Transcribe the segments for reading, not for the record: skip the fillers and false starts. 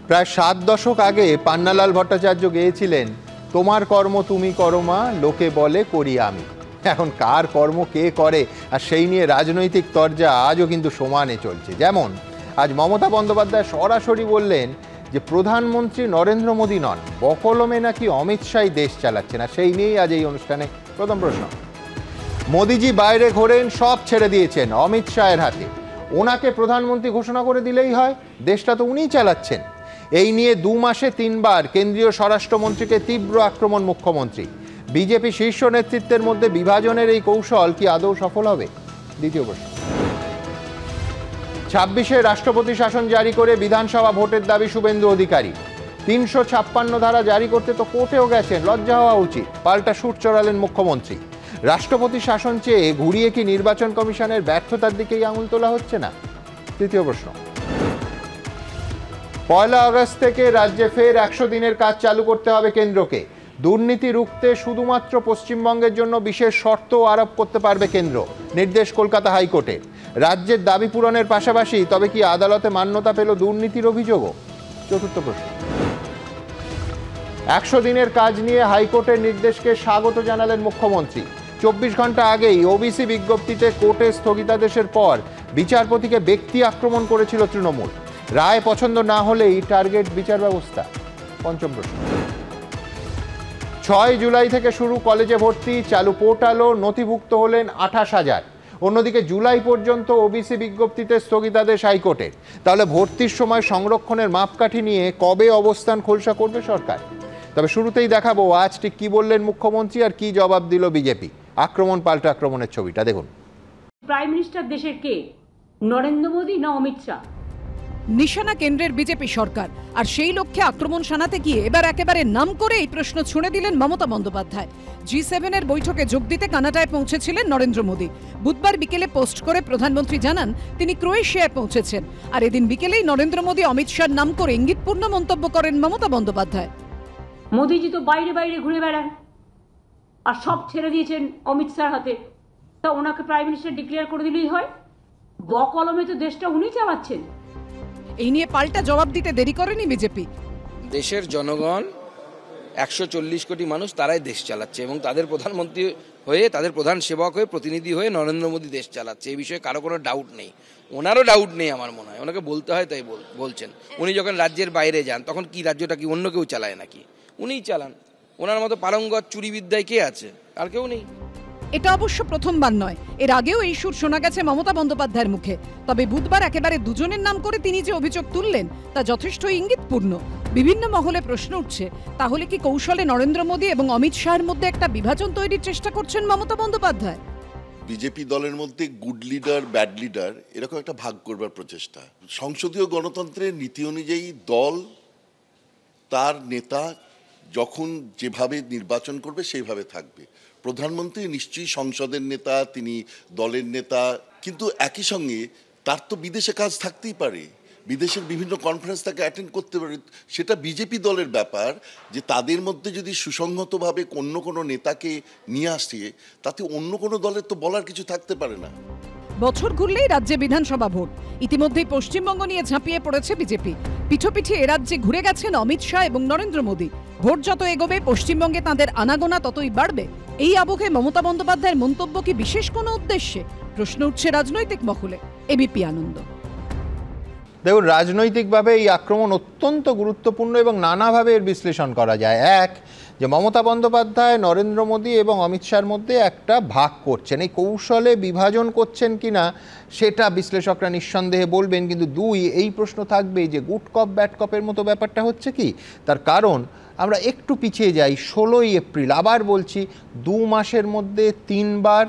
প্রায় 7 দশক আগে পান্নালাল ভট্টাচার্য গেয়েছিলেন, তোমার কর্ম তুমি করো মা, লোকে বলে করি আমি। এখন কার কর্ম কে করে আর সেই নিয়ে রাজনৈতিক তরজা আজও কিন্তু সমানে চলছে। যেমন আজ মমতা বন্দ্যোপাধ্যায় সরাসরি বললেন যে প্রধানমন্ত্রী নরেন্দ্র মোদী নন, বকলমে নাকি অমিত শাহ দেশ চালাচ্ছে না। সেই নিয়েই আজ এই অনুষ্ঠানে প্রথম প্রশ্ন। মোদিজি বাইরে ঘোরেন, সব ছেড়ে দিয়েছেন অমিত শাহের হাতে, ওনাকে প্রধানমন্ত্রী ঘোষণা করে দিলেই হয়, দেশটা তো উনিই চালাচ্ছেন। এই নিয়ে 2 মাসে 3 বার কেন্দ্রীয় স্বরাষ্ট্রমন্ত্রীকে তীব্র আক্রমণ মুখ্যমন্ত্রী। বিজেপি শীর্ষ নেতৃত্বের মধ্যে বিভাজনের এই কৌশল কি আদৌ সফল হবে? দ্বিতীয় প্রশ্ন। 26-এ রাষ্ট্রপতি শাসন জারি করে বিধানসভা ভোটের দাবি শুভেন্দু অধিকারী। 356 ধারা জারি করতে তো কোর্টেও গেছেন, লজ্জা হওয়া উচিত। পাল্টা সুর চড়ালেন মুখ্যমন্ত্রী। রাষ্ট্রপতি শাসন চেয়ে ঘুরিয়ে কি নির্বাচন কমিশনের ব্যর্থতার দিকেই আঙুল তোলা হচ্ছে না? তৃতীয় প্রশ্ন। 1 আগস্ট থেকে রাজ্যে ফের 100 দিনের কাজ চালু করতে হবে কেন্দ্রকে। দুর্নীতি রুখতে শুধুমাত্র পশ্চিমবঙ্গের জন্য বিশেষ শর্ত আরোপ করতে পারবে কেন্দ্র, নির্দেশ কলকাতা হাইকোর্টের। রাজ্যের দাবি পূরণের পাশাপাশি তবে কি আদালতে মান্যতা পেল দুর্নীতির অভিযোগও? চতুর্থ প্রশ্ন। 100 দিনের কাজ নিয়ে হাইকোর্টের নির্দেশকে স্বাগত জানালেন মুখ্যমন্ত্রী। 24 ঘন্টা আগেই ওবিসি বিজ্ঞপ্তিতে কোর্টের স্থগিতাদেশের পর বিচারপতিকে ব্যক্তি আক্রমণ করেছিল তৃণমূল। রায় পছন্দ না হলেই টার্গেট বিচার ব্যবস্থা। পঞ্চম প্রশ্ন। 6 জুলাই থেকে শুরু কলেজে ভর্তি, চালু পোর্টালও, নথিভুক্ত হলেন 28,000। অন্যদিকে জুলাই পর্যন্ত ওবিসি বিজ্ঞপ্তিতে স্থগিতাদেশ হাইকোর্টের। তাহলে ভর্তির সময় সংরক্ষণের মাপকাঠি নিয়ে কবে অবস্থান খোলসা করবে সরকার? তবে শুরুতেই দেখাবো আজ ঠিক কি বললেন মুখ্যমন্ত্রী আর কি জবাব দিল বিজেপি। আক্রমণ পাল্টা আক্রমণের ছবিটা দেখুন। প্রাইম মিনিস্টার দেশের কে, নরেন্দ্র মোদী না অমিত শাহ? নিশানা কেন্দ্রের বিজেপি সরকার, আর সেই লক্ষ্যে আক্রমণ শানাতে গিয়ে এবার একেবারে নাম করে এই প্রশ্ন ছুঁড়ে দিলেন মমতা বন্দ্যোপাধ্যায়। G7-এর বৈঠকে যোগ দিতে কানাডায় পৌঁছেছিলেন নরেন্দ্র মোদী। বুধবার বিকেলে পোস্ট করে প্রধানমন্ত্রী জানান তিনি ক্রোয়েশিয়ায় পৌঁছেছেন। আর এদিন বিকেলেই নরেন্দ্র মোদী অমিত শাহর নাম করে ইঙ্গিতপূর্ণ মন্তব্য করেন মমতা বন্দ্যোপাধ্যায়। মোদীজি তো বাইরে বাইরে ঘুরে বেড়ান আর সব ছেড়ে দিয়েছেন অমিত শাহর হাতে, তা ওনাকে প্রাইম মিনিস্টার ডিক্লেয়ার করে দিলেই হয়? বকলমে তো দেশটা উনি চালাচ্ছেন। এই নিয়ে পাল্টা জবাব দিতে দেরি করেনি বিজেপি। দেশের জনগণ 140 কোটি মানুষ, তারাই দেশ চালাচ্ছে এবং তাদের প্রধানমন্ত্রী হয়ে, তাদের প্রধান সেবক হয়ে, প্রতিনিধি হয়ে নরেন্দ্র মোদী দেশ চালাচ্ছে। এই বিষয়ে কারো কোনো ডাউট নেই, ওনারও ডাউট নেই আমার মনে হয়। ওনাকে বলতে হয় তাই বলছেন। উনি যখন রাজ্যের বাইরে যান তখন কি রাজ্যটা কি অন্য কেউ চালায় নাকি? উনিই চালান। ওনার মতো পারঙ্গত চুরিবিদ্যায় কে আছে? আর কেউ নেই। এটা অবশ্য প্রথমবার নয়, এর আগেও এই সুর শোনা গেছে মমতা বন্দ্যোপাধ্যায়ের মুখে। তবে বুধবার একেবারে দুজনের নাম করে তিনি যে অভিযোগ তুললেন তা যথেষ্ট ইঙ্গিতপূর্ণ। বিভিন্ন মহলে প্রশ্ন উঠছে, তাহলে কি কৌশলে নরেন্দ্র মোদী এবং অমিত শাহের মধ্যে একটা বিভাজন তৈরির চেষ্টা করছেন মমতা বন্দ্যোপাধ্যায়? বিজেপি দলের মধ্যে গুড লিডার, ব্যাড লিডার এরকম একটা ভাগ করবার প্রচেষ্টা। সংসদীয় গণতন্ত্রের নীতি অনুযায়ী দল তার নেতা যখন যেভাবে নির্বাচন করবে সেইভাবে থাকবে। প্রধানমন্ত্রী নিশ্চয়ই সংসদের নেতা, তিনি দলের নেতা, কিন্তু একই সঙ্গে তার তো বিদেশে কাজ থাকতেই পারে, বিদেশের বিভিন্ন কনফারেন্স তাকে অ্যাটেন্ড করতে পারে। সেটা বিজেপি দলের ব্যাপার যে তাদের মধ্যে যদি সুসংহতভাবে অন্য কোনো নেতাকে নিয়ে আসে, তাতে অন্য কোনো দলের তো বলার কিছু থাকতে পারে না। বছর ঘুরলেই রাজ্যে বিধানসভা ভোট। ইতিমধ্যেই পশ্চিমবঙ্গ নিয়ে ঝাঁপিয়ে পড়েছে বিজেপি। পিঠোপিঠি এ রাজ্যে ঘুরে গেছেন অমিত শাহ এবং নরেন্দ্র মোদী। ভোট যত এগোবে পশ্চিমবঙ্গে তাঁদের আনাগোনা ততই বাড়বে। এই আবহে মমতা বন্দ্যোপাধ্যায়ের মন্তব্য কি বিশেষ কোনো উদ্দেশ্যে? প্রশ্ন উঠছে রাজনৈতিক মহলে। এবিপি আনন্দ। দেখুন, রাজনৈতিকভাবে এই আক্রমণ অত্যন্ত গুরুত্বপূর্ণ এবং নানাভাবে এর বিশ্লেষণ করা যায়। এক, যে মমতা বন্দ্যোপাধ্যায় নরেন্দ্র মোদী এবং অমিত শাহর মধ্যে একটা ভাগ করছেন, এই কৌশলে বিভাজন করছেন কিনা সেটা বিশ্লেষকরা নিঃসন্দেহে বলবেন। কিন্তু দুই, এই প্রশ্ন থাকবে যে গুড কপ ব্যাড কপের মতো ব্যাপারটা হচ্ছে কি। তার কারণ আমরা একটু পিছিয়ে যাই। 16ই এপ্রিল, আবার বলছি, 2 মাসের মধ্যে 3 বার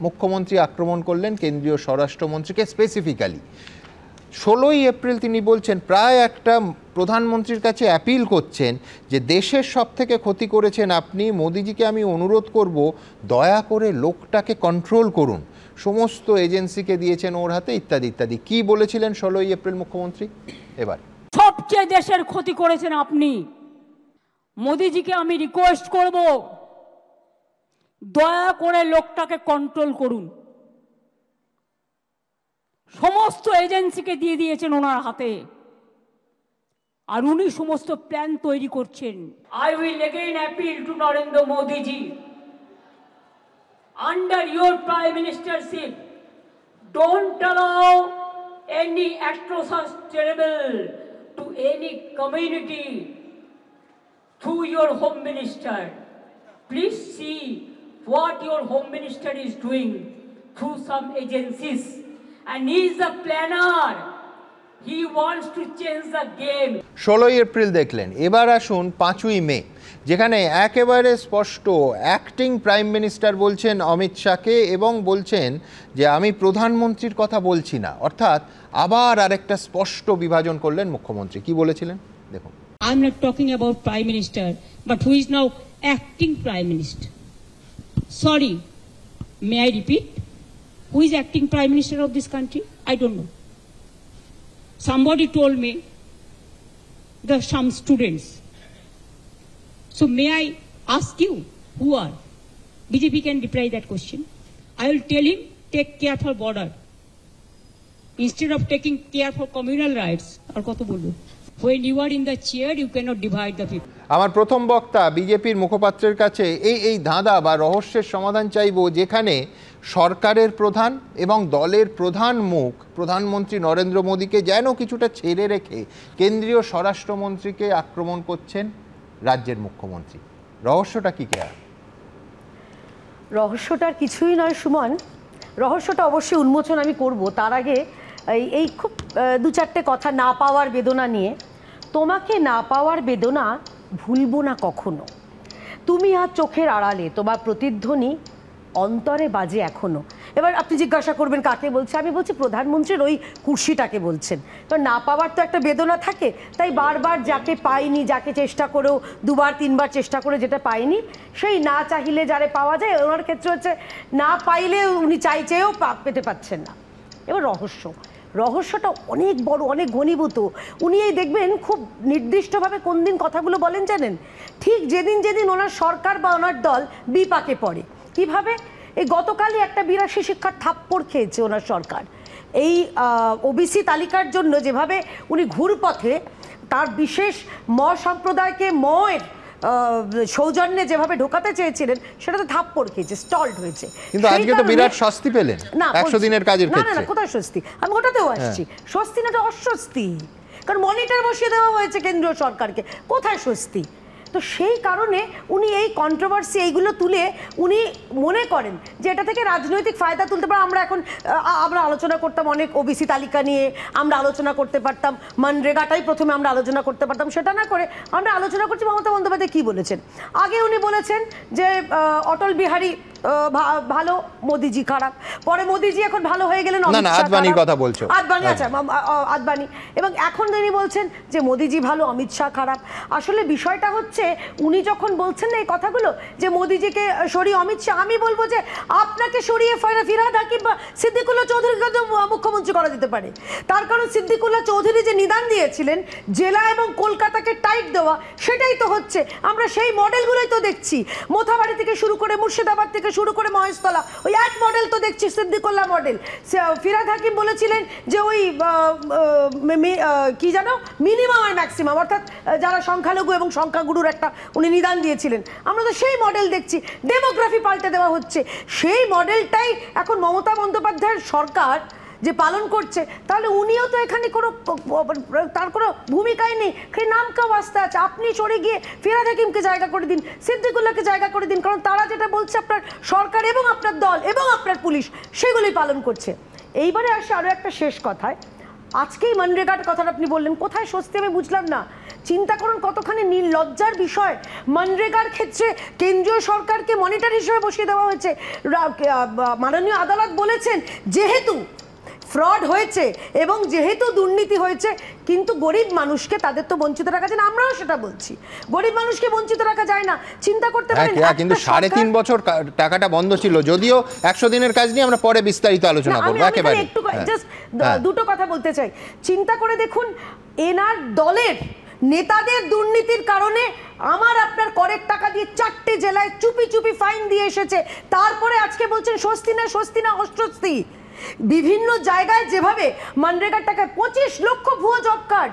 মুখ্যমন্ত্রী আক্রমণ করলেন কেন্দ্রীয় স্বরাষ্ট্রমন্ত্রীকে স্পেসিফিক্যালি। 16ই এপ্রিল তিনি বলছেন, প্রায় একটা প্রধানমন্ত্রীর কাছে অ্যাপিল করছেন যে দেশের সব থেকে ক্ষতি করেছেন আপনি, মোদিজিকে আমি অনুরোধ করব দয়া করে লোকটাকে কন্ট্রোল করুন, সমস্ত এজেন্সিকে দিয়েছেন ওর হাতে, ইত্যাদি ইত্যাদি। কি বলেছিলেন 16ই এপ্রিল মুখ্যমন্ত্রী? এবার সবচেয়ে দেশের ক্ষতি করেছেন আপনি, মোদিজিকে আমি রিকোয়েস্ট করব দয়া করে লোকটাকে কন্ট্রোল করুন। সমস্ত এজেন্সিকে দিয়ে দিয়েছেন ওনার হাতে। আর উনি সমস্ত প্ল্যান তৈরি করছেন। I will again appeal to Narendra Modiji, under your prime ministership, don't allow any atrocious terrible to any community through your home minister. Please see what your home minister is doing through some agencies, and he is a planner. He wants to change the game. 16 April দেখলেন, এবার আসুন 5ই মে, যেখানে একেবারে স্পষ্ট acting prime minister বলছেন অমিত শাহকে এবং বলছেন যে আমি প্রধানমন্ত্রীর কথা বলছি না, অর্থাৎ আবার আরেকটা স্পষ্ট বিভাজন করলেন মুখ্যমন্ত্রী। কি বলেছিলেন দেখুন। I'm not talking about Prime Minister, but who is now acting Prime Minister. Sorry, may I repeat? Who is acting Prime Minister of this country? I don't know. Somebody told me there are some students. So may I ask you, who are? BJP can reply that question. I will tell him, take care for border. Instead of taking care for communal rights, আর কত বলবো? When you are in the chair, you cannot divide the people. আমার প্রথম বক্তা বিজেপির মুখপাত্রের কাছে এই ধাঁধা বা রহস্যের সমাধান চাইব, যেখানে সরকারের প্রধান এবং দলের প্রধান মুখ প্রধানমন্ত্রী নরেন্দ্র মোদীকে যেন কিছুটা ছেড়ে রেখে কেন্দ্রীয় স্বরাষ্ট্রমন্ত্রীকে আক্রমণ করছেন রাজ্যের মুখ্যমন্ত্রী। রহস্যটা কি কে? রহস্যটার কিছুই নয় সুমন, রহস্যটা অবশ্যই উন্মোচন আমি করব। তার আগে এই খুব দু চারটে কথা না পাওয়ার বেদনা নিয়ে। তোমাকে না পাওয়ার বেদনা ভুলবো না কখনো। তুমি আর চোখের আড়ালে, তোমার প্রতিধ্বনি অন্তরে বাজে এখনো। এবার আপনি জিজ্ঞাসা করবেন কাকে বলছে, আমি বলছি প্রধানমন্ত্রীর ওই কুর্সিটাকে বলছেন। তো না পাওয়ার তো একটা বেদনা থাকে, তাই বারবার যাকে পাইনি, যাকে চেষ্টা করেও দুবার তিনবার চেষ্টা করে যেটা পাইনি, সেই না চাইলে যারে পাওয়া যায়, ওনার ক্ষেত্রে হচ্ছে না পাইলে উনি চাইছেও পেতে পাচ্ছেন না। এবার রহস্যটা অনেক বড়, অনেক ঘনীভূত। উনি এই দেখবেন খুব নির্দিষ্টভাবে কোন দিন কথাগুলো বলেন জানেন? ঠিক যেদিন ওনার সরকার বা ওনার দল বিপাকে পড়ে। কিভাবে? এই গতকালই একটা 82 শিক্ষার থাপ্পড় খেয়েছে ওনার সরকার। এই ওবিসি তালিকার জন্য যেভাবে উনি ঘুরপথে তার বিশেষ সম্প্রদায়কে এর সৌজন্যে যেভাবে ঢোকাতে চেয়েছিলেন, সেটাতে থাপ্পড় খেয়েছে, স্টলড হয়েছে। কিন্তু আজকে তো বিরাট স্বস্তি পেলেন 100 দিনের কাজের ক্ষেত্রে। না, কোথায় স্বস্তি? আমি ওটাতেও আসছি। স্বস্তি না, অস্বস্তি। কারণ মনিটর বসিয়ে দেওয়া হয়েছে কেন্দ্রীয় সরকারকে, কোথায় স্বস্তি? তো সেই কারণে উনি এই কন্ট্রোভার্সি এইগুলো তুলে উনি মনে করেন যে এটা থেকে রাজনৈতিক ফায়দা তুলতে পারে। আমরা আলোচনা করতাম অনেক ওবিসি তালিকা নিয়ে, আমরা আলোচনা করতে পারতাম মনরেগাটাই প্রথমে আমরা আলোচনা করতে পারতাম, সেটা না করে আমরা আলোচনা করছি মমতা বন্দ্যোপাধ্যায় কী বলেছেন। আগে উনি বলেছেন যে অটল বিহারী ভালো, মোদিজি খারাপ। পরে মোদিজি এখন ভালো হয়ে গেলেন, আদবানির কথা বলছো। আদবানি, আচ্ছা আদবানি। এবং এখন তিনি বলছেন যে মোদিজি ভালো, অমিত শাহ খারাপ। আসলে বিষয়টা হচ্ছে উনি যখন বলছেন না এই কথাগুলো যে মোদিজিকে সরিয়ে অমিত শাহ, আমি বলবো যে আপনাকে সরিয়ে ফিরহাদ হাকিম বা সিদ্দিকুল্লাহ চৌধুরীকে তো মুখ্যমন্ত্রী করা যেতে পারে। তার কারণ সিদ্দিকুল্লাহ চৌধুরী যে নিদান দিয়েছিলেন জেলা এবং কলকাতাকে টাইট দেওয়া, সেটাই তো হচ্ছে। আমরা সেই মডেলগুলোই তো দেখছি, মোথাবাড়ি থেকে শুরু করে মুর্শিদাবাদ থেকে শুরু করে মহেশতলা, ওই এক মডেল তো দেখছি, সিদ্দিকুল্লাহ মডেল। ফিরহাদ হাকিম বলেছিলেন যে ওই কি জানো মিনিমাম আর ম্যাক্সিমাম, অর্থাৎ যারা সংখ্যালঘু এবং সংখ্যাগুরুর একটা উনি নিদান দিয়েছিলেন। আমরা তো সেই মডেল দেখছি, ডেমোগ্রাফি পাল্টে দেওয়া হচ্ছে। সেই মডেলটাই এখন মমতা বন্দ্যোপাধ্যায়ের সরকার যে পালন করছে, তাহলে উনিও তো এখানে তার কোনো ভূমিকাই নেই, সেই নামকেও বাঁচতে আছে। আপনি সরে গিয়ে ফিরহাদ হাকিমকে জায়গা করে দিন, সিদ্দিকুল্লাহকে জায়গা করে দিন, কারণ তারা যেটা বলছে আপনার সরকার এবং আপনার দল এবং আপনার পুলিশ সেগুলোই পালন করছে। এইবারে আসে আরও একটা শেষ কথায়, আজকেই মনরেগার কথাটা আপনি বললেন, কোথায় স্বস্তি আমি বুঝলাম না। চিন্তা করুন কতখানি নির্লজ্জার বিষয়। মনরেগার ক্ষেত্রে কেন্দ্রীয় সরকারকে মনিটর হিসেবে বসিয়ে দেওয়া হয়েছে। মাননীয় আদালত বলেছেন যেহেতু ফ্রড হয়েছে এবং যেহেতু দুর্নীতি হয়েছে, কিন্তু গরিব মানুষকে তাদের তো বঞ্চিত রাখা যায় না। আমরাও সেটা বলছি, গরিব মানুষকে বঞ্চিত রাখা যায় না। চিন্তা করতে পারেন, কিন্তু 3.5 বছর টাকাটা বন্ধ ছিল, যদিও 100 দিনের কাজ নিয়ে আমরা পরে বিস্তারিত আলোচনা করব। একেবারে একটু জাস্ট দুটো কথা বলতে চাই। চিন্তা করে দেখুন, এনার দলের নেতাদের দুর্নীতির কারণে আমার আপনার করের টাকা দিয়ে 4টে জেলায় চুপি চুপি ফাইন দিয়ে এসেছে। তারপরে আজকে বলছেন স্বস্তি না অস্বস্তি। বিভিন্ন জায়গায় যেভাবে মনরেগার টাকায় 25 লক্ষ ভুয়ো জব কার্ড,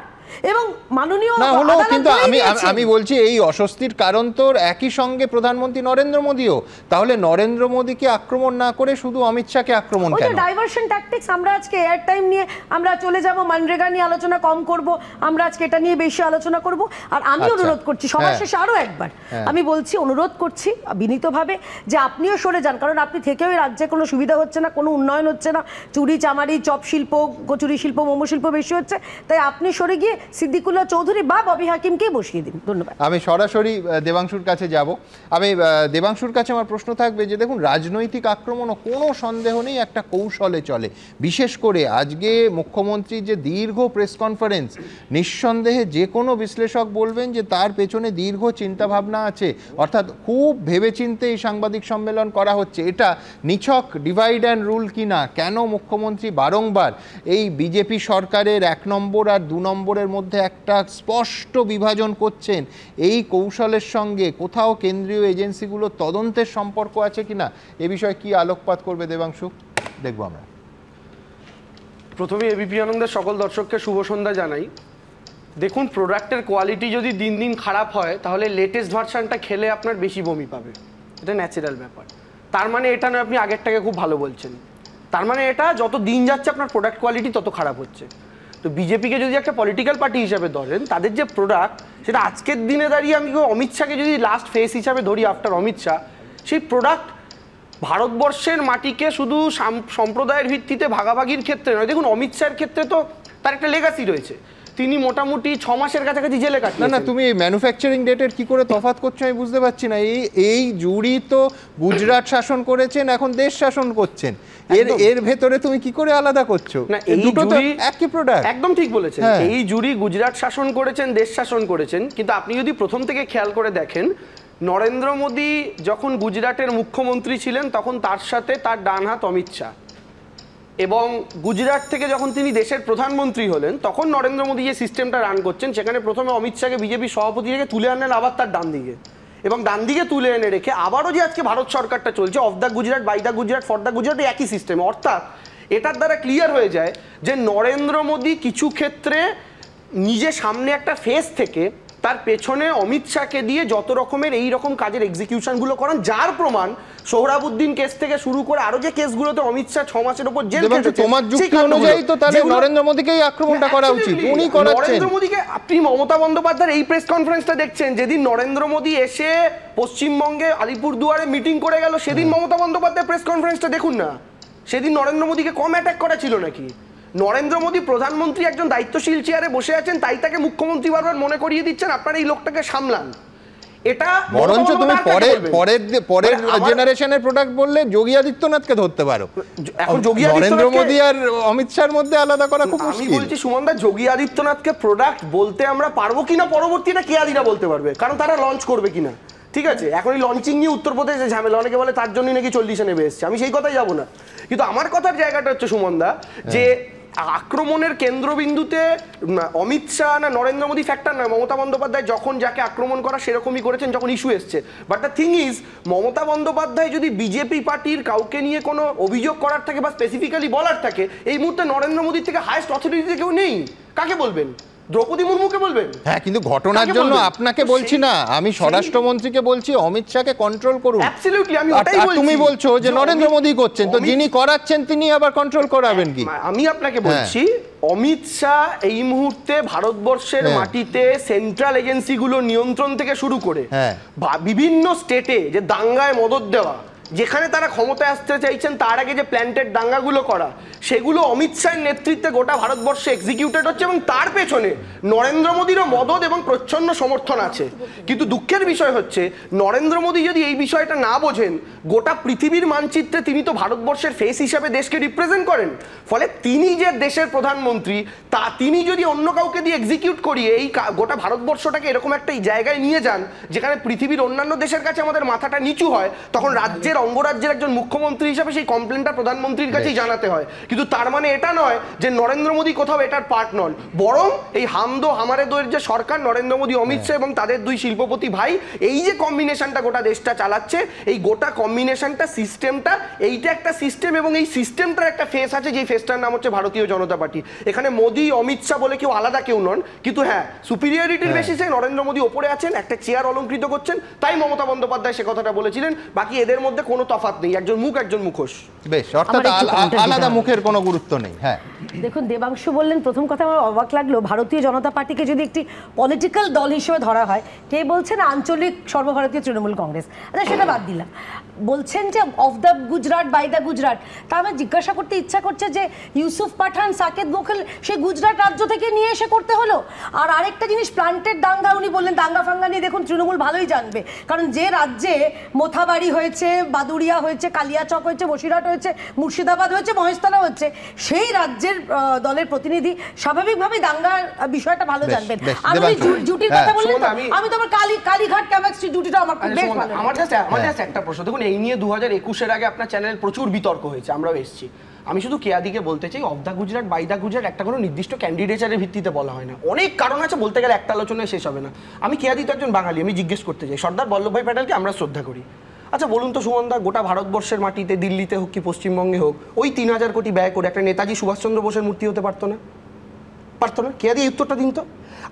এবং মাননীয় না হলো, আদালত কিন্তু বলেই দিয়েছেন। আমি বলছি এই অস্বস্তির কারণ তো একই সঙ্গে প্রধানমন্ত্রী নরেন্দ্র মোদীও। তাহলে নরেন্দ্র মোদীকে আক্রমণ না করে শুধু অমিত শাহকে আক্রমণ ওই যে কেন? Diversion tactics. আমরা আজকে এয়ার টাইম নিয়ে আমরা চলে যাব, মানরেগা নিয়ে আলোচনা কম করব, আমরা আজকে এটা নিয়ে বেশি আলোচনা করব। আর আমি আচ্ছা। অনুরোধ করছি সবার হ্যাঁ। শেষে আরো একবার আমি বলছি, অনুরোধ করছি বিনীতভাবে যে আপনিও সরে যান, কারণ আপনি থেকেও এই রাজ্যে কোনো সুবিধা হচ্ছে না, কোনো উন্নয়ন হচ্ছে না, চুরি চামারি চপ শিল্প, কচুরি শিল্প, মোমো শিল্প বেশি হচ্ছে। তাই আপনি সরে গিয়ে সিদ্দিকুল্লাহ চৌধুরী বা ববি হাকিমকেই বসিয়ে দিন। ধন্যবাদ। আমি সরাসরি দেবাংশুর কাছে যাব। আমি দেবাংশুর কাছে আমার প্রশ্ন থাকবে যে দেখুন, রাজনৈতিক আক্রমণও কোনো সন্দেহ নেই একটা কৌশলে চলে। বিশেষ করে আজকে মুখ্যমন্ত্রীর যে দীর্ঘ প্রেস কনফারেন্স, নিঃসন্দেহে যে কোনো বিশ্লেষক বলবেন যে তার পেছনে দীর্ঘ চিন্তাভাবনা আছে, অর্থাৎ খুব ভেবেচিন্তে এই সাংবাদিক সম্মেলন করা হচ্ছে। এটা নিছক ডিভাইড অ্যান্ড রুল কিনা, কেন মুখ্যমন্ত্রী বারংবার এই বিজেপি সরকারের 1 নম্বর আর 2 নম্বরের মধ্যে একটা স্পষ্ট বিভাজন করছেন, এই কৌশলের সঙ্গে কোথাও কেন্দ্রীয় এজেন্সিগুলোর তদন্তের সম্পর্ক আছে কিনা, এ বিষয়ে কি আলোকপাত করবে দেবাংশু? দেখবো আমরা। প্রথমে এবিপি আনন্দের সকল দর্শককে শুভ সন্ধ্যা জানাই। দেখুন, প্রোডাক্টের কোয়ালিটি যদি দিন দিন খারাপ হয় তাহলে লেটেস্ট ভার্সানটা খেলে আপনার বেশি বমি পাবে, এটা ন্যাচারাল ব্যাপার। তার মানে এটা নয় আপনি আগেরটাকে খুব ভালো বলছেন, তার মানে এটা যত দিন যাচ্ছে আপনার প্রোডাক্ট কোয়ালিটি তত খারাপ হচ্ছে। তো বিজেপিকে যদি একটা পলিটিক্যাল পার্টি হিসাবে ধরেন, তাদের যে প্রোডাক্ট সেটা আজকের দিনে দাঁড়িয়ে আমি অমিত শাহকে যদি লাস্ট ফেস হিসাবে ধরি আফটার অমিত শাহ, সেই প্রোডাক্ট ভারতবর্ষের মাটিকে শুধু সম্প্রদায়ের ভিত্তিতে ভাগাভাগির ক্ষেত্রে নয়, দেখুন অমিত শাহের ক্ষেত্রে তো তার একটা লেগাসি রয়েছে, তিনি মোটামুটি 6 মাসের কাছাকাছি জেলে কাটিয়েছেন। না, তুমি ম্যানুফ্যাকচারিং ডেটের কি করে তফাৎ করছো আমি বুঝতে পারছি না। এই জুরি তো গুজরাট শাসন করেছেন, এখন দেশ শাসন করছেন, এর ভেতরে তুমি কি করে আলাদা করছো? না, এই দুটো তো জুরি একই প্রোডাক্ট। একদম ঠিক বলেছেন। এই জুরি গুজরাট শাসন করেছেন, দেশ শাসন করেছেন, কিন্তু আপনি যদি প্রথম থেকে খেয়াল করে দেখেন, নরেন্দ্র মোদী যখন গুজরাটের মুখ্যমন্ত্রী ছিলেন তখন তার সাথে তার ডান হাত অমিত শাহ, এবং গুজরাট থেকে যখন তিনি দেশের প্রধানমন্ত্রী হলেন তখন নরেন্দ্র মোদী যে সিস্টেমটা রান করছেন, সেখানে প্রথমে অমিত শাহকে বিজেপি সভাপতি থেকে তুলে আনলেন আবার তার ডান দিকে, এবং ডান দিকে তুলে এনে রেখে আবারও যে আজকে ভারত সরকারটা চলছে, of the Gujarat, by the Gujarat, for the Gujarat, একই সিস্টেম। অর্থাৎ এটার দ্বারা ক্লিয়ার হয়ে যায় যে নরেন্দ্র মোদী কিছু ক্ষেত্রে নিজে সামনে একটা ফেস থেকে তার পেছনে অমিত শাহকে দিয়ে যত রকমের এই রকম কাজের এক্সিকিউশনগুলো করান, যার প্রমাণ সোহরাবুদ্দিন কেস থেকে শুরু করে আরো যে কেসগুলোতে অমিত শাহ 6 মাসের উপর জেল খেটেছে। তোমার যুক্তি অনুযায়ী তো তাহলে নরেন্দ্র মোদীকেই আক্রমণটা করা উচিত, উনি করাচ্ছেন। নরেন্দ্র মোদীকে আপনি মমতা বন্দ্যোপাধ্যায়ের এই প্রেস কনফারেন্সটা দেখছেন, যেদিন নরেন্দ্র মোদী এসে পশ্চিমবঙ্গে আলিপুরদুয়ারে মিটিং করে গেল, সেদিন মমতা বন্দ্যোপাধ্যায়ের প্রেস কনফারেন্সটা দেখুন না, সেদিন নরেন্দ্র মোদীকে কম অ্যাটাক করা ছিল নাকি? নরেন্দ্র মোদী প্রধানমন্ত্রী একজন দায়িত্বশীল চেয়ারে বসে আছেন, তাই তাকে মুখ্যমন্ত্রী বারবার মনে করিয়ে দিচ্ছেন আপনারা এই লোকটাকে সামলান। এটা বরঞ্চ তুমি পরের জেনারেশনের প্রোডাক্ট বললে যোগী আদিত্যনাথকে ধরতে পারো। এখন যোগী নরেন্দ্র মোদী আর অমিত শাহর মধ্যে আলাদা করা খুব মুশকিল। আমি বলছি সুমনদা, যোগী আদিত্যনাথকে প্রোডাক্ট বলতে আমরা পারবো কিনা পরবর্তীটা কেয়াদিরা বলতে পারবে, কারণ তারা লঞ্চ করবে কিনা। ঠিক আছে, এখন এই লঞ্চিং নিয়ে উত্তরপ্রদেশে ঝামেলা, অনেকে বলে তার জন্যই নাকি 40 নেমে এসছে, আমি সেই কথাই যাবো না, কিন্তু আমার কথার জায়গাটা হচ্ছে সুমনদা যে আক্রমণের কেন্দ্রবিন্দুতে অমিত শাহ না নরেন্দ্র মোদী ফ্যাক্টর নয়। মমতা বন্দ্যোপাধ্যায় যখন যাকে আক্রমণ করা সেরকমই করেছেন যখন ইস্যু এসছে। But the thing is, Mamata Bandyopadhyay যদি বিজেপি পার্টির কাউকে নিয়ে কোনো অভিযোগ করার থাকে বা স্পেসিফিক্যালি বলার থাকে, এই মুহূর্তে নরেন্দ্র মোদীর থেকে হাইয়েস্ট অথরিটিতে কেউ নেই। কাকে বলবেন? দ্রৌপদী মুর্মুকে বলবেন? হ্যাঁ, কিন্তু ঘটনার জন্য আপনাকে বলছি না, আমি স্বরাষ্ট্রমন্ত্রীকে বলছি অমিত শাহকে কন্ট্রোল করুন। অ্যাবসলিউটলি, আমি ওটাই বলছি। তুমি বলছো যে নরেন্দ্র মোদী করছেন, তো যিনি করাচ্ছেন তিনি আবার কন্ট্রোল করাবেন কি? আমি আপনাকে বলছি অমিত শাহ এই মুহূর্তে ভারতবর্ষের মাটিতে সেন্ট্রাল এজেন্সিগুলো নিয়ন্ত্রণ থেকে শুরু করে বিভিন্ন স্টেটে যে দাঙ্গায় মদদ দেওয়া, যেখানে তারা ক্ষমতায় আসতে চাইছেন তার আগে যে প্ল্যান্টেড দাঙ্গাগুলো করা, সেগুলো অমিত শাহের নেতৃত্বে গোটা ভারতবর্ষে এক্সিকিউটেড হচ্ছে, এবং তার পেছনে নরেন্দ্র মোদীরও মদদ এবং প্রচ্ছন্ন সমর্থন আছে। কিন্তু দুঃখের বিষয় হচ্ছে নরেন্দ্র মোদী যদি এই বিষয়টা না বোঝেন, গোটা পৃথিবীর মানচিত্রে তিনি তো ভারতবর্ষের ফেস হিসাবে দেশকে রিপ্রেজেন্ট করেন, ফলে তিনি যে দেশের প্রধানমন্ত্রী তা তিনি যদি অন্য কাউকে দিয়ে এক্সিকিউট করিয়ে এই গোটা ভারতবর্ষটাকে এরকম একটা জায়গায় নিয়ে যান যেখানে পৃথিবীর অন্যান্য দেশের কাছে আমাদের মাথাটা নিচু হয়, তখন রাজ্যের অঙ্গরাজ্যের একজন মুখ্যমন্ত্রী হিসাবে সেই কমপ্লেনটা প্রধানমন্ত্রীর কাছেই জানাতে হয়। কিন্তু কিন্তু তার মানে এটা নয় যে নরেন্দ্র মোদী কোথাও এটার পার্ট নন, বরং এই হামদো হামারে দোয়ের যে সরকার, নরেন্দ্র মোদী অমিত শাহ এবং তাদের দুই শিল্পপতি ভাই, এই যে কম্বিনেশনটা গোটা দেশটা চালাচ্ছে, এই গোটা কম্বিনেশনটা সিস্টেমটা, এইটা একটা সিস্টেম এবং এই সিস্টেমটার একটা ফেস আছে, যে ফেসটার নাম হচ্ছে ভারতীয় জনতা পার্টি। এখানে মোদী অমিত শাহ বলে কেউ আলাদা কেউ নন, কিন্তু হ্যাঁ সুপিরিয়রিটির বেসিসে নরেন্দ্র মোদী ওপরে আছেন, একটা চেয়ার অলঙ্কৃত করছেন, তাই মমতা বন্দ্যোপাধ্যায় সে কথাটা বলেছিলেন। বাকি এদের মধ্যে কোনো তফাৎ নেই, একজন মুখ একজন মুখোশ। বেশ, অর্থাৎ আলাদা মুখের কোনো গুরুত্ব নেই। হ্যাঁ দেখুন, দেবাংশু বললেন, প্রথম কথা আমার অবাক লাগলো, ভারতীয় জনতা পার্টিকে যদি একটি পলিটিক্যাল দল হিসেবে ধরা হয়, কে বলছেন আঞ্চলিক সর্বভারতীয় তৃণমূল কংগ্রেস, আচ্ছা সেটা বাদ দিলাম, বলছেন যে of the Gujarat, by the Gujarat. তা আমার জিজ্ঞাসা করতে ইচ্ছা করছে যে ইউসুফ পাঠান, সাকেত গোখেল সেই গুজরাট রাজ্য থেকে নিয়ে এসে করতে হলো। আর আরেকটা জিনিস, প্লান্টেড দাঙ্গা, উনি বললেন দাঙ্গা ফাঙ্গা নিয়ে দেখুন তৃণমূল ভালোই জানবে, কারণ যে রাজ্যে মোথাবাড়ি হয়েছে, বাদুড়িয়া হয়েছে, কালিয়াচক হয়েছে, বসিরহাট হয়েছে, মুর্শিদাবাদ হয়েছে, মহেশতলা হচ্ছে, সেই রাজ্যের দলের প্রতিনিধি স্বাভাবিকভাবে দাঙ্গার বিষয়টা ভালো জানবেন। আর উনি জুটির কথা বললেন, আমি তো আমার কালীঘাট ক্যামাক্সি জুটিটা আমার খুব বেশ ভালো। আমার জাস্ট একটা প্রশ্ন, দেখুন এই নিয়ে 2021-এর আগে আপনার চ্যানেল প্রচুর বিতর্ক হয়েছে, আমরাও এসেছি। আমি শুধু কেয়াদিকে বলতে চাই, of the Gujarat, by the Gujarat একটা কোনো নির্দিষ্ট ক্যান্ডিডেচারের ভিত্তিতে বলা হয় না, অনেক কারণ আছে, বলতে গেলে একটা আলোচনায় শেষ হবে না। আমি কেয়াদি তো একজন বাঙালি, আমি জিজ্ঞেস করতে চাই, সর্দার বল্লভভাই প্যাটেলকে আমরা শ্রদ্ধা করি, আচ্ছা বলুন তো সুমন দা, গোটা ভারতবর্ষের মাটিতে, দিল্লিতে হোক কি পশ্চিমবঙ্গে হোক, ওই 3000 কোটি ব্যয় করে একটা নেতাজি সুভাষচন্দ্র বোসের মূর্তি হতে পারতো না? পারতো না? কেয়াদি এই উত্তরটা দিন তো।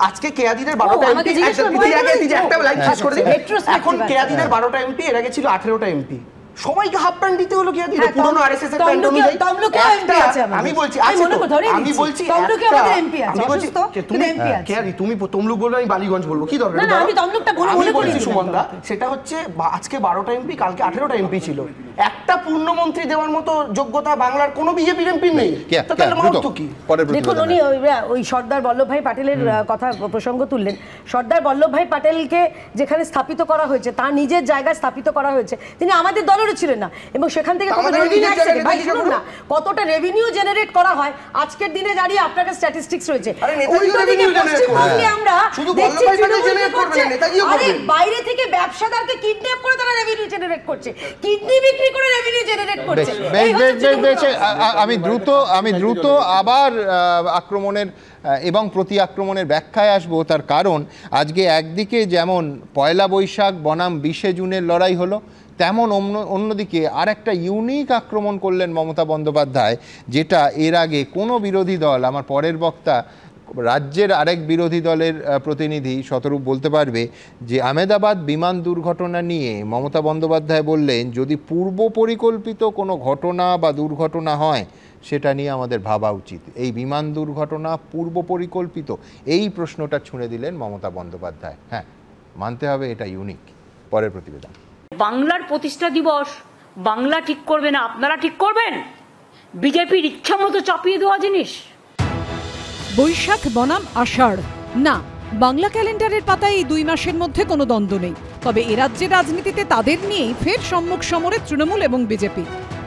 আজকে কেয়াদিদের 12টা এমপি, একটা লাইন শেষ করে দিন, এখন কেয়াদিদের 12টা এমপি, এর আগে ছিল 18টা এমপি, সবাইকে হাফ প্যান্ট দিতে হলো কেয়াদি, পুরনো আরএসএস এর প্যান্ট অনুযায়ী। আমি বলছি তুমি কেয়াদি, তুমি তমলুক বলবে, আমি বালিগঞ্জ বলবো, কি দরকার? আমি বলছি সুমন দা, সেটা হচ্ছে আজকে 12টা এমপি, কালকে 18টা এমপি ছিল, একটা পূর্ণমন্ত্রী দেওয়ার মতো যোগ্যতা বাংলার কোনো বিজেপির এমপির নেই, তাহলে মারাত্মক কি? দেখুন, উনি ওই সর্দার বল্লভভাই প্যাটেলের কথা প্রসঙ্গ তুললেন, সর্দার বল্লভভাই প্যাটেলকে যেখানে স্থাপিত করা হয়েছে, তার নিজের জায়গায় স্থাপিত করা হয়েছে, তিনি আমাদের দলের ছিলেন না, এবং সেখান থেকে কতটা রেভিনিউ জেনারেট করা হয় আজকের দিনে দাঁড়িয়ে আপনার কাছে স্ট্যাটিস্টিক্স রয়েছে। আমরা বাইরে থেকে ব্যবসাদারকে কিডন্যাপ করে তারা রেভিনিউ জেনারেট করছে, কিডনি বিক্রি করে রেভিনিউ জেনারেট করছে। আমি দ্রুত আবার আক্রমণের এবং প্রতি আক্রমণের ব্যাখ্যায় আসবো। তার কারণ আজকে একদিকে যেমন পয়লা বৈশাখ বনাম 20শে জুনের লড়াই হলো, তেমন অন্যদিকে আর একটা ইউনিক আক্রমণ করলেন মমতা বন্দ্যোপাধ্যায়, যেটা এর আগে কোনো বিরোধী দল, আমার পরের বক্তা রাজ্যের আরেক বিরোধী দলের প্রতিনিধি শতরূপ বলতে পারবে, যে আহমেদাবাদ বিমান দুর্ঘটনা নিয়ে মমতা বন্দ্যোপাধ্যায় বললেন, যদি পূর্ব পরিকল্পিত কোনো ঘটনা বা দুর্ঘটনা হয় সেটা নিয়ে আমাদের ভাবা উচিত। এই বিমান দুর্ঘটনা পূর্ব পরিকল্পিত, এই প্রশ্নটা ছুঁড়ে দিলেন মমতা বন্দ্যোপাধ্যায়। হ্যাঁ, মানতে হবে এটা ইউনিক। পরের প্রতিবেদন। বাংলার প্রতিষ্ঠা দিবস বাংলা ঠিক করবে না, আপনারা ঠিক করবেন, বিজেপির ইচ্ছা মতো চাপিয়ে দেওয়া জিনিস। বৈশাখ বনাম আষাঢ় না, বাংলা ক্যালেন্ডারের পাতায় এই 2 মাসের মধ্যে কোনো দ্বন্দ্ব নেই, তবে এ রাজ্যের রাজনীতিতে তাদের নিয়েই ফের সম্মুখ সমরে তৃণমূল এবং বিজেপি।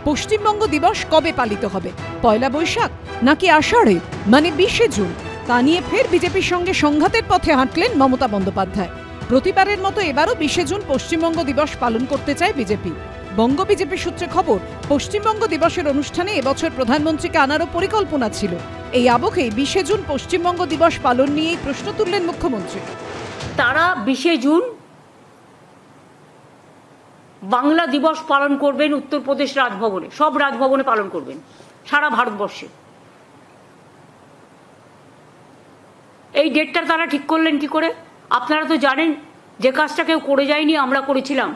পশ্চিমবঙ্গ দিবস কবে পালিত হবে, পয়লা বৈশাখ নাকি আষাঢ়ে, মানে 20শে জুন, তা নিয়ে ফের বিজেপির সঙ্গে সংঘাতের পথে হাঁটলেন মমতা বন্দ্যোপাধ্যায়। প্রতিবারের মতো এবারও 20শে জুন পশ্চিমবঙ্গ দিবস পালন করতে চায় বিজেপি। বঙ্গ বিজেপি সূত্রে খবর, পশ্চিমবঙ্গ দিবসের অনুষ্ঠানে এবছর প্রধানমন্ত্রীকে আনারও পরিকল্পনা ছিল। এই আবহে 20শে জুন পশ্চিমবঙ্গ দিবস পালন নিয়েই প্রশ্ন তুললেন মুখ্যমন্ত্রী। তারা 20শে জুন বাংলা দিবস পালন করবেন উত্তরপ্রদেশ রাজভবনে, সব রাজভবনে পালন করবেন সারা ভারতবর্ষে। এই ডেটটা তারা ঠিক করলেন কি করে? আপনারা তো জানেন যে কাজটা কেউ করে যায়নি, আমরা করেছিলাম।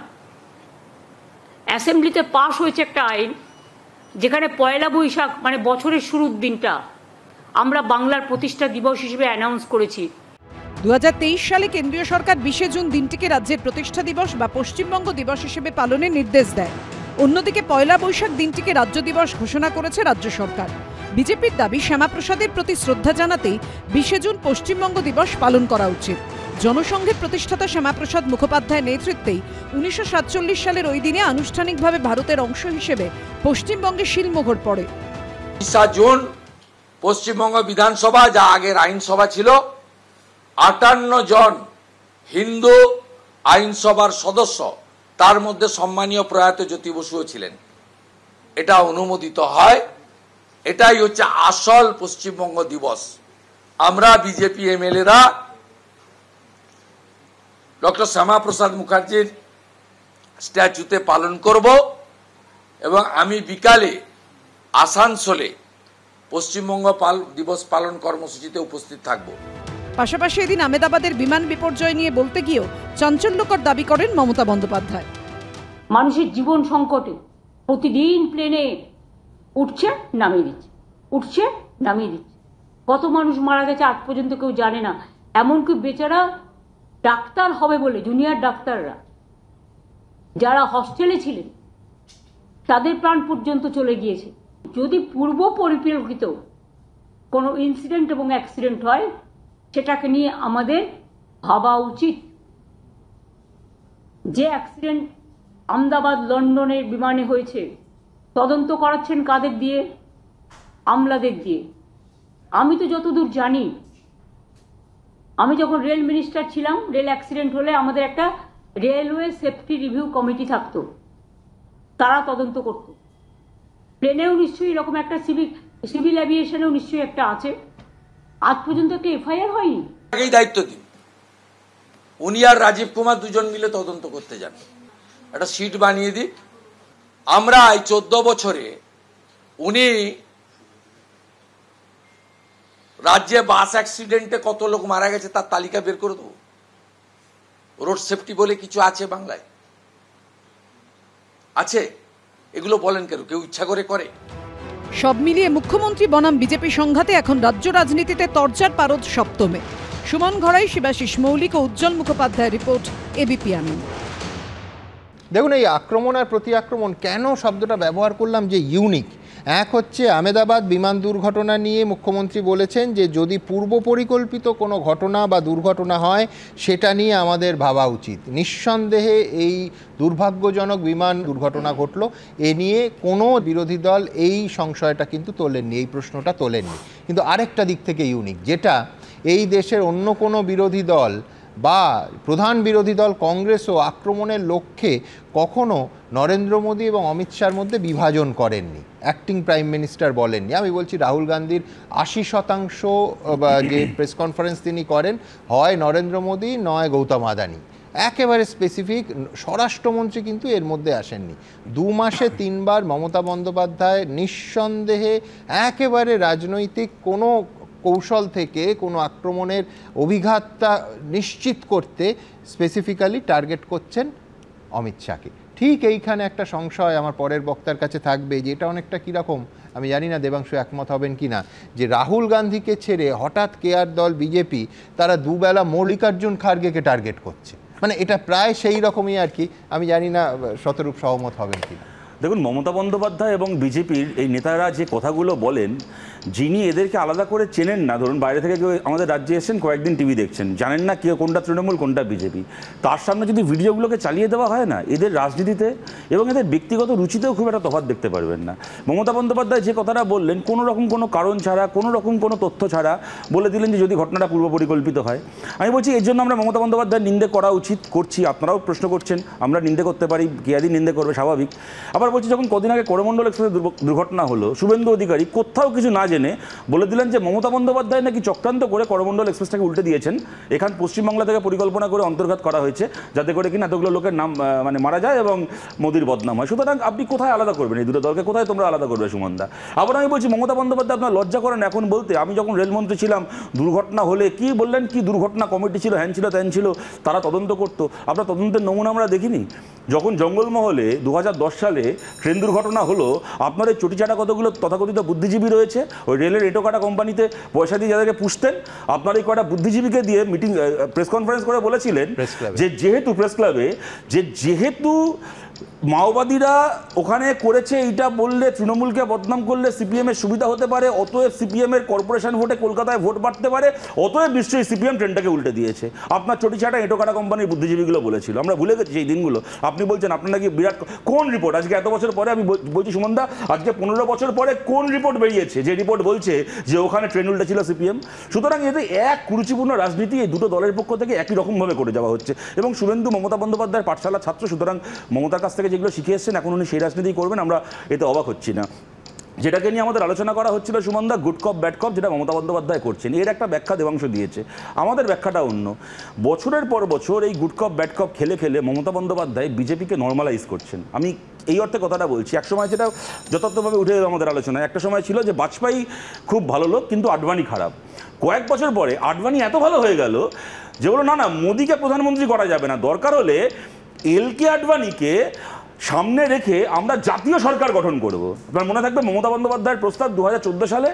অ্যাসেম্বলিতে পাশ হয়েছে একটা আইন, যেখানে পয়লা বৈশাখ মানে বছরের শুরুর দিনটা আমরা বাংলার প্রতিষ্ঠা দিবস হিসেবে অ্যানাউন্স করেছি। 2023 সালে কেন্দ্রীয় সরকার 20শে জুন দিনটিকে রাজ্যের প্রতিষ্ঠা দিবস বা পশ্চিমবঙ্গ দিবস হিসেবে পালনের নির্দেশ দেয়। অন্যদিকে পয়লা বৈশাখ দিনটিকে রাজ্য দিবস ঘোষণা করেছে রাজ্য সরকার। বিজেপির দাবি, শ্যামাপ্রসাদের প্রতি শ্রদ্ধা জানাতেই 20শে জুন পশ্চিমবঙ্গ দিবস পালন করা উচিত। জনসংঘের প্রতিষ্ঠাতা শ্যামাপ্রসাদ মুখোপাধ্যায়ের নেতৃত্বেই 1947 সালের ওই দিনে আনুষ্ঠানিকভাবে ভারতের অংশ হিসেবে পশ্চিমবঙ্গে শিলমোহর পড়ে। 20 জুন পশ্চিমবঙ্গ বিধানসভা, যা আগের আইনসভা ছিল, 58 জন হিন্দু আইনসভার সদস্য, তার মধ্যে সম্মানীয় প্রয়াত জ্যোতি বসুও ছিলেন। এটা অনুমোদিত হয় এটাই হচ্ছে আসল পশ্চিমবঙ্গ দিবস। আমরা বিজেপি এমএলএরা ডক্টর শ্যামাপ্রসাদ মুখার্জির স্ট্যাচুতে পালন করব এবং আমি বিকালে আসানসোলে পশ্চিমবঙ্গ দিবস পালন কর্মসূচিতে উপস্থিত থাকব। পাশাপাশি এদিন আহমেদাবাদের বিমান বিপর্যয় নিয়ে বলতে গিয়েও চাঞ্চল্যকর দাবি করেন মমতা বন্দ্যোপাধ্যায়। মানুষের জীবন সংকটে প্রতিদিন প্লেনে উঠছে নামিয়ে দিচ্ছে, উঠছে নামিয়ে দিচ্ছে। কত মানুষ মারা গেছে আজ পর্যন্ত কেউ জানে না। এমনকি বেচারা ডাক্তার হবে বলে জুনিয়র ডাক্তাররা যারা হস্টেলে ছিলেন তাদের প্রাণ পর্যন্ত চলে গিয়েছে। যদি পূর্ব পরিকল্পিত কোনো ইনসিডেন্ট এবং অ্যাক্সিডেন্ট হয় সেটাকে নিয়ে আমাদের ভাবা উচিত। যে অ্যাক্সিডেন্ট আহমেদাবাদ লন্ডনের বিমানে হয়েছে তদন্ত করাচ্ছেন কাদের দিয়ে? আমলাদের দিয়ে। আমি তো যতদূর জানি, আমি যখন রেল মিনিস্টার ছিলাম, রেল অ্যাক্সিডেন্ট হলে আমাদের একটা রেলওয়ে সেফটি রিভিউ কমিটি থাকতো, তারা তদন্ত করত। প্লেনেও নিশ্চয়ই এরকম একটা সিভিল অ্যাভিয়েশনেও নিশ্চয়ই একটা আছে। আজ পর্যন্ত একটা এফআইআর হয়নি। আগেই দায়িত্ব দিন, উনি আর রাজীব কুমার দুজন মিলে তদন্ত করতে যান, একটা সিট বানিয়ে দিক। আমরা এই 14 বছরে উনি রাজ্যে বাস অ্যাক্সিডেন্টে কত লোক মারা গেছে তার তালিকা বের করে দেবো। রোড সেফটি বলে কিছু আছে বাংলায়? আছে? এগুলো বলেন কেন? কেউ ইচ্ছা করে করে? সব মিলিয়ে মুখ্যমন্ত্রী বনাম বিজেপি সংঘাতে এখন রাজ্য রাজনীতিতে তরজার পারদ সপ্তমে। সুমন ঘরাই, শিবাশিস মৌলিক ও উজ্জ্বল মুখোপাধ্যায়ের রিপোর্ট, এবিপি আনন্দ। দেখুন, এই আক্রমণ আর প্রতি আক্রমণ কেন শব্দটা ব্যবহার করলাম যে ইউনিক। এক হচ্ছে আহমেদাবাদ বিমান দুর্ঘটনা নিয়ে মুখ্যমন্ত্রী বলেছেন যে যদি পূর্ব পরিকল্পিত কোনো ঘটনা বা দুর্ঘটনা হয় সেটা নিয়ে আমাদের ভাবা উচিত। নিঃসন্দেহে এই দুর্ভাগ্যজনক বিমান দুর্ঘটনা ঘটল, এ নিয়ে কোনো বিরোধী দল এই সংশয়টা কিন্তু তোলেননি, এই প্রশ্নটা তোলেননি। কিন্তু আরেকটা দিক থেকে ইউনিক, যেটা এই দেশের অন্য কোনো বিরোধী দল বা প্রধান বিরোধী দল কংগ্রেসও আক্রমণের লক্ষ্যে কখনো নরেন্দ্র মোদী এবং অমিত শাহর মধ্যে বিভাজন করেননি, অ্যাক্টিং প্রাইম মিনিস্টার বলেননি। আমি বলছি রাহুল গান্ধীর 80% যে প্রেস কনফারেন্স তিনি করেন হয় নরেন্দ্র মোদী নয় গৌতম আদানি, একেবারে স্পেসিফিক। স্বরাষ্ট্রমন্ত্রী কিন্তু এর মধ্যে আসেননি। 2 মাসে 3 বার মমতা বন্দ্যোপাধ্যায় নিঃসন্দেহে একেবারে রাজনৈতিক কোনো কৌশল থেকে কোনো আক্রমণের অভিঘাতটা নিশ্চিত করতে স্পেসিফিক্যালি টার্গেট করছেন অমিত শাহকে। ঠিক এইখানে একটা সংশয় আমার পরের বক্তার কাছে থাকবে, যে এটা অনেকটা কীরকম, আমি জানি না দেবাংশু একমত হবেন কি না, যে রাহুল গান্ধীকে ছেড়ে হঠাৎ কেয়ার দল বিজেপি তারা দুবেলা মল্লিকার্জুন খার্গেকে টার্গেট করছে। মানে এটা প্রায় সেই রকমই আর কি। আমি জানি না শতরূপ সহমত হবেন কি না। দেখুন, মমতা বন্দ্যোপাধ্যায় এবং বিজেপির এই নেতারা যে কথাগুলো বলেন, যিনি এদেরকে আলাদা করে চেনেন না, ধরুন বাইরে থেকে কেউ আমাদের রাজ্যে এসেছেন, কয়েকদিন টিভি দেখছেন, জানেন না কেউ কোনটা তৃণমূল কোনটা বিজেপি, তার সামনে যদি ভিডিওগুলোকে চালিয়ে দেওয়া হয় না, এদের রাজনীতিতে এবং এদের ব্যক্তিগত রুচিতেও খুব একটা তফাৎ দেখতে পারবেন না। মমতা বন্দ্যোপাধ্যায় যে কথাটা বললেন, কোনো রকম কোনো কারণ ছাড়া, কোনো রকম কোনো তথ্য ছাড়া বলে দিলেন যে যদি ঘটনাটা পূর্ব পরিকল্পিত হয়। আমি বলছি এর জন্য আমরা মমতা বন্দ্যোপাধ্যায়ের নিন্দে করা উচিত, করছি। আপনারাও প্রশ্ন করছেন, আমরা নিন্দে করতে পারি, কেয়াদি নিন্দে করবে, স্বাভাবিক। আবার বলছি যখন কদিন আগে করমণ্ডল এক্সপ্রেসের দুর্ঘটনা হলো, শুভেন্দু অধিকারী কোথাও কিছু না জেনে বলে দিলেন যে মমতা বন্দ্যোপাধ্যায় নাকি চক্রান্ত করে করমণ্ডল এক্সপ্রেসটাকে উল্টে দিয়েছেন, এখান পশ্চিমবাংলা থেকে পরিকল্পনা করে অন্তর্ঘাত করা হয়েছে যাতে করে কিনা এতগুলো লোকের নাম মানে মারা যায় এবং মোদির বদনাম হয়। সুতরাং আপনি কোথায় আলাদা করবেন এই দুটো দলকে? কোথায় তোমরা আলাদা করবে সুমনদা? আবার আমি বলছি মমতা বন্দ্যোপাধ্যায় আপনার লজ্জা করেন এখন বলতে। আমি যখন রেলমন্ত্রী ছিলাম, দুর্ঘটনা হলে কি বললেন, কি দুর্ঘটনা কমিটি ছিল, হ্যান ছিল ত্যান ছিল, তারা তদন্ত করতো। আপনার তদন্তের নমুনা আমরা দেখিনি। যখন জঙ্গলমহলে 2010 সালে ট্রেন দুর্ঘটনা হলো, আপনার এই চটিচাটা কতগুলো তথাকথিত বুদ্ধিজীবী রয়েছে ওই রেলের এটো কাটা কোম্পানিতে পয়সা দিয়ে যাদেরকে পুষতেন, আপনার এই কটা বুদ্ধিজীবীকে দিয়ে মিটিং প্রেস কনফারেন্স করে বলেছিলেন যে যেহেতু প্রেস ক্লাবে যেহেতু মাওবাদীরা ওখানে করেছে, এইটা বললে তৃণমূলকে বদনাম করলে সিপিএমের সুবিধা হতে পারে, অতএব সিপিএমের কর্পোরেশন ভোটে কলকাতায় ভোট বাড়তে পারে, অতএব নিশ্চয়ই সিপিএম ট্রেনটাকে উল্টে দিয়েছে। আপনার চটিচাটা এটোকাটা কোম্পানির বুদ্ধিজীবীগুলো বলেছিল, আমরা ভুলে গেছি সেই দিনগুলো। আপনি বলছেন আপনার নাকি বিরাট কোন রিপোর্ট আজকে এত বছর পরে? আমি বলছি সুমনদা, আজকে 15 বছর পরে কোন রিপোর্ট বেরিয়েছে যে রিপোর্ট বলছে যে ওখানে ট্রেন উল্টে ছিল সিপিএম? সুতরাং এতে এক কুরুচিপূর্ণ রাজনীতি এই দুটো দলের পক্ষ থেকে একই রকমভাবে করে যাওয়া হচ্ছে। এবং শুভেন্দু মমতা বন্দ্যোপাধ্যায়ের পাঠশালার ছাত্র, সুতরাং মমতার কাছ থেকে যেগুলো শিখে এসছেন এখন উনি সেই রাজনীতি করবেন, আমরা এতে অবাক হচ্ছি না। যেটাকে নিয়ে আমাদের আলোচনা করা হচ্ছিল সুমনদা, গুড কপ ব্যাড কপ, যেটা মমতা বন্দ্যোপাধ্যায় করছেন, এর একটা ব্যাখ্যা দেবাংশু দিয়েছে। আমাদের ব্যাখ্যাটা অন্য। বছরের পর বছর এই গুড কপ ব্যাড কপ খেলে খেলে মমতা বন্দ্যোপাধ্যায় বিজেপিকে নর্মালাইজ করছেন। আমি এই অর্থে কথাটা বলছি, একসময় যেটা যথার্থভাবে উঠে এলো আমাদের আলোচনায়, একটা সময় ছিল যে বাজপেয়ী খুব ভালো লোক কিন্তু আডবাণী খারাপ। কয়েক বছর পরে আডবাণী এত ভালো হয়ে গেল যে বলো না মোদিকে প্রধানমন্ত্রী করা যাবে না, দরকার হলে এলকে আডবাণীকে সামনে রেখে আমরা জাতীয় সরকার গঠন করব। আপনার মনে থাকবে মমতা বন্দ্যোপাধ্যায়ের প্রস্তাব 2014 সালে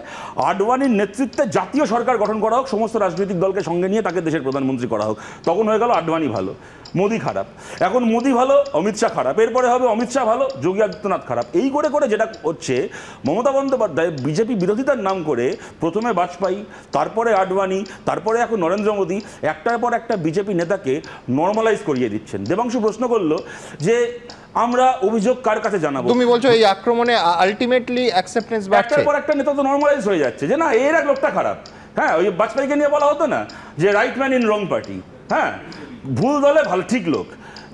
আডবাণীর নেতৃত্বে জাতীয় সরকার গঠন করা হোক, সমস্ত রাজনৈতিক দলকে সঙ্গে নিয়ে তাকে দেশের প্রধানমন্ত্রী করা হোক। তখন হয়ে গেল আডবাণী ভালো, মোদি খারাপ। এখন মোদি ভালো, অমিত শাহ খারাপ। এরপরে হবে অমিত শাহ ভালো, যোগী আদিত্যনাথ খারাপ। এই করে করে যেটা হচ্ছে, মমতা বন্দ্যোপাধ্যায় বিজেপি বিরোধিতার নাম করে প্রথমে বাজপেয়ী, তারপরে আডবাণী, তারপরে এখন নরেন্দ্র মোদী, একটার পর একটা বিজেপি নেতাকে নর্মালাইজ করিয়ে দিচ্ছেন। দেবাংশু প্রশ্ন করলো যে আমরা অভিযোগ কার কাছে জানাবো? তুমি বলছো এই আক্রমণে আলটিমেটলি অ্যাকসেপ্টেন্স বাড়ছে, একটার পর একটা নেতা তো নর্মালাইজ হয়ে যাচ্ছে যে না এর এক লোকটা খারাপ। হ্যাঁ, ওই বাজপেয়ীকে নিয়ে বলা হতো না যে right man in wrong party, হ্যাঁ ভুল দলে ভালো ঠিক লোক।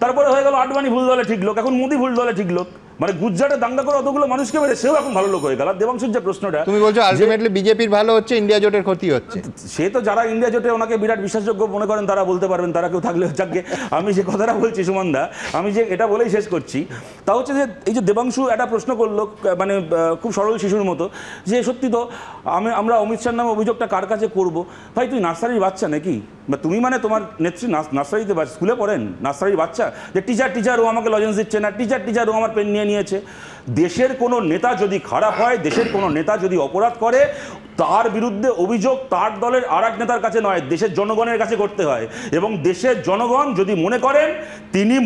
তারপরে হয়ে গেল আডবাণী ভুল দলে ঠিক লোক, এখন মোদি ভুল দলে ঠিক লোক। মানে গুজরাটে দাঙ্গা করে অতগুলো মানুষকে মেরে সেও এখন ভালো লোক হয়ে গেল। দেবাংশুর যে প্রশ্নটা, তুমি বলছো আলটিমেটলি বিজেপির ভালো হচ্ছে, ইন্ডিয়া জোটের ক্ষতি হচ্ছে। সে তো যারা ইন্ডিয়া জোটে ওনাকে বিরাট বিশ্বাসযোগ্য মনে করেন তারা বলতে পারবেন, তারা কেউ থাকলে যাকে। আমি যে কথাটা বলছি সুমনদা, আমি যে এটা বলেই শেষ করছি, তা হচ্ছে যে এই যে দেবাংশু একটা প্রশ্ন করলো, মানে খুব সরল শিশুর মতো, যে সত্যি তো আমরা অমিত শাহর নামে অভিযোগটা কার কাছে করবো? ভাই তুই নার্সারির বাচ্চা নাকি? বা তুমি মানে তোমার নেত্রী নার্সারিতে স্কুলে পড়েন, নার্সারির বাচ্চা, যে টিচার ও আমাকে লজেন্স দিচ্ছে না, টিচার ও আমার পেন নিয়ে নিয়েছে। দেশের কোনো নেতা যদি খারাপ হয়, দেশের কোনো নেতা যদি অপরাধ করে, তার বিরুদ্ধে অভিযোগ তার দলের আর এক নেতার কাছে নয়, দেশের জনগণের কাছে করতে হয়। এবং দেশের জনগণ যদি মনে করেন তিনি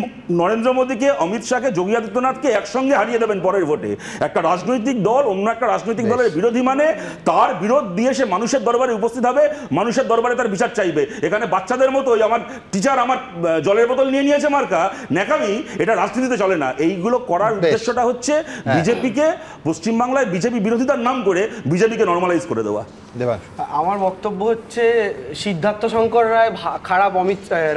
নরেন্দ্র মোদীকে, অমিত শাহকে, যোগী আদিত্যনাথকে একসঙ্গে হারিয়ে দেবেন পরের ভোটে, একটা রাজনৈতিক দল অন্য একটা রাজনৈতিক দলের বিরোধী মানে তার বিরোধ দিয়ে সে মানুষের দরবারে উপস্থিত হবে, মানুষের দরবারে তার বিচার চাইবে। এখানে বাচ্চাদের মতো আমার টিচার আমার জলের বোতল নিয়ে নিয়েছে মার্কা ন্যাকামি, এটা রাজনীতিতে চলে না। এইগুলো করার উদ্দেশ্যটা হচ্ছে বিজেপিকে পশ্চিমবাংলায় বিজেপি বিরোধিতার নাম করে বিজেপিকে নর্মালাইজ করে দেওয়া। আমার বক্তব্য হচ্ছে সিদ্ধার্থ শঙ্কর রায় খারাপ,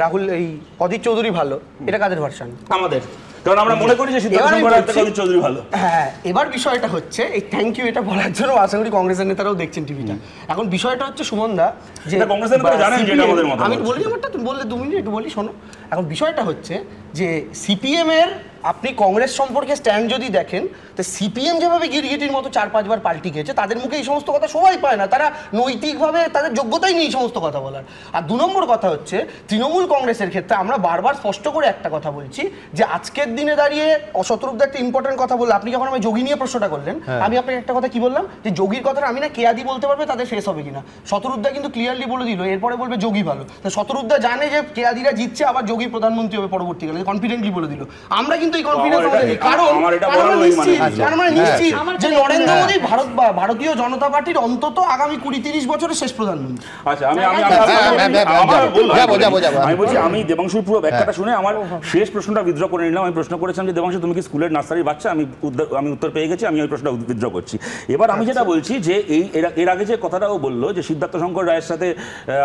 রাহুল এই অধীর চৌধুরী ভালো, এটা কাদের ভার্সন? আমাদের, কারণ আমরা মনে করি যে সিদ্ধার্থ শঙ্কর রায় থেকে অধীর চৌধুরী ভালো। হ্যাঁ, এবার বিষয়টা হচ্ছে এই থ্যাংক ইউ এটা বলার জন্য আশা করি কংগ্রেসের নেতারাও দেখছেন টিভিটা। এখন বিষয়টা হচ্ছে সুমনদা, যে কংগ্রেসের নেতারা জানেন যে এটা আমাদের মত। আমি বলি আমারটা, তুমি বললে 2 মিনিট একটু বলি শোনো। এখন বিষয়টা হচ্ছে যে সিপিএম এর আপনি কংগ্রেস সম্পর্কে স্ট্যান্ড যদি দেখেন, তো সিপিএম যেভাবে গিরগিটির মতো 4-5 বার পাল্টি খেয়েছে, তাদের মুখে এই সমস্ত কথা সবাই পায় না, তারা নৈতিকভাবে তাদের যোগ্যতাই নেই এই সমস্ত কথা বলার। আর 2 নম্বর কথা হচ্ছে তৃণমূল কংগ্রেসের ক্ষেত্রে আমরা বারবার স্পষ্ট করে একটা কথা বলছি যে আজকের দিনে দাঁড়িয়ে শতরূপদা একটা ইম্পর্টেন্ট কথা বললেন। আপনি যখন আমি যোগী নিয়ে প্রশ্নটা করলেন, আমি আপনাকে একটা কথা কি বললাম, যে যোগীর কথাটা আমি না কেয়াদি বলতে পারবে তাদের শেষ হবে কিনা। শতরূপদা কিন্তু ক্লিয়ারলি বলে দিল এরপরে বলবে যোগী ভালো। তো শতরূপদা জানে যে কেয়াদিরা জিতছে, আবার যোগী প্রধানমন্ত্রী হবে পরবর্তীকালে, কনফিডেন্টলি বলে দিল। আমরা কিন্তু এই কনফিডেন্স আমাদের, কারণ আমরা নিশ্চিত যে নরেন্দ্র মোদী ভারতীয় জনতা পার্টির অন্তত আগামী 20-30 বছরের শেষ প্রধানমন্ত্রী। আচ্ছা, আমি বলছি, আমি দেবাংশুর পুরো ব্যাখ্যাটা শুনে আমার শেষ প্রশ্নটা উইথড্র করে নিলাম। আমি প্রশ্ন করেছিলাম যে দেবাংশু তুমি কি স্কুলের নার্সারির বাচ্চা? আমি উত্তর পেয়ে গেছি, আমি ওই প্রশ্নটা উইথড্র করছি। এবার আমি যেটা বলছি যে এর আগে যে কথাটাও বললো যে সিদ্ধার্থ শঙ্কর রায়ের সাথে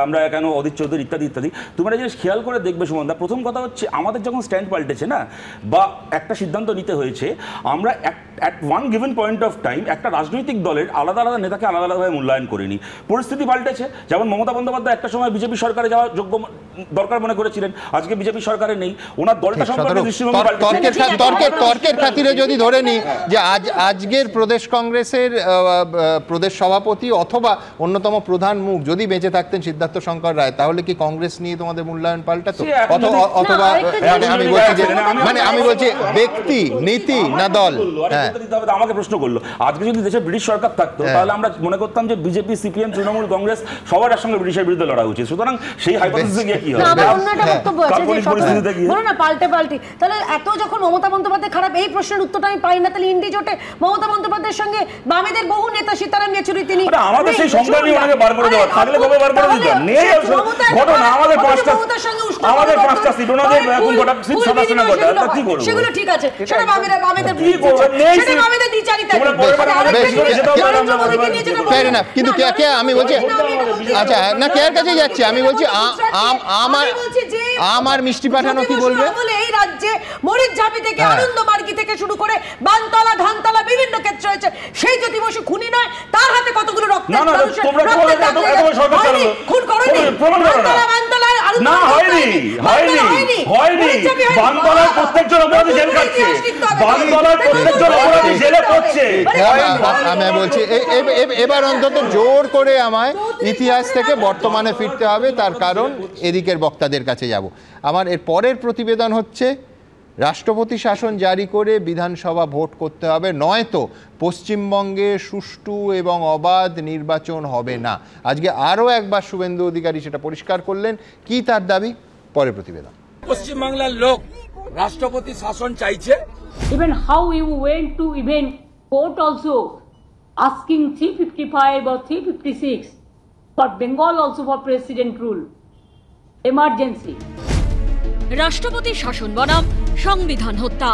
আমরা কেন অধীর চৌধুরী ইত্যাদি ইত্যাদি, তুমি একটা জিনিস খেয়াল করে দেখবে সুমনদা, প্রথম কথা হচ্ছে আমাদের যখন স্ট্যান্ড পাল্টেছে না, বা একটা সিদ্ধান্ত নিতে হয়েছে, আমরা at one given point of time একটা রাজনৈতিক দলের আলাদা আলাদা নেতাকে আলাদা আলাদাভাবে মূল্যায়ন করিনি। পরিস্থিতি পাল্টেছে। যেমন মমতা বন্দ্যোপাধ্যায় একটা সময় বিজেপি সরকারে যাওয়া যোগ্য দরকার মনে করেছিলেন, আজকে বিজেপি সরকারে নেই, ওনার দলটা সম্পর্কে দৃষ্টিভঙ্গি পাল্টেছে। তর্কের খাতিরে যদি ধরে নিই যে আজকের প্রদেশ কংগ্রেসের প্রদেশ সভাপতি অথবা অন্যতম প্রধান মুখ যদি বেঁচে থাকতেন সিদ্ধার্থ শঙ্কর রায়, তাহলে কি কংগ্রেস নিয়ে তোমাদের মূল্যায়ন পাল্টাতো? অথবা আমি বলছি ব্যক্তি, নীতি না দল? আমাকে প্রশ্ন করলো, আজকে যদি দেশে ব্রিটিশ সরকার থাকতো তাহলে আমরা মনে করতাম যে বিজেপি, সিপিএম, তৃণমূল কংগ্রেস সবার সঙ্গে ব্রিটিশের বিরুদ্ধে লড়া উচিত। সুতরাং সেই হাইপোথিসিসে গিয়ে কি হবে? বলো না পাল্টি। তাহলে এত যখন মমতা বন্দ্যোপাধ্যায় খারাপ, এই প্রশ্নের উত্তরটা আমি পাই না, তাহলে ইন্ডি জোটে মমতা বন্দ্যোপাধ্যায়ের সঙ্গে বামেদের বহু নেতা সীতারাম ইয়েচুরি তিনি আমাদের সেই সংগ্রামী ওনাকে বার করে দেওয়া, থাকলে কবে বার করে দিতেন? নেই ঘটনা, আমাদের 5টা সিট, ওনাদের এখন গোটা সিট 27টা গোটা, কি করব? সেগুলো ঠিক আছে, সেটা বামেদের কি করব? নেই সেটা বামেদের দ্বিচারিতা। কিন্তু কে আমি বলছি, আচ্ছা না কে কাছে যাচ্ছে, আমি বলছি আমার মিষ্টি পাঠানো কি বলবে? এই রাজ্যে মরিচঝাপি থেকে আনন্দমার্গী থেকে শুরু করে বানতলা ধানতলা বিভিন্ন ক্ষেত্রে হয়েছে। সেই জ্যোতি বসু খুনি নয়, তার হাতে কতগুলো রক্ত খুন করেনি। না হয়নি, হয়নি, হয়নি। বানতলার প্রত্যেকজন অপরাধী জেল খাচ্ছে, বানতলার প্রত্যেকজন অপরাধী জেলে পড়ছে। আমি বলছি এবার অন্তত জোর করে আমায় ইতিহাস থেকে বর্তমানে ফিরতে হবে, তার কারণ এদিকের বক্তাদের কাছে যাব। আমার এর পরের প্রতিবেদন হচ্ছে রাষ্ট্রপতি শাসন জারি করে বিধানসভা ভোট করতে হবে, নয়তো পশ্চিমবঙ্গে সুষ্ঠু এবং অবাধ নির্বাচন হবে না। আজকে আরও একবার শুভেন্দু অধিকারী সেটা পরিষ্কার করলেন। কি তার দাবি? পরের প্রতিবেদন। পশ্চিমবাংলার লোক রাষ্ট্রপতি শাসন চাইছে। Even how you went to even court also asking 355 or 356 for Bengal also for president rule. Emergency. রাষ্ট্রপতি শাসন বনাম সংবিধান হত্যা,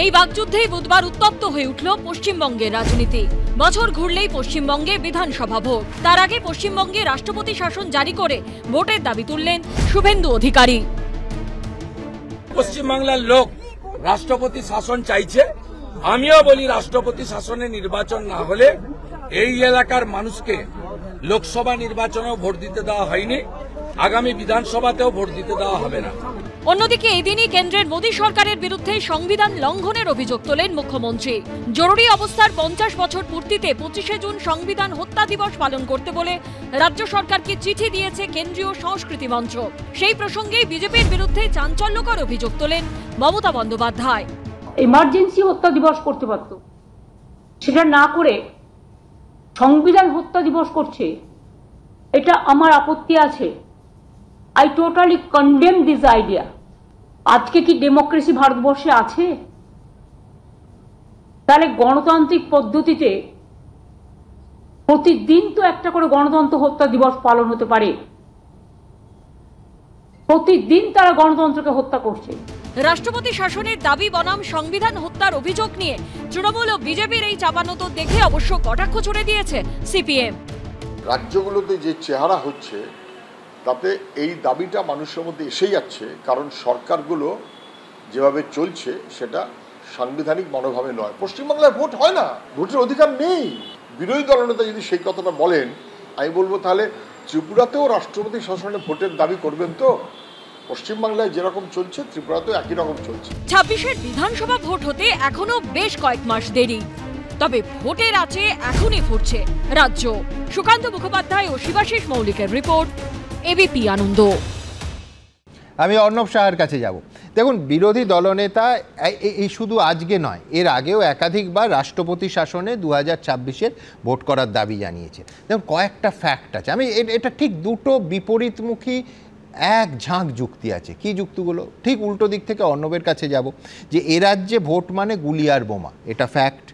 এই বাকযুদ্ধেই বুধবার উত্তপ্ত হয়ে উঠল পশ্চিমবঙ্গের রাজনীতি। বছর ঘুরলেই পশ্চিমবঙ্গে বিধানসভা ভোট, তার আগে পশ্চিমবঙ্গে রাষ্ট্রপতি শাসন জারি করে ভোটের দাবি তুললেন শুভেন্দু অধিকারী। পশ্চিমবাংলার লোক রাষ্ট্রপতি শাসন চাইছে। আমিও বলি রাষ্ট্রপতি শাসনে নির্বাচন না হলে এই এলাকার মানুষকে লোকসভা নির্বাচনেও ভোট দিতে দেওয়া হয়নি, আগামী বিধানসভাতেও ভোট দিতে দেওয়া হবে না। অন্যদিকে এদিনই কেন্দ্রের মোদী সরকারের বিরুদ্ধে সংবিধান লঙ্ঘনের অভিযোগ তোলেন মুখ্যমন্ত্রী। জরুরি অবস্থার 50 বছর পূর্তিতে 25শে জুন সংবিধান হত্যা দিবস পালন করতে বলে রাজ্য সরকারকে চিঠি দিয়েছে কেন্দ্রীয় সংস্কৃতি মঞ্চ। সেই প্রসঙ্গে বিজেপির বিরুদ্ধে চাঞ্চল্যকর অভিযোগ তোলেন মমতা বন্দ্যোপাধ্যায়। এমার্জেন্সি হত্যা দিবস করতে পারত, সেটা না করে সংবিধান হত্যা দিবস করছে, এটা আমার আপত্তি আছে। I totally condemn this idea. আজকে কি ডেমোক্রেসি ভারতবর্ষে আছে? তাহলে গণতান্ত্রিক পদ্ধতিতে প্রতিদিন তো একটা করে গণতন্ত্র হত্যা দিবস পালন হতে পারে। প্রতিদিন তারা গণতন্ত্রকে হত্যা করছে। রাষ্ট্রপতি শাসনের দাবি বনাম সংবিধান হত্যার অভিযোগ নিয়ে তৃণমূল ও বিজেপির এই চাপানোতো দেখে অবশ্য কটাক্ষ ছুড়ে দিয়েছে সিপিএম। রাজ্যগুলোতে যে চেহারা হচ্ছে তাতে এই দাবিটা মানুষের মধ্যে এসে যাচ্ছে, কারণ সরকারগুলো যেভাবে চলছে সেটা সাংবিধানিক মনোভাবে নয়। পশ্চিমবাংলায় ভোট হয় না, ভোটের অধিকার নেই। বিরোধী দলনেতা যদি সেই কথাটা বলেন, আমি বলবো তাহলে ত্রিপুরাতেও রাষ্ট্রপতি শাসনে ভোটের দাবি করবেন তো? পশ্চিমবাংলায় যেরকম চলছে ত্রিপুরাতেও একই রকম চলছে। 26-এর বিধানসভা ভোট হতে এখনো বেশ কয়েক মাস দেরি, তবে ভোটের আছে এখনই ফুটছে রাজ্য। সুকান্ত মুখোপাধ্যায় ও শিবাশিস মৌলিকের রিপোর্ট, এবিপি আনন্দ। আমি অর্ণব সাহার কাছে যাব। দেখুন, বিরোধী দলনেতা এই শুধু আজকে নয়, এর আগেও একাধিকবার রাষ্ট্রপতি শাসনে 2026-এর ভোট করার দাবি জানিয়েছে। দেখুন, কয়েকটা ফ্যাক্ট আছে। আমি এটা ঠিক দুটো বিপরীতমুখী এক ঝাঁক যুক্তি আছে। কি যুক্তিগুলো? ঠিক উল্টো দিক থেকে অর্ণবের কাছে যাব, যে এ রাজ্যে ভোট মানে গুলি আর বোমা, এটা ফ্যাক্ট।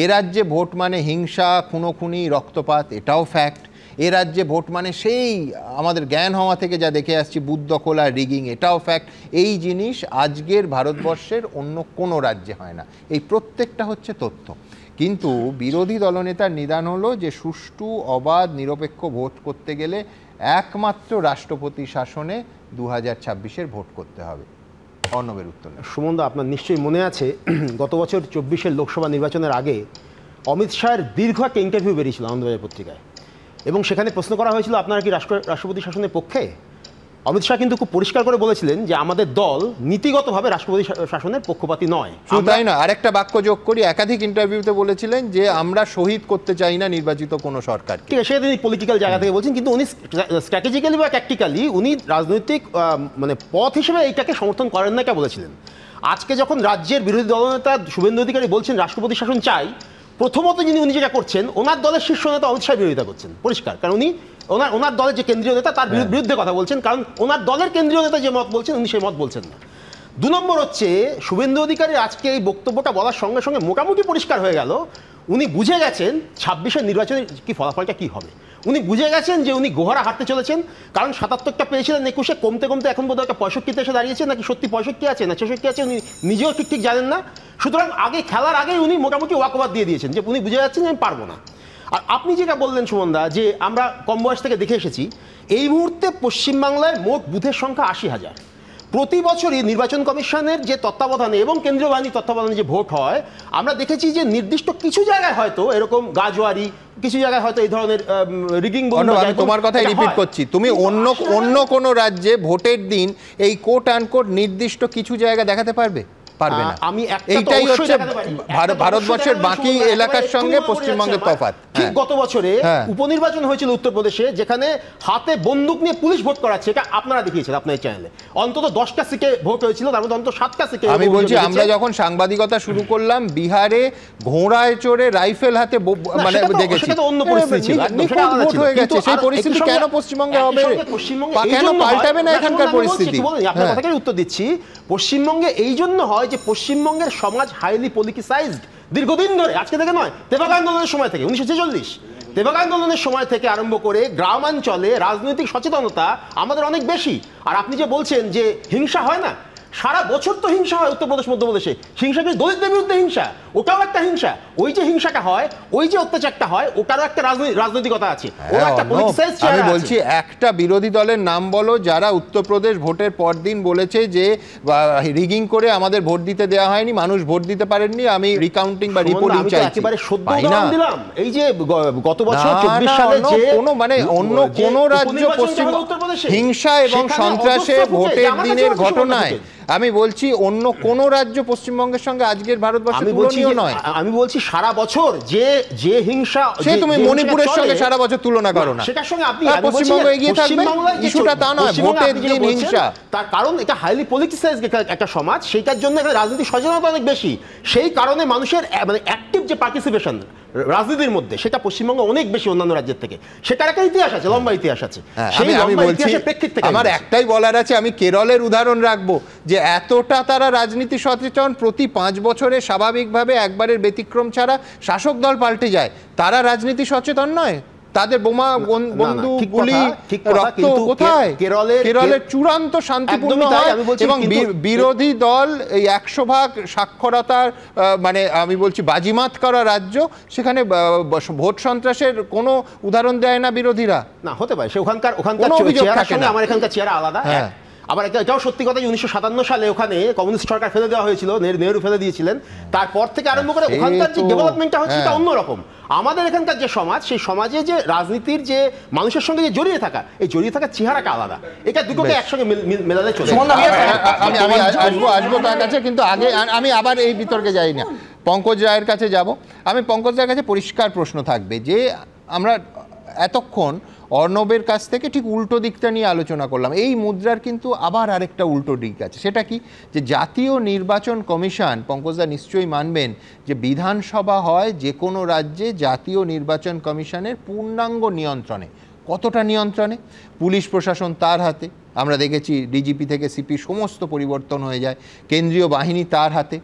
এ রাজ্যে ভোট মানে হিংসা, খুনোখুনি, রক্তপাত, এটাও ফ্যাক্ট। এ রাজ্যে ভোট মানে সেই আমাদের জ্ঞান হওয়া থেকে যা দেখে আসছি বুথ দখল আর রিগিং, এটাও ফ্যাক্ট। এই জিনিস আজকের ভারতবর্ষের অন্য কোনো রাজ্যে হয় না। এই প্রত্যেকটা হচ্ছে তথ্য। কিন্তু বিরোধী দলনেতার নিদান হলো যে সুষ্ঠু, অবাধ, নিরপেক্ষ ভোট করতে গেলে একমাত্র রাষ্ট্রপতি শাসনে 2026-এর ভোট করতে হবে। অর্ণবের উত্তর। সুমনদা, আপনার নিশ্চয়ই মনে আছে গত বছর 24-এর লোকসভা নির্বাচনের আগে অমিত শাহের দীর্ঘ একটা ইন্টারভিউ বেরিয়েছিল আনন্দবাজার পত্রিকায়, এবং সেখানে প্রশ্ন করা হয়েছিল আপনারা কি রাষ্ট্রপতি শাসনের পক্ষে? অমিত শাহ কিন্তু খুব পরিষ্কার করে বলেছিলেন যে আমাদের দল নীতিগতভাবে রাষ্ট্রপতি শাসনের পক্ষপাতী নয়। তাই না, আরেকটা বাক্য যোগ করি, একাধিক ইন্টারভিউতে বলেছিলেন যে আমরা শহীদ করতে চাই না নির্বাচিত কোনো সরকার। ঠিক আছে, সেটা তিনি পলিটিক্যাল জায়গা থেকে বলছেন, কিন্তু উনি স্ট্র্যাটেজিক্যালি বা ট্যাকটিক্যালি উনি রাজনৈতিক মানে পথ হিসেবে এইটাকে সমর্থন করেন না, এটা বলেছিলেন। আজকে যখন রাজ্যের বিরোধী দলনেতা শুভেন্দু অধিকারী বলছেন রাষ্ট্রপতি শাসন চাই, প্রথমত উনি যেটা করছেন, ওনার দলের শীর্ষ নেতা অমিত শাহ বিরোধিতা করছেন পরিষ্কার, কারণ উনি ওনার দলের যে কেন্দ্রীয় নেতা তার বিরুদ্ধে কথা বলছেন, কারণ ওনার দলের কেন্দ্রীয় নেতা যে মত বলছেন উনি সেই মত বলছেন না। 2 নম্বর হচ্ছে শুভেন্দু অধিকারীর আজকে এই বক্তব্যটা বলার সঙ্গে সঙ্গে মোটামুটি পরিষ্কার হয়ে গেল উনি বুঝে গেছেন 26-এর নির্বাচনের কি ফলাফলটা কি হবে। উনি বুঝে গেছেন যে উনি গোহারা হারতে চলেছেন, কারণ 77টা পেয়েছিলেন 21-এ, কমতে কমতে এখন বোধহয় 65-তে এসে দাঁড়িয়েছে, নাকি সত্যি 65 আছে না 66 আছে উনি নিজেও ঠিক জানেন না। সুতরাং আগে খেলার আগেই উনি মোটামুটি ওয়াকওভার দিয়ে দিয়েছেন যে উনি বুঝে যাচ্ছেন যে আমি পারবো না। আর আপনি যেটা বললেন সুমনদা, যে আমরা কম বয়স থেকে দেখে এসেছি, এই মুহূর্তে পশ্চিমবাংলায় মোট বুথের সংখ্যা 80,000। প্রতি বছরই নির্বাচন কমিশনের যে তত্ত্বাবধানে এবং কেন্দ্রীয় বাহিনীর তত্ত্বাবধানে যে ভোট হয়, আমরা দেখেছি যে নির্দিষ্ট কিছু জায়গায় হয়তো এরকম গাজোয়ারি, কিছু জায়গায় হয়তো এই ধরনের রিগিং। আমি তোমার কথাই রিপিট করছি, তুমি অন্য কোনো রাজ্যে ভোটের দিন এই কোট আনকোট নির্দিষ্ট কিছু জায়গা দেখাতে পারবে? পারবে না। এইটাই হচ্ছে ভারতবর্ষের বাকি এলাকার সঙ্গে পশ্চিমবঙ্গের তফাৎ। ঠিক গত বছরে উপনির্বাচন হয়েছিল উত্তরপ্রদেশে, যেখানে হাতে বন্দুক নিয়ে পুলিশ ভোট করাচ্ছে, এটা আপনারা দেখিয়েছেন আপনার চ্যানেলে। অন্তত 10টা সিটে ভোট হয়েছিল, তার মধ্যে অন্তত 7টা সিটে। আমি বলছি আমরা যখন সাংবাদিকতা শুরু করলাম বিহারে ঘোড়ায় চড়ে রাইফেল হাতে মানে দেখেছি, সেটা অন্য পরিস্থিতি ছিল, ভোট হয়ে গেছে। সেই পরিস্থিতি কেন পশ্চিমবঙ্গে হবে? কেন পাল্টাবে না এখানকার পরিস্থিতি? আপনার কথাকে উত্তর দিচ্ছি। পশ্চিমবঙ্গে এই জন্য হয় যে পশ্চিমবঙ্গের সমাজ হাইলি পলিটিসাইজড দীর্ঘদিন ধরে, আজকে থেকে নয়, তেভাগ আন্দোলনের সময় থেকে 1946 তেভাগ আন্দোলনের সময় থেকে আরম্ভ করে গ্রামাঞ্চলে রাজনৈতিক সচেতনতা আমাদের অনেক বেশি। আর আপনি যে বলছেন যে হিংসা হয় না, সারা বছর তো হিংসা হয় উত্তরপ্রদেশ মধ্যপ্রদেশে। হিংসা কি দলিতদের বিরুদ্ধে হিংসা? ওটাও একটা হিংসা। ওই যে হিংসাটা হয়, ওই যে অত্যাচারটা হয়, ওটারও একটা রাজনৈতিকতা আছে। আমি বলছি একটা বিরোধী দলের নাম বলো যারা উত্তরপ্রদেশ ভোটের পর দিন বলেছে যে রিগিং করে আমাদের ভোট দিতে দেওয়া হয়নি, মানুষ ভোট দিতে পারেননি, আমি রিকাউন্টিং বা রিপোর্টিং চাইছি। একেবারে সদ্য উদাহরণ দিলাম, এই যে গত বছর 24 সালে যে অন্য কোন রাজ্য পশ্চিমবঙ্গে হিংসা এবং সন্ত্রাসে ভোটের দিনের ঘটনায়, আমি বলছি অন্য কোন রাজ্য পশ্চিমবঙ্গের সঙ্গে আজকের ভারতবর্ষে তুলনীয় নয়। আমি বলছি সারা বছর যে হিংসা, সে তুমি মণিপুরের সঙ্গে সারা বছর তুলনা করো না, সেটার সঙ্গে আপনি পশ্চিমবঙ্গ এগিয়ে থাকবে, ইস্যুটা তা নয় ভোটের দিন হিংসা। তার কারণ এটা হাইলি পলিটিসাইজড একটা সমাজ, সেইটার জন্য এখানে রাজনৈতিক সচেতনতা অনেক বেশি। সেই কারণে মানুষের মানে অ্যাক্টিভ যে পার্টিসিপেশন রাজনীতির মধ্যে, সেটা পশ্চিমবঙ্গে অনেক বেশি অন্যান্য রাজ্যের থেকে। সেটার একটা ইতিহাস আছে, লম্বা ইতিহাস আছে। আমি বলছি আমার একটাই বলার আছে, আমি কেরলের উদাহরণ রাখবো যে এতটা তারা রাজনীতি সচেতন, প্রতি 5 বছরে স্বাভাবিকভাবে একবারের ব্যতিক্রম ছাড়া শাসক দল পাল্টে যায়, তারা রাজনীতি সচেতন নয়? তাদের বোমা বন্ধু গুলি রক্ত কোথায়? কেরলের চূড়ান্ত শান্তিপূর্ণ হয় এবং বিরোধী দল এই 100% সাক্ষরতার মানে আমি বলছি বাজিমাত করা রাজ্য, সেখানে ভোট সন্ত্রাসের কোনো উদাহরণ দেয় না বিরোধীরা। না হতে পারে, সে ওখানকার আমার এখানকার চেহারা আলাদা। আবার এটাও সত্যি কথা যে 1957 সালে ওখানে কমিউনিস্ট সরকার ফেলে দেওয়া হয়েছিল, নেহরু ফেলে দিয়েছিলেন। তারপর থেকে আরম্ভ করে ওখানকার যে ডেভেলপমেন্টটা হচ্ছে এটা অন্যরকম। আমাদের এখানকার যে সমাজ, সেই সমাজে যে রাজনীতির যে মানুষের সঙ্গে যে জড়িয়ে থাকা, এই জড়িয়ে থাকার চেহারাটা আলাদা। এটা দুটোকে একসঙ্গে মেলালে চলে। আমি আসবো তার কাছে, কিন্তু আগে আমি আবার এই বিতর্কে যাই না, পঙ্কজ রায়ের কাছে যাব। আমি পঙ্কজ রায়ের কাছে পরিষ্কার প্রশ্ন থাকবে যে আমরা এতক্ষণ অর্ণবের কাছ থেকে ঠিক উল্টো দিকটা নিয়ে আলোচনা করলাম। এই মুদ্রার কিন্তু আবার আরেকটা উল্টো দিক আছে, সেটা কি? যে জাতীয় নির্বাচন কমিশন, পঙ্কজদা নিশ্চয়ই মানবেন যে বিধানসভা হয় যে কোনো রাজ্যে জাতীয় নির্বাচন কমিশনের পূর্ণাঙ্গ নিয়ন্ত্রণে। কতটা নিয়ন্ত্রণে? পুলিশ প্রশাসন তার হাতে, আমরা দেখেছি ডিজিপি থেকে সিপি সমস্ত পরিবর্তন হয়ে যায়, কেন্দ্রীয় বাহিনী তার হাতে,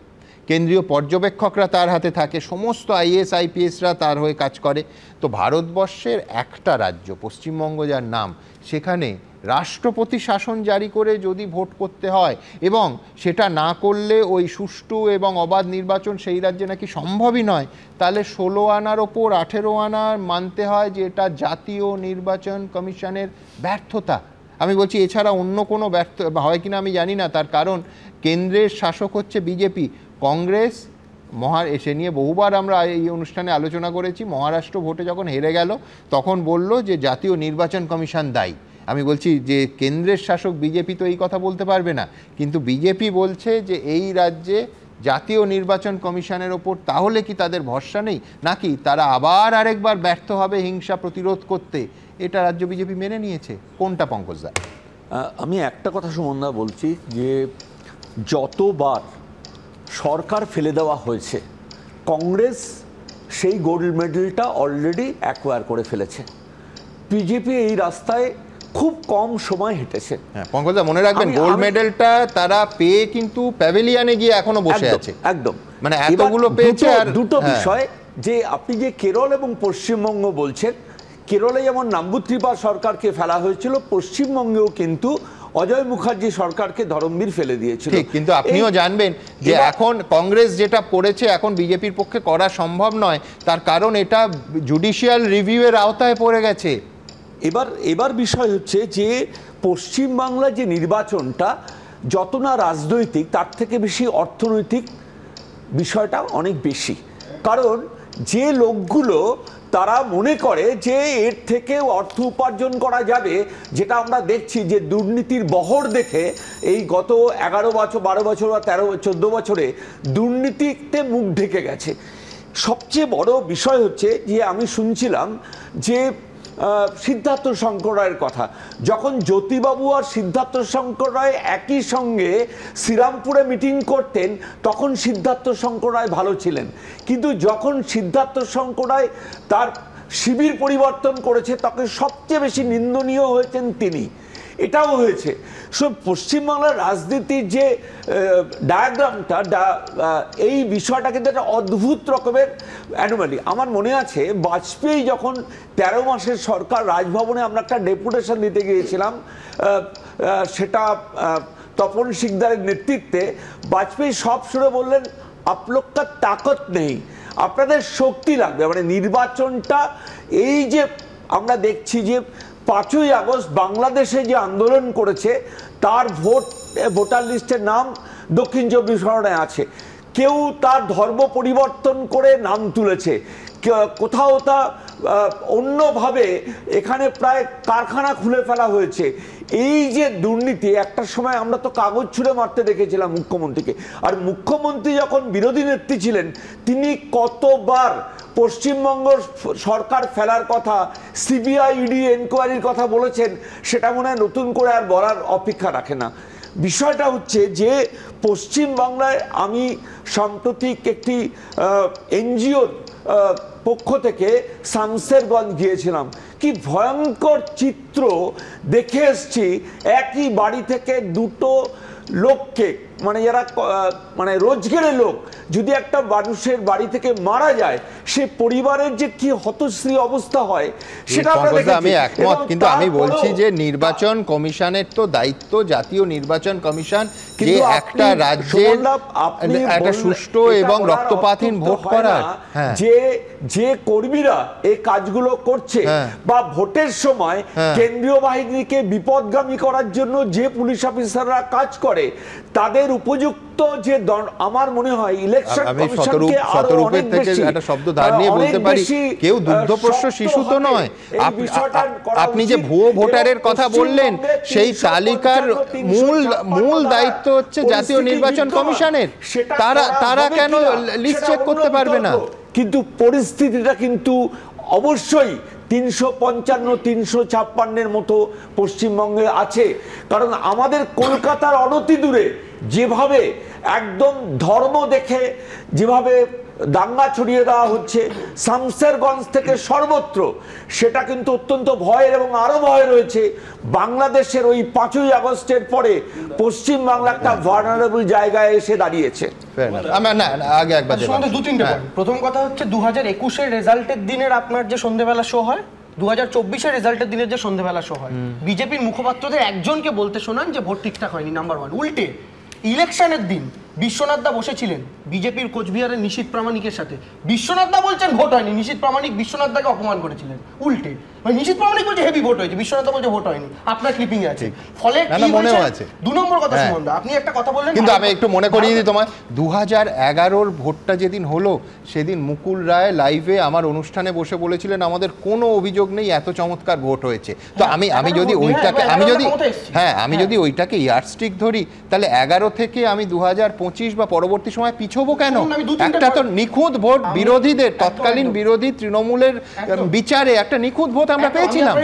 কেন্দ্রীয় পর্যবেক্ষকরা তার হাতে থাকে, সমস্ত আইএস আইপিএসরা তার হয়ে কাজ করে। তো ভারতবর্ষের একটা রাজ্য পশ্চিমবঙ্গ যার নাম, সেখানে রাষ্ট্রপতি শাসন জারি করে যদি ভোট করতে হয় এবং সেটা না করলে ওই সুষ্ঠু এবং অবাধ নির্বাচন সেই রাজ্যে নাকি সম্ভবই নয়, তাহলে 16 আনার ওপর 18 আনা মানতে হয় যে এটা জাতীয় নির্বাচন কমিশনের ব্যর্থতা। আমি বলছি এছাড়া অন্য কোনো ব্যর্থ হয় কিনা আমি জানি না, তার কারণ কেন্দ্রের শাসক হচ্ছে বিজেপি, কংগ্রেস এসে নিয়ে বহুবার আমরা এই অনুষ্ঠানে আলোচনা করেছি। মহারাষ্ট্র ভোটে যখন হেরে গেল তখন বলল যে জাতীয় নির্বাচন কমিশন দায়ী। আমি বলছি যে কেন্দ্রের শাসক বিজেপি তো এই কথা বলতে পারবে না, কিন্তু বিজেপি বলছে যে এই রাজ্যে জাতীয় নির্বাচন কমিশনের ওপর তাহলে কি তাদের ভরসা নেই, নাকি তারা আবার আরেকবার ব্যর্থ হবে হিংসা প্রতিরোধ করতে? এটা রাজ্য বিজেপি মেনে নিয়েছে। কোনটা পঙ্কজদা? আমি একটা কথা সুমনদা বলছি যে যতবার সরকার ফেলে দেওয়া হয়েছে, কংগ্রেস সেই গোল্ড মেডেলটা অলরেডি অ্যাকোয়ার করে ফেলেছে। বিজেপি এই রাস্তায় খুব কম সময় হেঁটেছে। পঙ্কজদা মনে রাখবেন, গোল্ড মেডেলটা তারা পেয়ে কিন্তু প্যাভিলিয়নে গিয়ে এখনো বসে আছে। একদম, মানে এতগুলো পেয়েছে। আর দুটো বিষয়, যে আপনি যে কেরল এবং পশ্চিমবঙ্গ বলছেন, কেরলে যেমন নাম্বুত্রিপা সরকারকে ফেলা হয়েছিল, পশ্চিমবঙ্গেও কিন্তু অজয় মুখার্জি সরকারকে ধরমবীর ফেলে দিয়েছিল। ঠিক, কিন্তু আপনিও জানবেন যে এখন কংগ্রেস যেটা করেছে এখন বিজেপির পক্ষে করা সম্ভব নয়, তার কারণ এটা জুডিশিয়াল রিভিউয়ের আওতায় পড়ে গেছে। এবার বিষয় হচ্ছে যে পশ্চিমবাংলার যে নির্বাচনটা, যত না রাজনৈতিক তার থেকে বেশি অর্থনৈতিক বিষয়টা অনেক বেশি। কারণ যে লোকগুলো তারা মনে করে যে এর থেকে অর্থ উপার্জন করা যাবে, যেটা আমরা দেখছি যে দুর্নীতির বহর দেখে এই গত 11 বছর 12 বছর বা 13-14 বছরে দুর্নীতিতে মুখ ঢেকে গেছে। সবচেয়ে বড় বিষয় হচ্ছে যে আমি শুনছিলাম যে সিদ্ধার্থ শঙ্কর রায়ের কথা, যখন জ্যোতিবাবু আর সিদ্ধার্থ শঙ্কর রায় একই সঙ্গে শ্রীরামপুরে মিটিং করতেন তখন সিদ্ধার্থ শঙ্কর রায় ভালো ছিলেন, কিন্তু যখন সিদ্ধার্থ শঙ্কর রায় তার শিবির পরিবর্তন করেছে তখন সবচেয়ে বেশি নিন্দনীয় হয়েছেন তিনি। এটাও হয়েছে। সব পশ্চিমবাংলার রাজনীতির যে ডায়াগ্রামটা, এই বিষয়টা কিন্তু একটা অদ্ভুত রকমের অ্যানোমালি। আমার মনে আছে বাজপেয়ী যখন 13 মাসের সরকার, রাজভবনে আমরা একটা ডেপুটেশন দিতে গিয়েছিলাম, সেটা তপন শিকদারের নেতৃত্বে। বাজপেয়ী সব শুনে বললেন আপলোকটা তাকত নেই, আপনাদের শক্তি লাগবে। মানে নির্বাচনটা, এই যে আমরা দেখছি যে 5ই আগস্ট বাংলাদেশে যে আন্দোলন করেছে তার ভোটার লিস্টের নাম দক্ষিণ 24 পরগনায় আছে। কেউ তার ধর্ম পরিবর্তন করে নাম তুলেছে, কোথাও তা অন্যভাবে এখানে প্রায় কারখানা খুলে ফেলা হয়েছে। এই যে দুর্নীতি, একটা সময় আমরা তো কাগজ ছুঁড়ে মারতে দেখেছিলাম মুখ্যমন্ত্রীকে। আর মুখ্যমন্ত্রী যখন বিরোধী নেত্রী ছিলেন তিনি কতবার পশ্চিমবঙ্গ সরকার ফেলার কথা, সিবিআই ইডি এনকোয়ারির কথা বলেছেন, সেটা মনে হয় নতুন করে আর বলার অপেক্ষা রাখে না। বিষয়টা হচ্ছে যে পশ্চিমবাংলায় আমি সাম্প্রতিক একটি এনজিওর পক্ষ থেকে শামসেরগঞ্জ গিয়েছিলাম, কি ভয়ঙ্কর চিত্র দেখে এসছি। একই বাড়ি থেকে দুটো লোককে, মানে যারা মানে রোজগারের লোক, যদি একটা মানুষের বাড়ি থেকে মারা যায় সে পরিবারের যে কি হতশ্রী অবস্থা হয় সেটা আমি একমত। কিন্তু আমি বলছি যে নির্বাচন কমিশনের তো দায়িত্ব, জাতীয় নির্বাচন কমিশন যে একটা রাজ্যের একটা সুষ্ঠু এবং রক্তপাতহীন ভোট করার, যে কর্মীরা এই কাজগুলো করছে বা ভোটের সময় কেন্দ্রীয় বাহিনীকে বিপদগামী করার জন্য যে পুলিশ অফিসাররা কাজ করে তাদের উপযুক্ত যে আমার মনে হয় ইলেকশন কমিশনকে আরো অনেক বেশি একটা শব্দ ধার নিয়ে বলতে পারি, কেউ দুগ্ধপোষ্য শিশু তো নয়। আপনি যে ভুয়ো ভোটারের কথা বললেন সেই তালিকার মূল দায়িত্ব হচ্ছে জাতীয় নির্বাচন কমিশনের। তারা কেন লিস্ট চেক করতে পারবে না? কিন্তু পরিস্থিতিটা কিন্তু অবশ্যই 355-356 মতো পশ্চিমবঙ্গে আছে। কারণ আমাদের কলকাতার অনতি দূরে যেভাবে একদম ধর্ম দেখে যেভাবে দাঙ্গা ছড়িয়ে দেওয়া হচ্ছে শামসেরগঞ্জ থেকে সর্বত্র, সেটা কিন্তু অত্যন্ত ভয়ের। এবং আরো ভয় রয়েছে বাংলাদেশের ওই 5ই আগস্টের পরে পশ্চিমবাংলা একটা ভালনারেবল জায়গায় এসে দাঁড়িয়েছে। প্রথম কথা হচ্ছে 2021-এর রেজাল্টের দিনের আপনার যে সন্ধ্যেবেলা শো হয়, 2024-এর রেজাল্টের দিনের যে সন্ধ্যেবেলা শো হয়, বিজেপির মুখপাত্রদের একজনকে বলতে শোনান যে ভোট ঠিকঠাক হয়নি, নাম্বার 1। উল্টে ইলেকশনের দিন বিশ্বনাথ দা বসেছিলেন বিজেপির কোচবিহারের নিশীথ প্রামাণিকের সাথে, বিশ্বনাথ দা বলছেন ভোট হয়নি, নিশীথ প্রামাণিক বিশ্বনাথ দাকে অপমান করেছিলেন। উল্টে মানে নিশীথ প্রামাণিক বলছে হেভি ভোট হয়েছে, বিশ্বনাথ দা বলছে ভোট হয়নি, আপনার ক্লিপিং আছে। ফলে কি 2 নম্বর কথা সুমন দা, আপনি একটা কথা বললেন, কিন্তু আমি একটু মনে করিয়ে দিই তোমায়, 2011-র ভোটটা যেদিন হলো সেদিন মুকুল রায় লাইভে আমার অনুষ্ঠানে বসে বলেছিলেন আমাদের কোনো অভিযোগ নেই, এত চমৎকার ভোট হয়েছে। তো আমি যদি ওইটাকে ইয়ার্ডস্টিক ধরি তাহলে 11 থেকে আমি 2025 বা পরবর্তী সময় পিছবো কেন? একটা তো নিখুঁত ভোট বিরোধীদের, তৎকালীন বিরোধী তৃণমূলের বিচারে একটা নিখুঁত ভোট আমরা পেয়েছিলাম।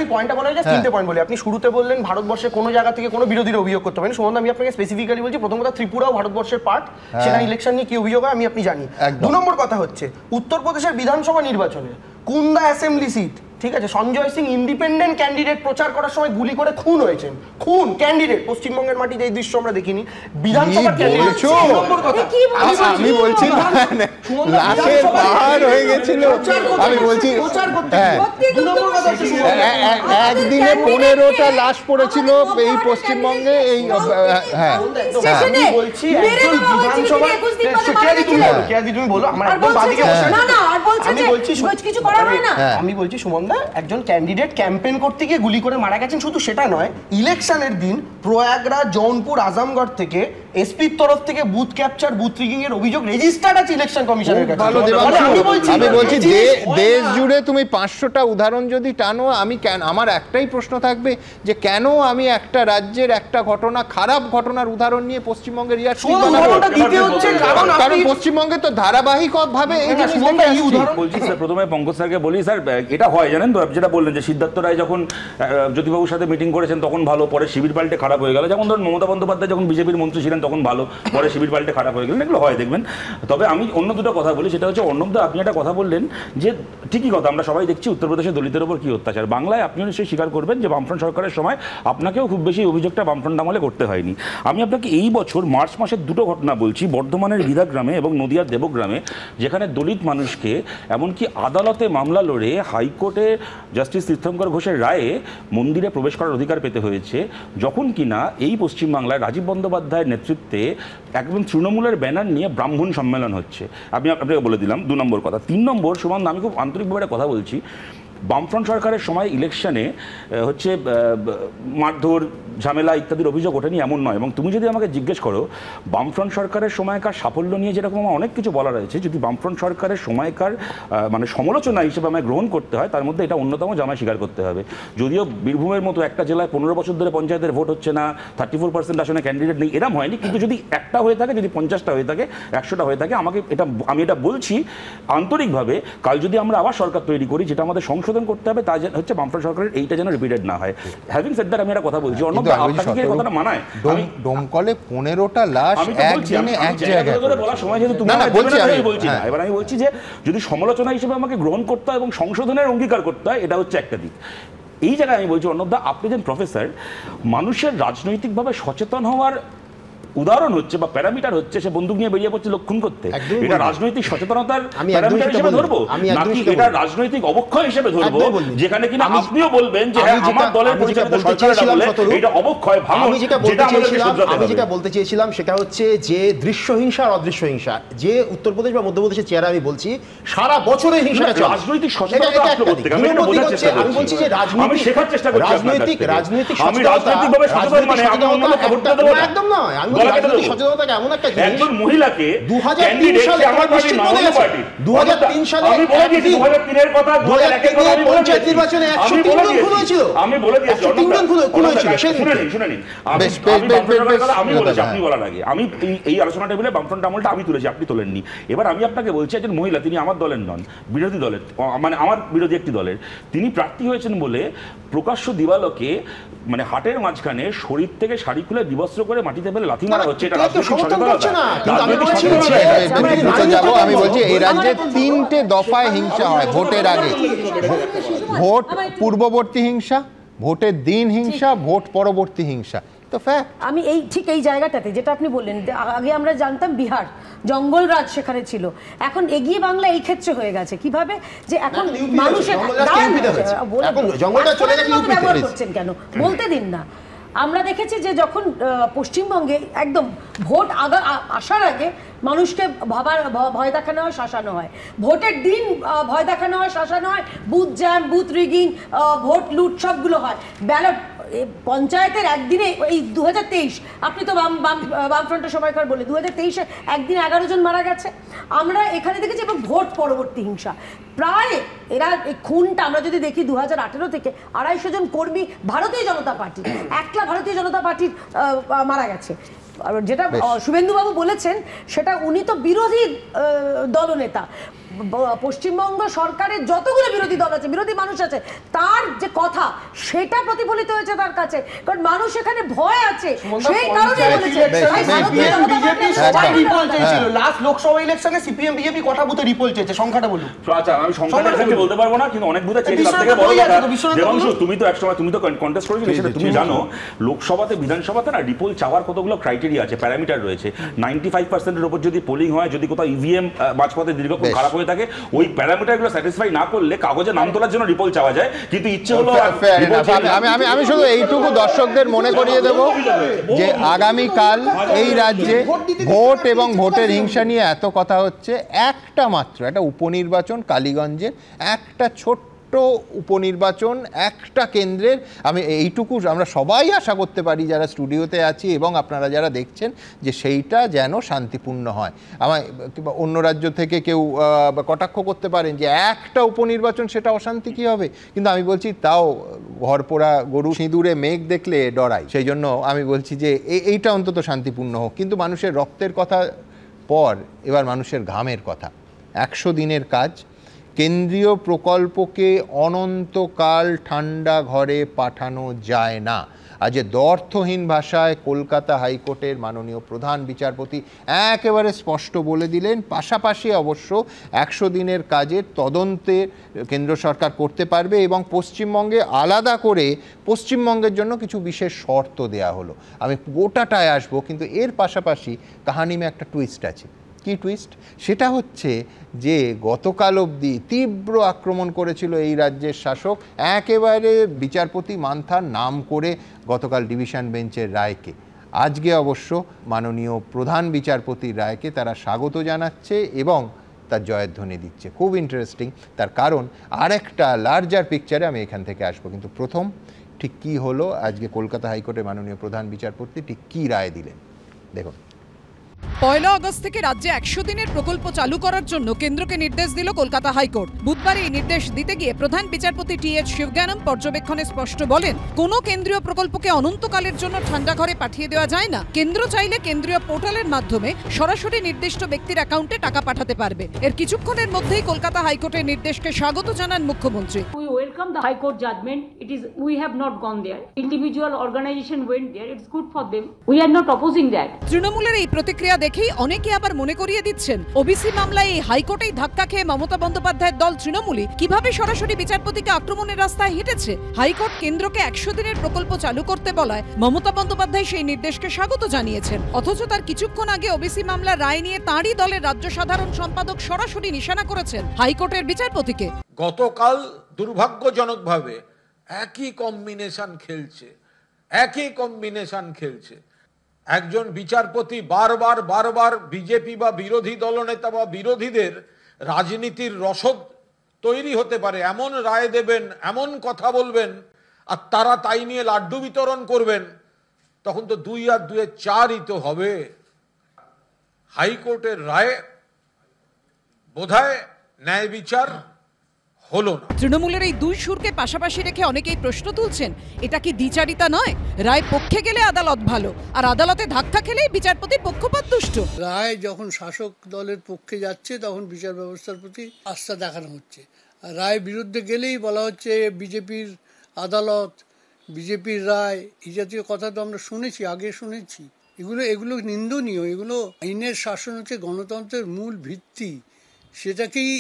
আপনি শুরুতে বললেন ভারতবর্ষের কোনো জায়গা থেকে কোনো বিরোধীর অভিযোগ করতে পারেন। সুমন, আমি আপনাকে স্পেসিফিক্যালি বলছি, প্রথম কথা ত্রিপুরাও ভারতবর্ষের পার্ট, সেখানে ইলেকশন নিয়ে কি অভিযোগ হয় আপনি জানি। 2 নম্বর কথা হচ্ছে উত্তরপ্রদেশের বিধানসভা নির্বাচনে কুন্দা অ্যাসেম্বলি সিট, ঠিক আছে, সঞ্জয় সিং ইন্ডিপেন্ডেন্ট ক্যান্ডিডেট প্রচার করার সময় গুলি করে খুন হয়েছেন। খুন ক্যান্ডিডেট, পশ্চিমবঙ্গের মাটিতে এই দৃশ্য আমরা দেখিনি। বিধানসভা ক্যান্ডিডেট, আমি বলছি লাশের পাহাড় হয়ে গেছিল, আমি বলছি একদিনে 15টা লাশ পড়েছিল এই পশ্চিমবঙ্গে। এই বলছি একজন বিধানসভা, তুমি বলো, আমার একদম বাদিকে বসে, আমি বলছি সুমন দা হবে একজন ক্যান্ডিডেট ক্যাম্পেইন করতে গিয়ে গুলি করে মারা গেছেন। শুধু সেটা নয়, ইলেকশনের দিন প্রয়াগরাজ, জৌনপুর, আজমগড় থেকে এসপির তরফ থেকে বুথ ক্যাপচার, বুথ রিগিং এর অভিযোগ রেজিস্টার্ড আছে ইলেকশন কমিশনের কাছে। আমি বলছি দেশ জুড়ে তুমি 500টা উদাহরণ যদি টানো, আমার একটাই প্রশ্ন থাকবে যে কেন আমি একটা রাজ্যের একটা ঘটনা, খারাপ ঘটনার উদাহরণ নিয়ে পশ্চিমবঙ্গের কারণ পশ্চিমবঙ্গে তো ধারাবাহিক ভাবে এই বলছি স্যার, প্রথমে পঙ্কজ স্যারকে বলি স্যার, এটা হয় জানেন তো, যেটা বললেন যে সিদ্ধার্থ রায় যখন জ্যোতিবাবুর সাথে মিটিং করেছেন তখন ভালো, পরে শিবির পাল্টে খারাপ হয়ে গেল। যেমন ধরুন মমতা বন্দ্যোপাধ্যায় যখন বিজেপির মন্ত্রী ছিলেন তখন ভালো, পরে শিবির পাল্টে খারাপ হয়ে গেলেন, এগুলো হয় দেখবেন। তবে আমি অন্য দুটো কথা বলি, সেটা হচ্ছে অর্ণবদা আপনি একটা কথা বললেন যে ঠিকই কথা, আমরা সবাই দেখছি উত্তরপ্রদেশে দলিতের উপর কি অত্যাচার। বাংলায় আপনিও নিশ্চয়ই স্বীকার করবেন যে বামফ্রন্ট সরকারের সময় আপনাকেও খুব বেশি অভিযোগটা বামফ্রন্ট আমলে করতে হয়নি। আমি আপনাকে এই বছর মার্চ মাসের দুটো ঘটনা বলছি, বর্ধমানের বিধাগ্রামে এবং নদিয়ার দেবগ্রামে, যেখানে দলিত মানুষকে এমনকি আদালতে মামলা লড়ে হাইকোর্টে জাস্টিস তীর্থঙ্কর ঘোষের রায়ে মন্দিরে প্রবেশ করার অধিকার পেতে হয়েছে, যখন কিনা এই পশ্চিমবাংলায় রাজীব বন্দ্যোপাধ্যায়ের নেতৃত্বে একদম তৃণমূলের ব্যানার নিয়ে ব্রাহ্মণ সম্মেলন হচ্ছে। আমি আপনাকে বলে দিলাম 2 নম্বর কথা। 3 নম্বর, সুমন আমি খুব আন্তরিকভাবে একটা কথা বলছি, বামফ্রন্ট সরকারের সময় ইলেকশনে হচ্ছে মারধর, ঝামেলা ইত্যাদির অভিযোগ ওঠেনি এমন নয়। এবং তুমি যদি আমাকে জিজ্ঞেস করো বামফ্রন্ট সরকারের সময়কার সাফল্য নিয়ে যেরকম আমার অনেক কিছু বলা রয়েছে, যদি বামফ্রন্ট সরকারের সময়কার মানে সমালোচনা হিসেবে আমায় গ্রহণ করতে হয়, তার মধ্যে এটা অন্যতম জামায় স্বীকার করতে হবে। যদিও বীরভূমের মতো একটা জেলায় 15 বছর ধরে পঞ্চায়েতের ভোট হচ্ছে না, 34% আসনে ক্যান্ডিডেট নেই, এরম হয়নি, কিন্তু যদি একটা হয়ে থাকে, যদি 50টা হয়ে থাকে, 100টা হয়ে থাকে, আমি এটা বলছি আন্তরিকভাবে, কাল যদি আমরা আবার সরকার তৈরি করি, যেটা আমাদের সংসদন করতে হবে, তা হচ্ছে বামফ্রন্ট সরকারের এইটা যেন রিপিটেড না হয়। হ্যাভিং সেড দ্যাট আমি একটা কথা বলছি, আপনাকে কি কথাটা মানায়? ডোমকলে 15টা লাশ একদিনে এক জায়গায় বলার সময় যেহেতু তুমি বলছি না, এবার আমি বলছি যে যদি সমালোচনা হিসেবে আমাকে গ্রহণ করতে হয় এবং সংশোধনের অঙ্গীকার করতে হয়, এটা হচ্ছে একটা দিক। এই জায়গায় আমি বলছি অর্ণবদা, আপনি যেন প্রফেসর, মানুষের রাজনৈতিকভাবে সচেতন হওয়ার উদাহরণ হচ্ছে বা প্যারামিটার হচ্ছে সে বন্দুক নিয়ে বেরিয়ে পড়ছে লক্ষণ করতে, এটা রাজনৈতিক সচেতনতার প্যারামিটার হিসেবে ধরবো নাকি এটা রাজনৈতিক অবক্ষয় হিসেবে ধরবো, যেখানে কিনা আপনিও বলবেন যে হ্যাঁ আমার দলের পরিচালিত সরকারের আমলে এটা অবক্ষয় ভাঙন, আমি যেটা বলতে চেয়েছিলাম সেটা হচ্ছে যে দৃশ্যহিংসা আর অদৃশ্যহিংসা, যে উত্তরপ্রদেশ বা মধ্যপ্রদেশের চেহারা আমি বলছি সারা বছরের হিংসাটা চলে, রাজনৈতিক সচেতনতা আসলে করতে আমি বলছি যে আমি শেখার চেষ্টা করছি, রাজনৈতিক আমি রাজনৈতিকভাবে সচেতন মানে আমি অন্য খবর দেব না, একদম নয়। আমি সচেতনতা এমন একটা জিনিস, একজন মহিলাকে 2003 সালে আমার পার্টি নয় পার্টি 2003 সালে আমি বলে দিয়েছি 2003 এর কথা 2001 এর কথা আমি পঞ্চায়েত নির্বাচনে 103 জন খুন হয়েছিল, আমি বলে দিয়েছি 103 জন খুন হয়েছিল। শুনেন আমি বলেছি আপনি বলার আগে আমি এই আলোচনা টেবিলে বামফ্রন্ট আমলটা আমি তুলেছি, আপনি তোলেননি। এবার আমি আপনাকে বলছি একজন মহিলা, তিনি আমার দলের নন, বিরোধী দলের, মানে আমার বিরোধী একটি দলের, তিনি প্রার্থী হয়েছেন বলে প্রকাশ্য দিবালোকে মানে হাটের মাঝখানে শরীর থেকে শাড়ি খুলে বিবস্ত্র করে মাটিতে ফেলে লাথি মারা হচ্ছে, এটা রাজনৈতিক সচেতনতা। আমি বলছি এই রাজ্যে 3টে দফায় হিংসা হয় ভোটের আগে, ভোট পূর্ববর্তী হিংসা, ভোটের দিন হিংসা, ভোট পরবর্তী হিংসা। তো ফ্যাক্ট আমি ঠিক এই জায়গাটাতে যেটা আপনি বললেন, আগে আমরা জানতাম বিহার জঙ্গলরাজ সেখানে ছিল, এখন এগিয়ে বাংলা এই ক্ষেত্রে হয়ে গেছে কিভাবে যে এখন মানুষের ব্যবহার করছেন কেন বলতে দিন না। আমরা দেখেছি যে যখন পশ্চিমবঙ্গে একদম ভোট আসার আগে মানুষকে ভয় দেখানো হয়, শাসানো হয়, ভোটের দিন ভয় দেখানো হয়, শাসানো হয়, booth jam, booth rigging, vote লুট সবগুলো হয়, ব্যালট পঞ্চায়েতের একদিনে এই 2023 আপনি তো বামফ্রন্টের সময়কার বলে 2023-এ একদিনে 11 জন মারা গেছে আমরা এখানে দেখেছি। এবং ভোট পরবর্তী হিংসা প্রায় এরা এই খুনটা আমরা যদি দেখি 2018 থেকে 250 জন কর্মী ভারতীয় জনতা পার্টি, একলা ভারতীয় জনতা পার্টির মারা গেছে। যেটা শুভেন্দুবাবু বলেছেন সেটা উনি তো বিরোধী দলনেতা, পশ্চিমবঙ্গ সরকারের যতগুলো বিরোধী দল আছে, বিরোধী মানুষ আছে, তার যে কথা সেটা প্রতিফলিত হয়েছে তার কাছে, কারণ মানুষ এখানে ভয় আছে, সেই কারণে বলেছে। লাস্ট লোকসভা ইলেকশনে সিপিএম বিজেপি কটা বুথে রিপোল চেয়েছে, সংখ্যাটা বলুন। আচ্ছা আমি সংখ্যাটা এক্স্যাক্টলি বলতে পারবো না, কিন্তু অনেক বুথে চেয়েছে। তার থেকে বড় কথা দেবাংশু, তুমি তো একসময় তুমি তো কন্টেস্ট করেছিলে, সেটা তুমি জানো লোকসভাতে বিধানসভাতে না রিপোল চাওয়ার কতগুলো ক্রাইটেরিয়া আছে, প্যারামিটার রয়েছে। 95% এর উপর যদি পোলিং হয়, যদি কোথাও ইভিএম মাঝপথে দীর্ঘক্ষণ খারাপ হয়ে থাকে, ওই প্যারামিটারগুলো স্যাটিসফাই না করলে কাগজে নাম তোলার জন্য রিপোল চাওয়া যায়, কিন্তু ইচ্ছে হলো। আমি শুধু এইটুকু দর্শকদের মনে করিয়ে দেব যে আগামীকাল এই রাজ্যে ভোট এবং ভোটের হিংসা নিয়ে এত কথা হচ্ছে, একটা মাত্র একটা উপনির্বাচন কালীগঞ্জের একটা ছোট্ট উপনির্বাচন একটা কেন্দ্রের, আমি এইটুকু আমরা সবাই আশা করতে পারি যারা স্টুডিওতে আছি এবং আপনারা যারা দেখছেন, যে সেইটা যেন শান্তিপূর্ণ হয়। আমায় কিংবা অন্য রাজ্য থেকে কেউ কটাক্ষ করতে পারেন যে একটা উপনির্বাচন সেটা অশান্তি কী হবে, কিন্তু আমি বলছি তাও ঘরপোড়া গরু সিঁদুরে মেঘ দেখলে ডরাই। সেই জন্য আমি বলছি যে এইটা অন্তত শান্তিপূর্ণ হোক। কিন্তু মানুষের রক্তের কথা পর এবার মানুষের ঘামের কথা। 100 দিনের কাজ, কেন্দ্রীয় প্রকল্পকে অনন্তকাল ঠান্ডা ঘরে পাঠানো যায় না। আজ দ্ব্যর্থহীন ভাষায় কলকাতা হাইকোর্টের মাননীয় প্রধান বিচারপতি একেবারে স্পষ্ট বলে দিলেন। পাশাপাশি অবশ্য 100 দিনের কাজের তদন্তে কেন্দ্র সরকার করতে পারবে এবং পশ্চিমবঙ্গে আলাদা করে পশ্চিমবঙ্গের জন্য কিছু বিশেষ শর্ত দেয়া হলো। আমি গোটাটায় আসবো, কিন্তু এর পাশাপাশি কাহানিমে একটা টুইস্ট আছে। কি টুইস্ট? সেটা হচ্ছে যে গতকাল অবধি তীব্র আক্রমণ করেছিল এই রাজ্যের শাসক একেবারে বিচারপতি মান্থার নাম করে গতকাল ডিভিশন বেঞ্চের রায়কে। আজকে অবশ্য মাননীয় প্রধান বিচারপতির রায়কে তারা স্বাগত জানাচ্ছে এবং তার জয়ধ্বনি দিচ্ছে। খুব ইন্টারেস্টিং, তার কারণ আরেকটা লার্জার পিকচারে আমি এখান থেকে আসবো। কিন্তু প্রথম ঠিক কী হলো আজকে কলকাতা হাইকোর্টের মাননীয় প্রধান বিচারপতি ঠিক কী রায় দিলেন দেখুন। 1 আগস্ট থেকে রাজ্যে 100 দিনের প্রকল্প চালু করার জন্য কেন্দ্রকে নির্দেশ দিল কলকাতা হাইকোর্ট। বুধবার এই নির্দেশ দিতে গিয়ে প্রধান বিচারপতি টি.এইচ. শিবজ্ঞানম পর্যবেক্ষণে স্পষ্ট বলেন, কোনো কেন্দ্রীয় প্রকল্পকে অনন্তকালের জন্য ঠান্ডা ঘরে পাঠিয়ে দেওয়া যায় না। কেন্দ্র চাইলে কেন্দ্রীয় পোর্টালের মাধ্যমে সরাসরি নির্দিষ্ট ব্যক্তির অ্যাকাউন্টে টাকা পাঠাতে পারবে। এর কিছুক্ষণের মধ্যেই কলকাতা হাইকোর্টের নির্দেশকে স্বাগত জানান মুখ্যমন্ত্রী। We welcome the High Court judgment. We have not gone there. Individual organization went there. It's good for them. We are not opposing that. তৃণমূলের এই প্রতিক্রিয়া দেখেই অনেকে আবার মনে করিয়ে দিচ্ছেন, ওবিসি মামলায় এই হাইকোর্টেই ধাক্কা খেয়ে মমতা বন্দ্যোপাধ্যায়ের দল তৃণমূলই কিভাবে সরাসরি বিচারপতিকে আক্রমণের রাস্তায় হেঁটেছে। হাইকোর্ট কেন্দ্রকে 100 দিনের প্রকল্প চালু করতে বলায় মমতা বন্দ্যোপাধ্যায় সেই নির্দেশকে স্বাগত জানিয়েছেন। অথচ তার কিছুক্ষণ আগে ওবিসি মামলার রায় নিয়ে তাঁরই দলের রাজ্য সাধারণ সম্পাদক সরাসরি নিশানা করেছেন হাইকোর্টের বিচারপতিকে। গতকাল দুর্ভাগ্যজনকভাবে একই কম্বিনেশন খেলছে। একজন বিচারপতি বারবার বিজেপি বা বিরোধী দলনেতা বা বিরোধীদের রাজনীতির রসদ তৈরি হতে পারে এমন রায় দেবেন, এমন কথা বলবেন, আর তারা তাই নিয়ে লাড্ডু বিতরণ করবেন, তখন তো 2 আর 2 4ই তো হবে। হাইকোর্টের রায়ে বোধহয় ন্যায় বিচার হলো না। তৃণমূলের এই দুই সুরকে পাশাপাশি রেখে অনেকেই প্রশ্ন তুলছেন, এটা কি দ্বিচারিতা নয়? রায় পক্ষে গেলে আদালত ভালো, আর আদালতে ধাক্কা খেলেই বিচারপতির পক্ষপাত দুষ্ট। রায় যখন শাসক দলের পক্ষে যাচ্ছে তখন বিচার ব্যবস্থার প্রতি আস্থা দেখানো হচ্ছে, আর রায় বিরুদ্ধে গেলেই বলা হচ্ছে বিজেপির আদালত, বিজেপির রায়, এই জাতীয় কথা তো আমরা আগে শুনেছি। এগুলো নিন্দনীয়। এগুলো আইনের শাসন হচ্ছে গণতন্ত্রের মূল ভিত্তি, সেটাকেই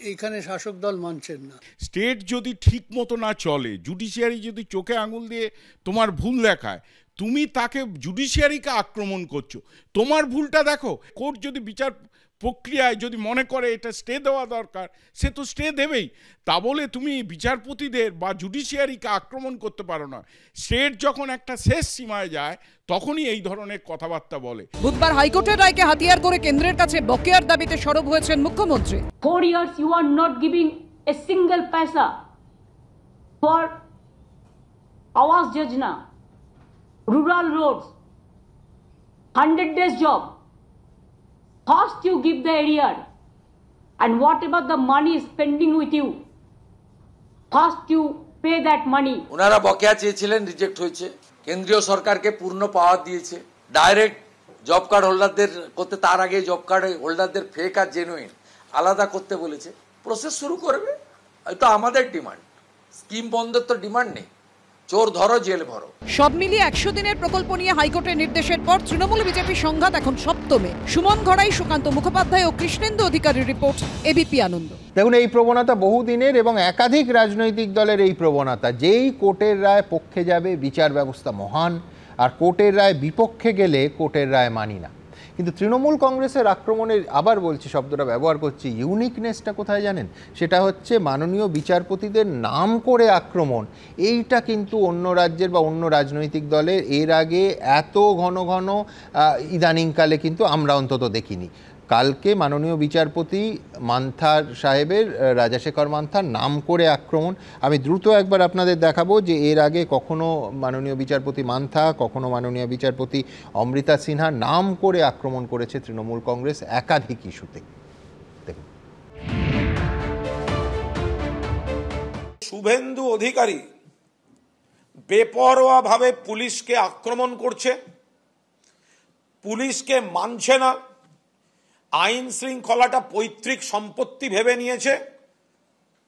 এইখানে শাসক দল মানছেন না। স্টেট যদি ঠিক মতো না চলে, জুডিশিয়ারি যদি চোখে আঙুল দিয়ে তোমার ভুল দেখায়, তুমি তাকে জুডিশিয়ারিকে আক্রমণ করছো। তোমার ভুলটা দেখো। কোর্ট যদি বিচার প্রক্রিয়ায় যদি মনে করে এটা স্টে দেওয়া দরকার, সে তো স্টে দেবেই। তা বলে তুমি বিচারপতিদের বা জুডিশিয়ারিকে আক্রমণ করতে পারো না। স্টেট যখন একটা শেষ সীমায় যায় তখনই এই ধরনের কথাবার্তা বলে। বুধবার হাইকোর্টের রায়কে হাতিয়ার করে কেন্দ্রের কাছে বকেয়ার দাবিতে সরব হয়েছেন মুখ্যমন্ত্রী। 4 years you are not giving a single paisa for Awas Yojana, rural roads, 100 days job. First you give the arrear, and whatever the money is pending with you, first you pay that money. ওনারা বকেয়া চেয়েছিলেন, reject হয়েছে। কেন্দ্রীয় সরকারকে পূর্ণ পাওয়ার দিয়েছে। Direct job card হোল্ডারদের করতে, তার আগে জব কার্ড হোল্ডারদের ফেক আর জেনুইন আলাদা করতে বলেছে। প্রসেস শুরু করবে। এটা আমাদের ডিমান্ড। স্কিম বন্ধের তো ডিমান্ড নেই। চোর ধরো, জেল ভরো। সব মিলিয়ে 100 দিনের প্রকল্প নিয়ে হাইকোর্টের নির্দেশের পর তৃণমূল বিজেপি সংঘাত এখন সপ্তমে। সুমন ঘড়াই, সুকান্ত মুখোপাধ্যায় ও কৃষ্ণেন্দু অধিকারীর রিপোর্ট, এবিপি আনন্দ। দেখুন, এই প্রবণতা বহুদিনের এবং একাধিক রাজনৈতিক দলের এই প্রবণতা, যেই কোর্টের রায় পক্ষে যাবে বিচার ব্যবস্থা মহান, আর কোর্টের রায় বিপক্ষে গেলে কোর্টের রায় মানি না। কিন্তু তৃণমূল কংগ্রেসের আক্রমণের, আবার বলছি শব্দটা ব্যবহার করছি, ইউনিকনেসটা কোথায় জানেন? সেটা হচ্ছে মাননীয় বিচারপতিদের নাম করে আক্রমণ। এইটা কিন্তু অন্য রাজ্যের বা অন্য রাজনৈতিক দলের এর আগে এত ঘন ঘন ইদানিংকালে কিন্তু আমরা অন্তত দেখিনি। কালকে মাননীয় বিচারপতি মান্থার সাহেবের, রাজাশেখর মান্থার নাম করে আক্রমণ। আমি দ্রুত একবার আপনাদের দেখাবো যে এর আগে কখনো মাননীয় বিচারপতি মান্থা, কখনো মাননীয় বিচারপতি অমৃতা সিনহা নাম করে আক্রমণ করেছে তৃণমূল কংগ্রেস একাধিক ইস্যুতে। দেখুন, শুভেন্দু অধিকারী বেপরোয়াভাবে পুলিশকে আক্রমণ করছে, পুলিশকে মানছে না, আইন শৃঙ্খলাটা পৈতৃক সম্পত্তি ভেবে নিয়েছে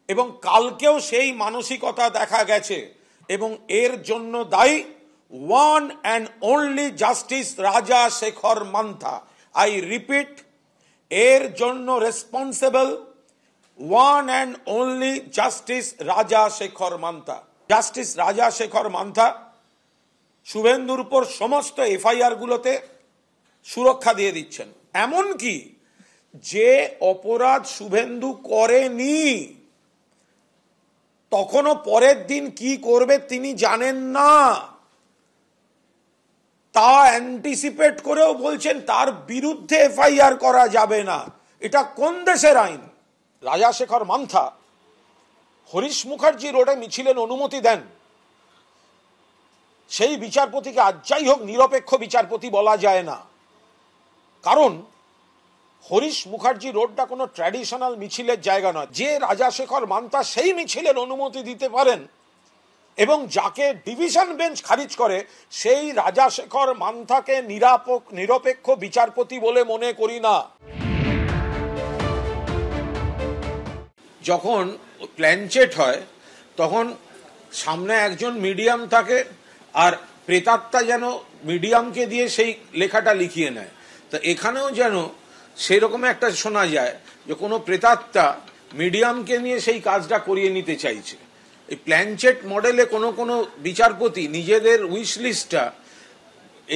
এবং কালকেও সেই মানসিকতা দেখা গেছে এবং এর জন্য দায়ী one and only justice Rajasekhar Mantha. I repeat, এর জন্য responsible one and only justice Rajasekhar Mantha. Justice Rajasekhar Mantha শুভেন্দুর উপর সমস্ত এফআইআর গুলোতে সুরক্ষা দিয়ে দিচ্ছেন, এমনকি যে অপরাধ শুভেন্দু করেনি তখনও পরের দিন কি করবে তিনি জানেন না, তা অ্যান্টিসিপেট করেও বলছেন তার বিরুদ্ধে এফআইআর করা যাবে না। এটা কোন দেশের আইন? রাজাশেখর মান্থা হরিশ মুখার্জি রোডে মিছিলের অনুমতি দেন, সেই বিচারপতিকে আজ যাই হোক নিরপেক্ষ বিচারপতি বলা যায় না, কারণ হরিশ মুখার্জি রোডটা কোনো ট্র্যাডিশনাল মিছিলের জায়গা নয়। যে রাজাশেখর মান্থা সেই মিছিলের অনুমতি দিতে পারেন এবং যাকে ডিভিশন বেঞ্চ খারিজ করে, সেই রাজাশেখর মান্থাকে নিরপেক্ষ বিচারপতি বলে মনে করি না। যখন প্ল্যানচেট হয় তখন সামনে একজন মিডিয়াম থাকে আর প্রেতাত্মা যেন মিডিয়ামকে দিয়ে সেই লেখাটা লিখিয়ে নেয়। তো এখানেও যেন সেরকম একটা শোনা যায় যে কোনো প্রেতাত্মা মিডিয়ামকে নিয়ে সেই কাজটা করিয়ে নিতে চাইছে। এই প্ল্যানচেট মডেলে কোনো কোনো বিচারপতি নিজেদের উইশ লিস্টটা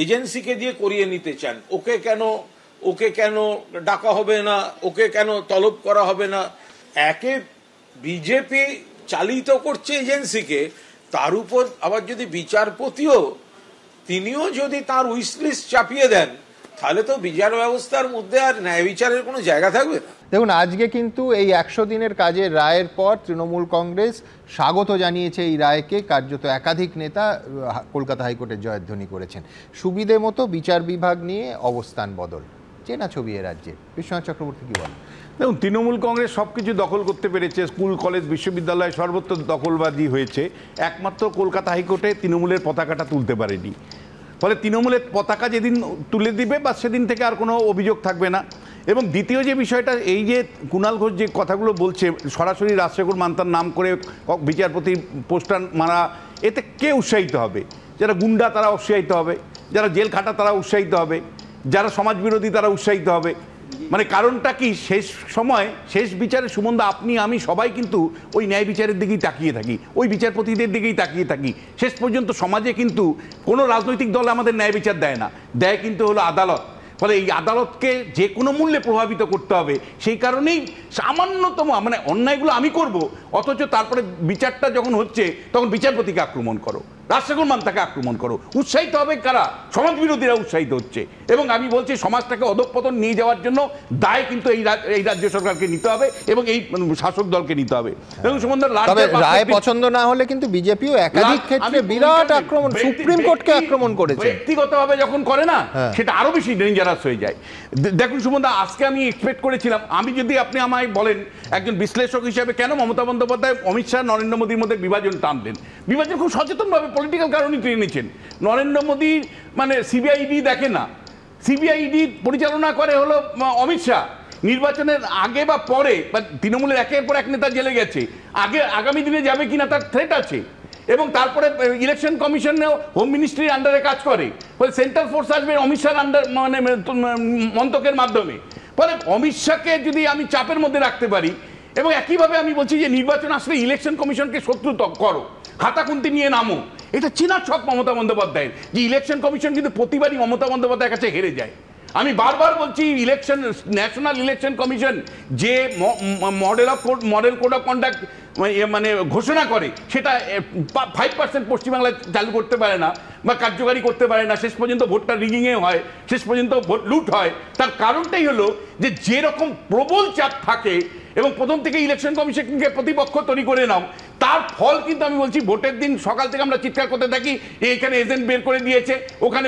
এজেন্সিকে দিয়ে করিয়ে নিতে চান। ওকে কেন ডাকা হবে না, ওকে কেন তলব করা হবে না। একে বিজেপি চালিত করছে এজেন্সিকে, তার উপর আবার যদি বিচারপতিও তিনিও যদি তার উইশ লিস্ট চাপিয়ে দেন, তাহলে তো বিচার ব্যবস্থার মধ্যে আর ন্যায় বিচারের কোনো জায়গা থাকবে না। দেখুন, আজকে কিন্তু এই 100 দিনের কাজের রায়ের পর তৃণমূল কংগ্রেস স্বাগত জানিয়েছে এই রায়কে। কার্যত একাধিক নেতা কলকাতা হাইকোর্টের জয়ধ্বনি করেছেন। সুবিধে মতো বিচার বিভাগ নিয়ে অবস্থান বদল, চেনা ছবি এ রাজ্যে। বিশ্বনাথ চক্রবর্তী কি বলেন? দেখুন, তৃণমূল কংগ্রেস সব কিছু দখল করতে পেরেছে, স্কুল কলেজ বিশ্ববিদ্যালয় সর্বত্র দখলবাজি হয়েছে, একমাত্র কলকাতা হাইকোর্টে তৃণমূলের পতাকাটা তুলতে পারেনি। ফলে তৃণমূলের পতাকা যেদিন তুলে দিবে বা সেদিন থেকে আর কোনো অভিযোগ থাকবে না। এবং দ্বিতীয় যে বিষয়টা, এই যে কুণাল ঘোষ যে কথাগুলো বলছে, সরাসরি রাজশেখর মান্থার নাম করে বিচারপতি পোস্টার মারা, এতে কে উৎসাহিত হবে? যারা গুন্ডা তারা উৎসাহিত হবে, যারা জেল খাটা তারা উৎসাহিত হবে, যারা সমাজবিরোধী তারা উৎসাহিত হবে। মানে কারণটা কি? শেষ সময় শেষ বিচারে সুমনদা, আপনি আমি সবাই কিন্তু ওই ন্যায় বিচারের দিকেই তাকিয়ে থাকি, ওই বিচারপতিদের দিকেই তাকিয়ে থাকি। শেষ পর্যন্ত সমাজে কিন্তু কোনো রাজনৈতিক দল আমাদের ন্যায় বিচার দেয় না, দেয় কিন্তু হলো আদালত। ফলে এই আদালতকে যে কোনো মূল্যে প্রভাবিত করতে হবে। সেই কারণেই সামান্যতম মানে অন্যায়গুলো আমি করব, অথচ তারপরে বিচারটা যখন হচ্ছে তখন বিচারপতিকে আক্রমণ করো, রাজশেখর মান্থাকে আক্রমণ করো। উৎসাহিত হবে কারা? সমাজ বিরোধীরা উৎসাহিত হচ্ছে। এবং আমি বলছি সমাজটাকে অধঃপতন নিয়ে যাওয়ার জন্য দায় কিন্তু এই রাজ্য সরকারকে নিতে হবে এবং এই শাসক দলকে নিতে হবে। এবং রায় পছন্দ না হলে কিন্তু বিজেপিও একাধিক ক্ষেত্রে বিরাট আক্রমণ, সুপ্রিম কোর্টকে আক্রমণ করেছে। ব্যক্তিগতভাবে যখন করে না, সেটা আরো বেশি ডেঞ্জারাস হয়ে যায়। দেখুন সুমনদা, আজকে আমি এক্সপেক্ট করেছিলাম, আমি যদি আপনি আমায় বলেন একজন বিশ্লেষক হিসেবে কেন মমতা বন্দ্যোপাধ্যায় অমিত শাহ নরেন্দ্র মোদীর মধ্যে বিভাজন টানলেন, বিভাজন খুব সচেতনভাবে পলিটিক্যাল কারণেই টেনেছেন। নরেন্দ্র মোদী মানে সিবিআইডি দেখে না, সিবিআইডি পরিচালনা করে হলো অমিত শাহ। নির্বাচনের আগে বা পরে বা তৃণমূলের একের পর এক নেতা জেলে গেছে, আগামী দিনে যাবে কিনা তার থ্রেট আছে। এবং তারপরে ইলেকশন কমিশনেও হোম মিনিস্ট্রির আন্ডারে কাজ করে, ফলে সেন্ট্রাল ফোর্স আসবে অমিত শাহর আন্ডার মানে মন্তকের মাধ্যমে। ফলে অমিত শাহকে যদি আমি চাপের মধ্যে রাখতে পারি, এবং একইভাবে আমি বলছি যে নির্বাচন আসলে ইলেকশন কমিশনকে শত্রু করো, হাতাকুন্তি নিয়ে নামো। এটা চেনার ছক মমতা বন্দ্যোপাধ্যায়ের, যে ইলেকশন কমিশন কিন্তু প্রতিবারই মমতা বন্দ্যোপাধ্যায়ের কাছে হেরে যায়। আমি বারবার বলছি, ন্যাশনাল ইলেকশন কমিশন যে মডেল কোড অফ কন্ডাক্ট মানে ঘোষণা করে সেটা 5% পশ্চিমবাংলায় চালু করতে পারে না বা কার্যকারী করতে পারে না, শেষ পর্যন্ত ভোটটা রিগিংয়ে হয়, শেষ পর্যন্ত ভোট লুট হয়, তার কারণটাই হলো যে যেরকম প্রবল চাপ থাকে এবং প্রথম থেকে ইলেকশন কমিশনকে প্রতিপক্ষ তৈরি করে নাও, তার ফল কিন্তু আমি বলছি ভোটের দিন সকাল থেকে আমরা চিৎকার করতে থাকি এখানে এজেন্ট বের করে দিয়েছে, ওখানে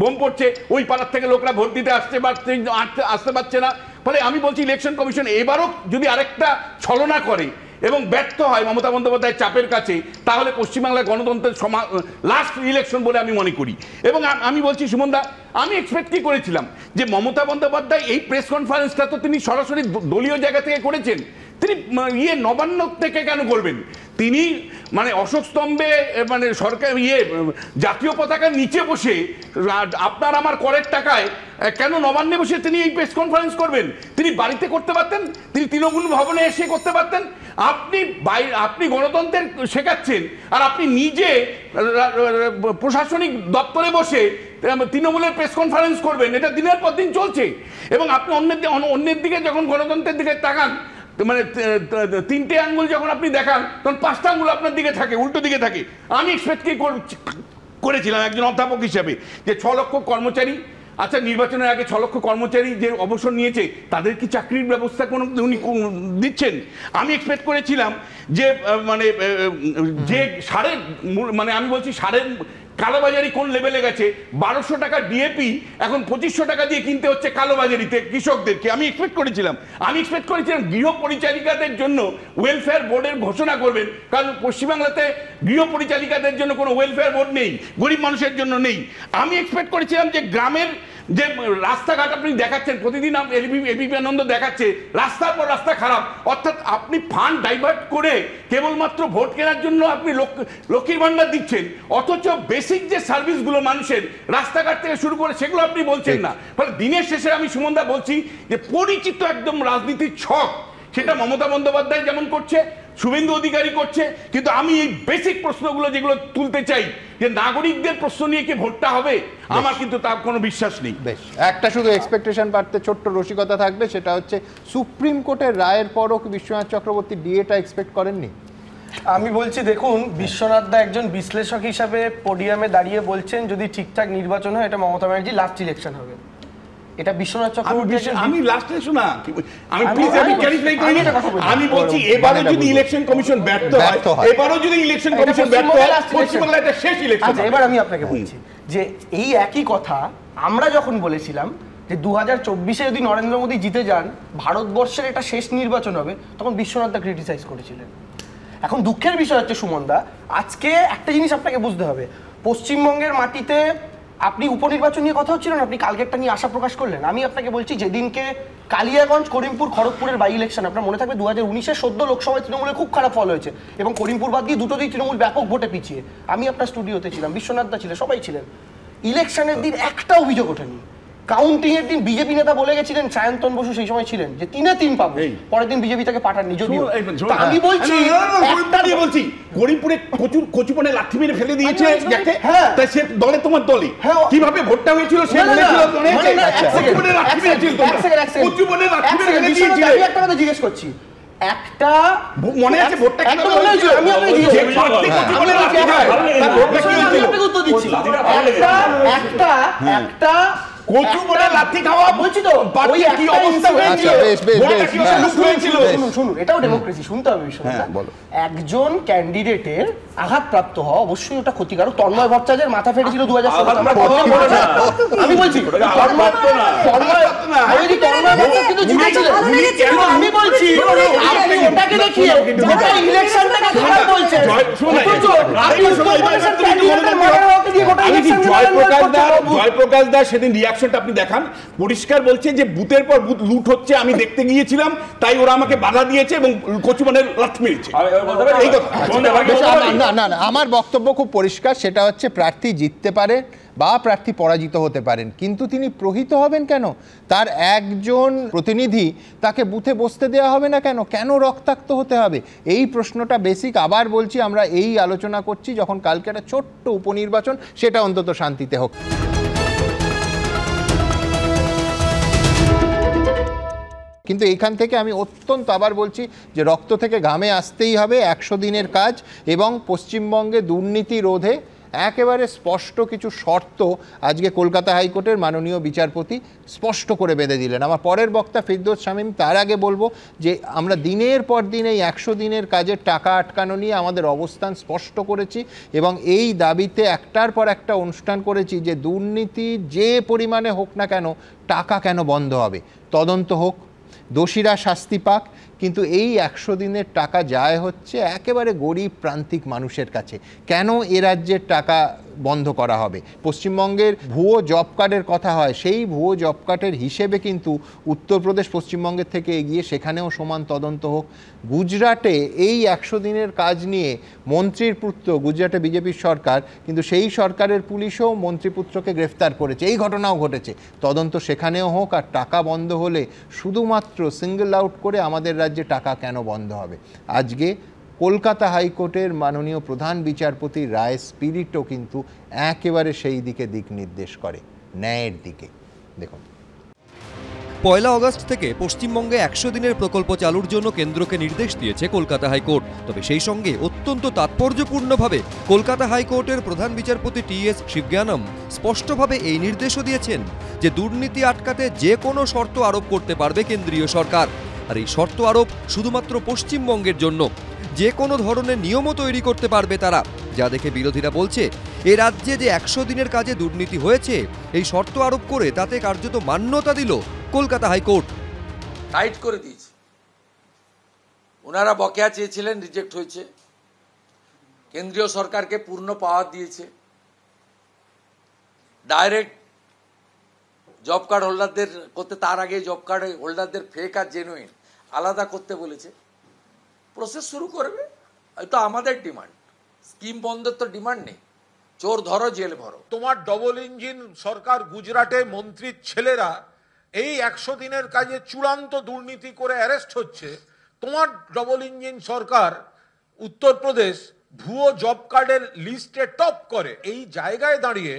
বোম পড়ছে, ওই পাড়ার থেকে লোকরা ভোট দিতে আসতে পারছে না। ফলে আমি বলছি ইলেকশন কমিশন এবারও যদি আরেকটা ছলনা করে এবং ব্যর্থ হয় মমতা বন্দ্যোপাধ্যায়ের চাপের কাছে, তাহলে পশ্চিমবাংলার গণতন্ত্রের লাস্ট ইলেকশন বলে আমি মনে করি। এবং আমি বলছি সুমনদা, আমি এক্সপেক্টই করেছিলাম যে মমতা বন্দ্যোপাধ্যায় এই প্রেস কনফারেন্সটা তো তিনি সরাসরি দলীয় জায়গা থেকে করেছেন, তিনি নবান্ন থেকে কেন করবেন? তিনি মানে অশোক স্তম্ভে মানে সরকার জাতীয় পতাকার নিচে বসে আপনার আমার করের টাকায় কেন নবান্নে বসে তিনি এই প্রেস কনফারেন্স করবেন? তিনি বাড়িতে করতে পারতেন, তিনি তৃণমূল ভবনে এসে করতে পারতেন। আপনি গণতন্ত্রের শেখাচ্ছেন আর আপনি নিজে প্রশাসনিক দপ্তরে বসে তৃণমূলের প্রেস কনফারেন্স করবেন, এটা দিনের পর দিন চলছে। এবং আপনি অন্যের দিকে যখন গণতন্ত্রের দিকে তাকান, মানে 3টে আঙ্গুল যখন আপনি দেখান তখন 5টা আঙ্গুল আপনার দিকে থাকে, উল্টো দিকে থাকে। আমি এক্সপেক্ট করেছিলাম একজন অধ্যাপক হিসাবে যে 6 লক্ষ কর্মচারী, আচ্ছা নির্বাচনের আগে 6 লক্ষ কর্মচারী যে অবসর নিয়েছে তাদের কি চাকরির ব্যবস্থা কোনো উনি দিচ্ছেন? আমি এক্সপেক্ট করেছিলাম যে মানে যে সারের মানে আমি বলছি সারের কালোবাজারি কোন লেভেলে গেছে, 1200 টাকা ডিএপি এখন 2500 টাকা দিয়ে কিনতে হচ্ছে কালোবাজারিতে কৃষকদেরকে। আমি এক্সপেক্ট করেছিলাম গৃহ পরিচালিকাদের জন্য ওয়েলফেয়ার বোর্ডের ঘোষণা করবেন, কারণ পশ্চিমবাংলাতে গৃহ পরিচালিকাদের জন্য কোনো ওয়েলফেয়ার বোর্ড নেই, গরিব মানুষের জন্য নেই। আমি এক্সপেক্ট করেছিলাম যে গ্রামের যে রাস্তাঘাট আপনি দেখাচ্ছেন প্রতিদিন, এবিপি আনন্দ দেখাচ্ছে রাস্তার পর রাস্তা খারাপ, অর্থাৎ আপনি ফান্ড ডাইভার্ট করে কেবলমাত্র ভোট কেনার জন্য আপনি লক্ষ্মীর ভান্ডার দিচ্ছেন, অথচ বেসিক যে সার্ভিসগুলো মানুষের রাস্তাঘাট থেকে শুরু করে সেগুলো আপনি বলছেন না। ফলে দিনের শেষে আমি সুমনদা বলছি যে পরিচিত একদম রাজনীতির ছক সেটা মমতা বন্দ্যোপাধ্যায় যেমন করছে, শুভেন্দু অধিকারী করছে, কিন্তু আমি এই বেসিক প্রশ্নগুলো যেগুলো তুলতে চাই যে নাগরিকদের প্রশ্ন নিয়ে কি ভোটটা হবে, আমার কিন্তু তার কোনো বিশ্বাস নেই। বেশ, একটা শুধু এক্সপেকটেশন বাড়তে ছোট্ট রসিকতা থাকবে, সেটা হচ্ছে সুপ্রিম কোর্টের রায়ের পরও কি বিশ্বনাথ চক্রবর্তী ডিএটা এক্সপেক্ট করেননি? আমি বলছি দেখুন, বিশ্বনাথ দা একজন বিশ্লেষক হিসাবে পোডিয়ামে দাঁড়িয়ে বলছেন যদি ঠিকঠাক নির্বাচন হয় এটা মমতা ব্যানার্জি লাস্ট ইলেকশন হবে, এটা বিশ্বনাথ চক্রবর্তী। আমি লাস্ট ইলেকশন না, আমি প্লিজ আমি ক্ল্যারিফাই করি, আমি বলছি এবারও যদি ইলেকশন কমিশন ব্যর্থ হয়, এবারও যদি ইলেকশন কমিশন ব্যর্থ হয়, পশ্চিমবাংলায় এটা শেষ ইলেকশন। আচ্ছা এবার আমি আপনাকে বলছি যে এই একই কথা আমরা যখন বলেছিলাম যে 2024-এ যদি নরেন্দ্র মোদী জিতে যান ভারতবর্ষের এটা শেষ নির্বাচন হবে, তখন বিশ্বনাথ দা ক্রিটিসাইজ করেছিলেন। এখন দুঃখের বিষয় হচ্ছে সুমনদা, আজকে একটা জিনিস আপনাকে বুঝতে হবে, পশ্চিমবঙ্গের মাটিতে আপনি উপনির্বাচন নিয়ে কথা হচ্ছিল না, আপনি কালকে একটা নিয়ে আশা প্রকাশ করলেন। আমি আপনাকে বলছি যেদিনকে কালিয়াগঞ্জ, করিমপুর, খড়গপুরের বাই ইলেকশন, আপনার মনে থাকবে 2019-এ 14 লোকসভায় তৃণমূলের খুব খারাপ ফল হয়েছে এবং করিমপুর বাদ দিয়ে দুটোতেই তৃণমূল ব্যাপক ভোটে পিছিয়ে। আমি আপনার স্টুডিওতে ছিলাম, বিশ্বনাথ দা ছিলেন, সবাই ছিলেন। ইলেকশনের দিন একটা অভিযোগ ওঠেনি। কাউন্টিং এর দিন বিজেপি নেতা বলে গেছিলেন, সায়ন্তন বসু সেই সময় ছিলেন, যে 3-3 পাবো, পরের দিন বিজেপি তাকে পাঠাননি। যদিও আমি বলছি করিমপুরে প্রচুর কচুপনে লাঠি মেরে ফেলে দিয়েছে যাকে, তাই সে দলে তোমার দলে কিভাবে ভোটটা হয়েছিল সে বলেছিল, কচুপনে লাঠি মেরেছিল, কচুপনে লাঠি মেরে ফেলে দিয়েছিল। আমি একটা কথা জিজ্ঞেস করছি, একটা মনে আছে ভোটটা কিভাবে হয়েছিল? আমি আপনাকে জিজ্ঞেস করছি, কচুপনে লাঠি খায় তার ভোটটা কি হয়েছিল? আমি উত্তর দিচ্ছি, একটা কচু বলে লাঠি খাওয়া বলছি তো, ওই কি অবস্থা হয়েছিল, ভোটটা কি হয়েছিল? শুনুন, এটাও ডেমোক্রেসি, শুনতে হবে বিষয়টা। একজন ক্যান্ডিডেটের আঘাতপ্রাপ্ত হওয়া অবশ্যই ওটা ক্ষতিকারক। তন্ময় ভট্টাচার্যের মাথা ফেটেছিল 2016। আমি বলছি আমি বলছি আপনি ওটাকে দেখিয়ে গোটা ইলেকশনটাকে খারাপ বলছেন। জয়প্রকাশ দা সেদিন রিয়াকশনটা আপনি দেখান, পরিষ্কার বলছে যে বুথের পর বুথ লুট হচ্ছে, আমি দেখতে গিয়েছিলাম, তাই ওরা আমাকে বাধা দিয়েছে এবং কচুবনের লাঠি মেরেছে। না না না, আমার বক্তব্য খুব পরিষ্কার, সেটা হচ্ছে প্রার্থী জিততে পারে বা প্রার্থী পরাজিত হতে পারেন, কিন্তু তিনি প্রহিত হবেন কেন? তার একজন প্রতিনিধি তাকে বুথে বসতে দেওয়া হবে না কেন? কেন রক্তাক্ত হতে হবে? এই প্রশ্নটা বেসিক। আবার বলছি, আমরা এই আলোচনা করছি যখন কালকে একটা ছোট্ট উপনির্বাচন, সেটা অন্তত শান্তিতে হোক। কিন্তু এখান থেকে আমি অত্যন্ত আবার বলছি যে রক্ত থেকে ঘামে আসতেই হবে 100 দিনের কাজ, এবং পশ্চিমবঙ্গে দুর্নীতি রোধে একেবারে স্পষ্ট কিছু শর্ত আজকে কলকাতা হাইকোর্টের মাননীয় বিচারপতি স্পষ্ট করে বেঁধে দিলেন। আমার পরের বক্তা ফিরদৌস শামীম, তার আগে বলবো যে আমরা দিনের পর দিন এই 100 দিনের কাজের টাকা আটকানো নিয়ে আমাদের অবস্থান স্পষ্ট করেছি এবং এই দাবিতে একটার পর একটা অনুষ্ঠান করেছি যে দুর্নীতি যে পরিমাণে হোক না কেন টাকা কেন বন্ধ হবে, তদন্ত হোক, দোষীরা শাস্তি পাক, কিন্তু এই 100 দিনের টাকা যায় হচ্ছে একেবারে গরিব প্রান্তিক মানুষের কাছে। কেন এ রাজ্যের টাকা বন্ধ করা হবে? পশ্চিমবঙ্গের ভুয়ো জব কার্ডের কথা হয়, সেই ভুয়ো জব কার্ডের হিসেবে কিন্তু উত্তরপ্রদেশ পশ্চিমবঙ্গের থেকে এগিয়ে, সেখানেও সমান তদন্ত হোক। গুজরাটে এই 100 দিনের কাজ নিয়ে মন্ত্রীর পুত্র, গুজরাটে বিজেপির সরকার, কিন্তু সেই সরকারের পুলিশও মন্ত্রীপুত্রকে গ্রেফতার করেছে, এই ঘটনাও ঘটেছে, তদন্ত সেখানেও হোক। আর টাকা বন্ধ হলে শুধুমাত্র সিঙ্গল আউট করে আমাদের রাজ্যে টাকা কেন বন্ধ হবে? আজকে কলকাতা হাইকোর্টের মাননীয় প্রধান বিচারপতির রায়ের স্পিরিটও কিন্তু একেবারে সেই দিকে দিক নির্দেশ করে, ন্যায়ের দিকে। দেখুন, 1 আগস্ট থেকে পশ্চিমবঙ্গে 100 দিনের প্রকল্প চালুর জন্য কেন্দ্রকে নির্দেশ দিয়েছে কলকাতা হাইকোর্ট। তবে সেই সঙ্গে অত্যন্ত তাৎপর্যপূর্ণভাবে কলকাতা হাইকোর্টের প্রধান বিচারপতি টি.এস. শিবজ্ঞানম স্পষ্টভাবে এই নির্দেশও দিয়েছেন যে দুর্নীতি আটকাতে যে কোনো শর্ত আরোপ করতে পারবে কেন্দ্রীয় সরকার। আর এই শর্ত আরোপ শুধুমাত্র পশ্চিমবঙ্গের জন্য, যে কোনো ধরনের নিয়মও তৈরি করতে পারবে তারা। যা দেখে বিরোধীরা বলছে এ রাজ্যে যে 100 দিনের কাজে দুর্নীতি হয়েছে, এই শর্ত আরোপ করে তাতে কার্যত মান্যতা দিল কলকাতা হাইকোর্ট। টাইট করে দিয়েছে। ওনারা বকেয়া চেয়েছিলেন, রিজেক্ট হয়েছে। কেন্দ্রীয় সরকারকে পূর্ণ পাওয়ার দিয়েছে। ডাইরেক্ট জব কার্ড হোল্ডারদের করতে, তার আগে জব কার্ড হোল্ডারদের ফেক আর জেনুইন আলাদা করতে বলেছে। প্রসেস শুরু করবে, এটা আমাদের ডিমান্ড। স্কিম বন্ধের তো ডিমান্ড নেই, চোর ধরো জেল ভরো। তোমার ডবল ইঞ্জিন সরকার গুজরাটে মন্ত্রীর ছেলেরা এই 100 দিনের কাজে চূড়ান্ত দুর্নীতি করে অ্যারেস্ট হচ্ছে। তোমার ডবল ইঞ্জিন সরকার উত্তরপ্রদেশ ভুয়ো জব কার্ডের লিস্টে টপ করে। এই জায়গায় দাঁড়িয়ে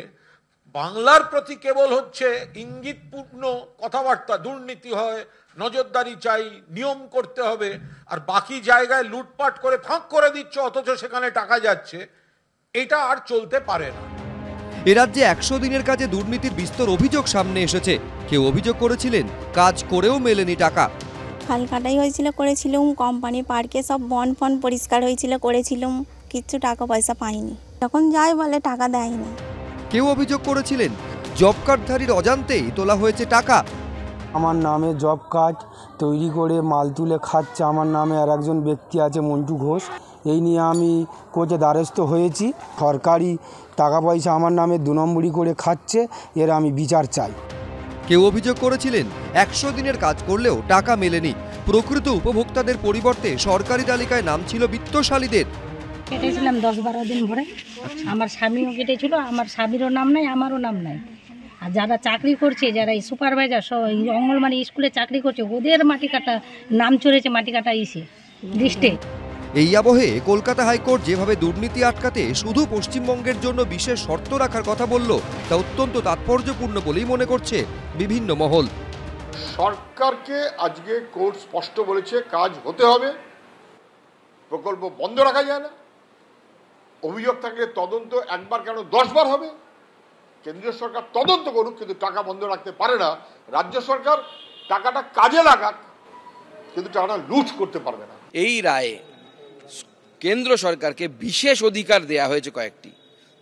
বাংলার প্রতি কেবল হচ্ছে ইঙ্গিতপূর্ণ কথাবার্তা, দুর্নীতি হয়, নজরদারি চাই, নিয়ম করতে হবে, আর বাকি জায়গায় লুটপাট করে ফাঁক করে দিচ্ছে, অথচ সেখানে টাকা যাচ্ছে। এটা আর চলতে পারে না। এ রাজ্যে 100 দিনের কাজে দুর্নীতির বিস্তর অভিযোগ সামনে এসেছে। কেউ অভিযোগ করেছিলেন কাজ করেও মেলেনি টাকা। খাল কাটাই হয়েছিল, করেছিলাম, কোম্পানি পার্কে সব বন ফন পরিষ্কার হয়েছিল, করেছিলাম, কিচ্ছু টাকা পয়সা পাইনি। যখন যাই বলে টাকা দেয়নি। কেউ অভিযোগ করেছিলেন জব কার্ডধারীর অজান্তেই তোলা হয়েছে টাকা। আমার নামে জব কার্ড তৈরি করে মাল তুলে খাচ্ছে আমার নামে আর একজন ব্যক্তি আছে মন্টু ঘোষ। এই নিয়ে আমি কোর্টে দ্বারস্থ হয়েছি। সরকারি টাকা পয়সা আমার নামে 2 নম্বরি করে খাচ্ছে, এর আমি বিচার চাই। কেউ অভিযোগ করেছিলেন 100 দিনের কাজ করলেও টাকা মেলেনি। প্রকৃত উপভোক্তাদের পরিবর্তে সরকারি তালিকায় নাম ছিল বিত্তশালীদের। কেটেছিলাম 10-12 দিন ভরে। আমার স্বামীও কেটেছিল, আমার স্বামীরও নাম নাই, আমারও নাম নাই। আর যারা চাকরি করছে, যারা এই সুপারভাইজার, অঙ্গনবাড়ি স্কুলে চাকরি করছে, ওদের মাটি কাটা নাম চড়েছে, মাটি কাটা লিস্টে। এই আবহে কলকাতা হাইকোর্ট যেভাবে দুর্নীতি আটকাতে শুধু পশ্চিমবঙ্গের জন্য বিশেষ শর্ত রাখার কথা বলল, তা অত্যন্ত তাৎপর্যপূর্ণ বলেই মনে করছে বিভিন্ন মহল। সরকারকে আজকে কোর্ট স্পষ্ট বলেছে কাজ হতে হবে, প্রকল্প বন্ধ রাখা যায় না। অভিযোগ থাকলে তদন্ত একবার কেন 10 বার হবে। কেন্দ্রীয় সরকার তদন্ত করুক, কিন্তু টাকা বন্ধ রাখতে পারে না। রাজ্য সরকার টাকাটা কাজে লাগাক, কিন্তু টাকাটা লুট করতে পারবে না। এই রায়ে কেন্দ্র সরকারকে বিশেষ অধিকার দেয়া হয়েছে কয়েকটি।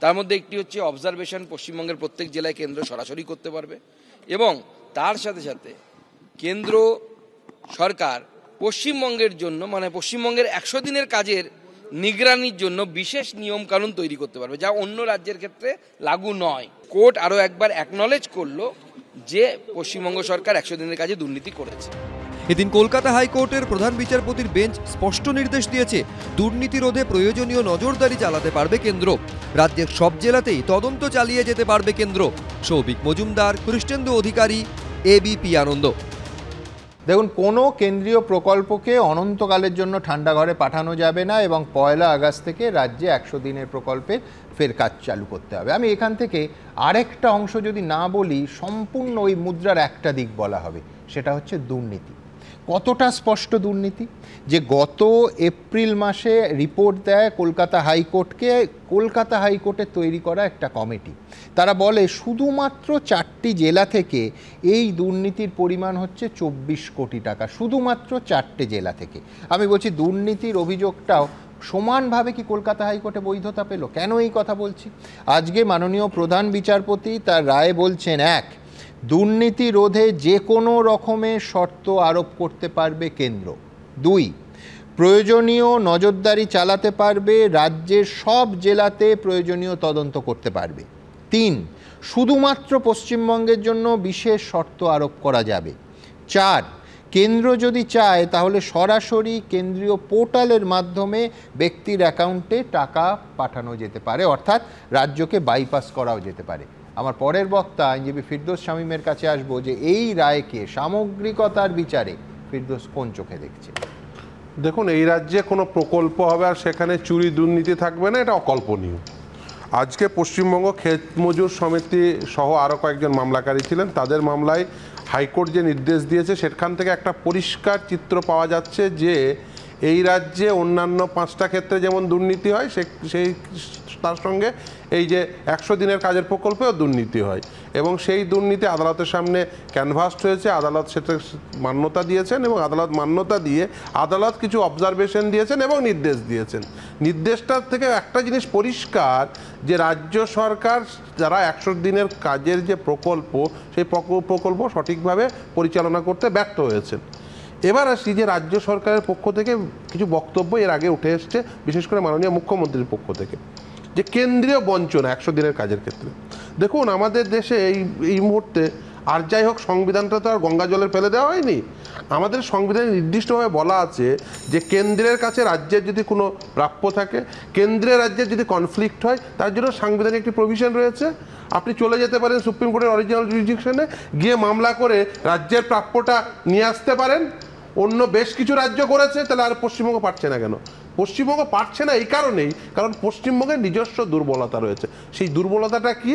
তার মধ্যে একটি হচ্ছে অবজারভেশন, পশ্চিমবঙ্গের প্রত্যেক জেলায় কেন্দ্র সরাসরি করতে পারবে, এবং তার সাথে সাথে কেন্দ্র সরকার পশ্চিমবঙ্গের জন্য, মানে পশ্চিমবঙ্গের 100 দিনের কাজের নিগরানির জন্য বিশেষ নিয়ম কানুন তৈরি করতে পারবে, যা অন্য রাজ্যের ক্ষেত্রে লাগু নয়। কোর্ট আরও একবার অ্যাকনলেজ করলো যে পশ্চিমবঙ্গ সরকার 100 দিনের কাজে দুর্নীতি করেছে। এদিন কলকাতা হাইকোর্টের প্রধান বিচারপতির বেঞ্চ স্পষ্ট নির্দেশ দিয়েছে দুর্নীতি রোধে প্রয়োজনীয় নজরদারি চালাতে পারবে কেন্দ্র। রাজ্যের সব জেলাতেই তদন্ত চালিয়ে যেতে পারবে কেন্দ্র। সৌভিক মজুমদার, কৃষ্ণেন্দু অধিকারী, এবিপি আনন্দ। দেখুন, কোনো কেন্দ্রীয় প্রকল্পকে অনন্তকালের জন্য ঠান্ডা ঘরে পাঠানো যাবে না, এবং 1 আগস্ট থেকে রাজ্যে 100 দিনের প্রকল্পে ফের কাজ চালু করতে হবে। আমি এখান থেকে আরেকটা অংশ যদি না বলি, সম্পূর্ণ ওই মুদ্রার একটা দিক বলা হবে, সেটা হচ্ছে দুর্নীতি। কতটা স্পষ্ট দুর্নীতি যে গত এপ্রিল মাসে রিপোর্ট দেয় কলকাতা হাইকোর্টকে, কলকাতা হাইকোর্টে তৈরি করা একটা কমিটি, তারা বলে শুধুমাত্র 4টি জেলা থেকে এই দুর্নীতির পরিমাণ হচ্ছে 24 কোটি টাকা, শুধুমাত্র 4টে জেলা থেকে। আমি বলছি দুর্নীতির অভিযোগটাও সমানভাবে কি কলকাতা হাইকোর্টে বৈধতা পেল? কেন এই কথা বলছি? আজকে মাননীয় প্রধান বিচারপতি তার রায়ে বলছেন, 1, দুর্নীতি রোধে যে কোনো রকমের শর্ত আরোপ করতে পারবে কেন্দ্র। 2, প্রয়োজনীয় নজরদারি চালাতে পারবে, রাজ্যের সব জেলাতে প্রয়োজনীয় তদন্ত করতে পারবে। 3, শুধুমাত্র পশ্চিমবঙ্গের জন্য বিশেষ শর্ত আরোপ করা যাবে। 4, কেন্দ্র যদি চায় তাহলে সরাসরি কেন্দ্রীয় পোর্টালের মাধ্যমে ব্যক্তির অ্যাকাউন্টে টাকা পাঠানো যেতে পারে, অর্থাৎ রাজ্যকে বাইপাস করাও যেতে পারে। আমার পরের বক্তা আইনজীবী ফিরদৌস শামীমের কাছে আসবো যে এই রায়কে সামগ্রিকতার বিচারে ফিরদৌস কোন চোখে দেখছে? দেখুন, এই রাজ্যে কোনো প্রকল্প হবে আর সেখানে চুরি দুর্নীতি থাকবে না, এটা অকল্পনীয়। আজকে পশ্চিমবঙ্গ ক্ষেত মজুর সমিতি সহ আরও কয়েকজন মামলাকারী ছিলেন, তাদের মামলায় হাইকোর্ট যে নির্দেশ দিয়েছে সেখান থেকে একটা পরিষ্কার চিত্র পাওয়া যাচ্ছে যে এই রাজ্যে অন্যান্য 5টা ক্ষেত্রে যেমন দুর্নীতি হয় সেই তার সঙ্গে এই যে 100 দিনের কাজের প্রকল্পেও দুর্নীতি হয়, এবং সেই দুর্নীতি আদালতের সামনে ক্যানভাসড হয়েছে, আদালত সেটা মান্যতা দিয়েছেন, এবং আদালত মান্যতা দিয়ে আদালত কিছু অবজারভেশন দিয়েছেন এবং নির্দেশ দিয়েছেন। নির্দেশটার থেকে একটা জিনিস পরিষ্কার যে রাজ্য সরকার যারা 100 দিনের কাজের যে প্রকল্প সেই প্রকল্প সঠিকভাবে পরিচালনা করতে ব্যর্থ হয়েছেন। এবার আসি যে রাজ্য সরকারের পক্ষ থেকে কিছু বক্তব্য এর আগে উঠে এসছে, বিশেষ করে মাননীয় মুখ্যমন্ত্রীর পক্ষ থেকে, যে কেন্দ্রীয় বঞ্চনা 100 দিনের কাজের ক্ষেত্রে। দেখুন, আমাদের দেশে এই মুহূর্তে আর যাই হোক সংবিধানটা তো আর গঙ্গা জলে ফেলে দেওয়া হয়নি। আমাদের সংবিধানে নির্দিষ্টভাবে বলা আছে যে কেন্দ্রের কাছে রাজ্যের যদি কোনো প্রাপ্য থাকে, কেন্দ্রের রাজ্যের যদি কনফ্লিক্ট হয়, তার জন্য সাংবিধানিক একটি প্রভিশন রয়েছে। আপনি চলে যেতে পারেন সুপ্রিম কোর্টের অরিজিনাল জুরিসডিকশনে, গিয়ে মামলা করে রাজ্যের প্রাপ্যটা নিয়ে আসতে পারেন। অন্য বেশ কিছু রাজ্য করেছে, তাহলে আর পশ্চিমবঙ্গ পারছে না কেন? পশ্চিমবঙ্গ পারছে না এই কারণেই, কারণ পশ্চিমবঙ্গের নিজস্ব দুর্বলতা রয়েছে। সেই দুর্বলতাটা কি?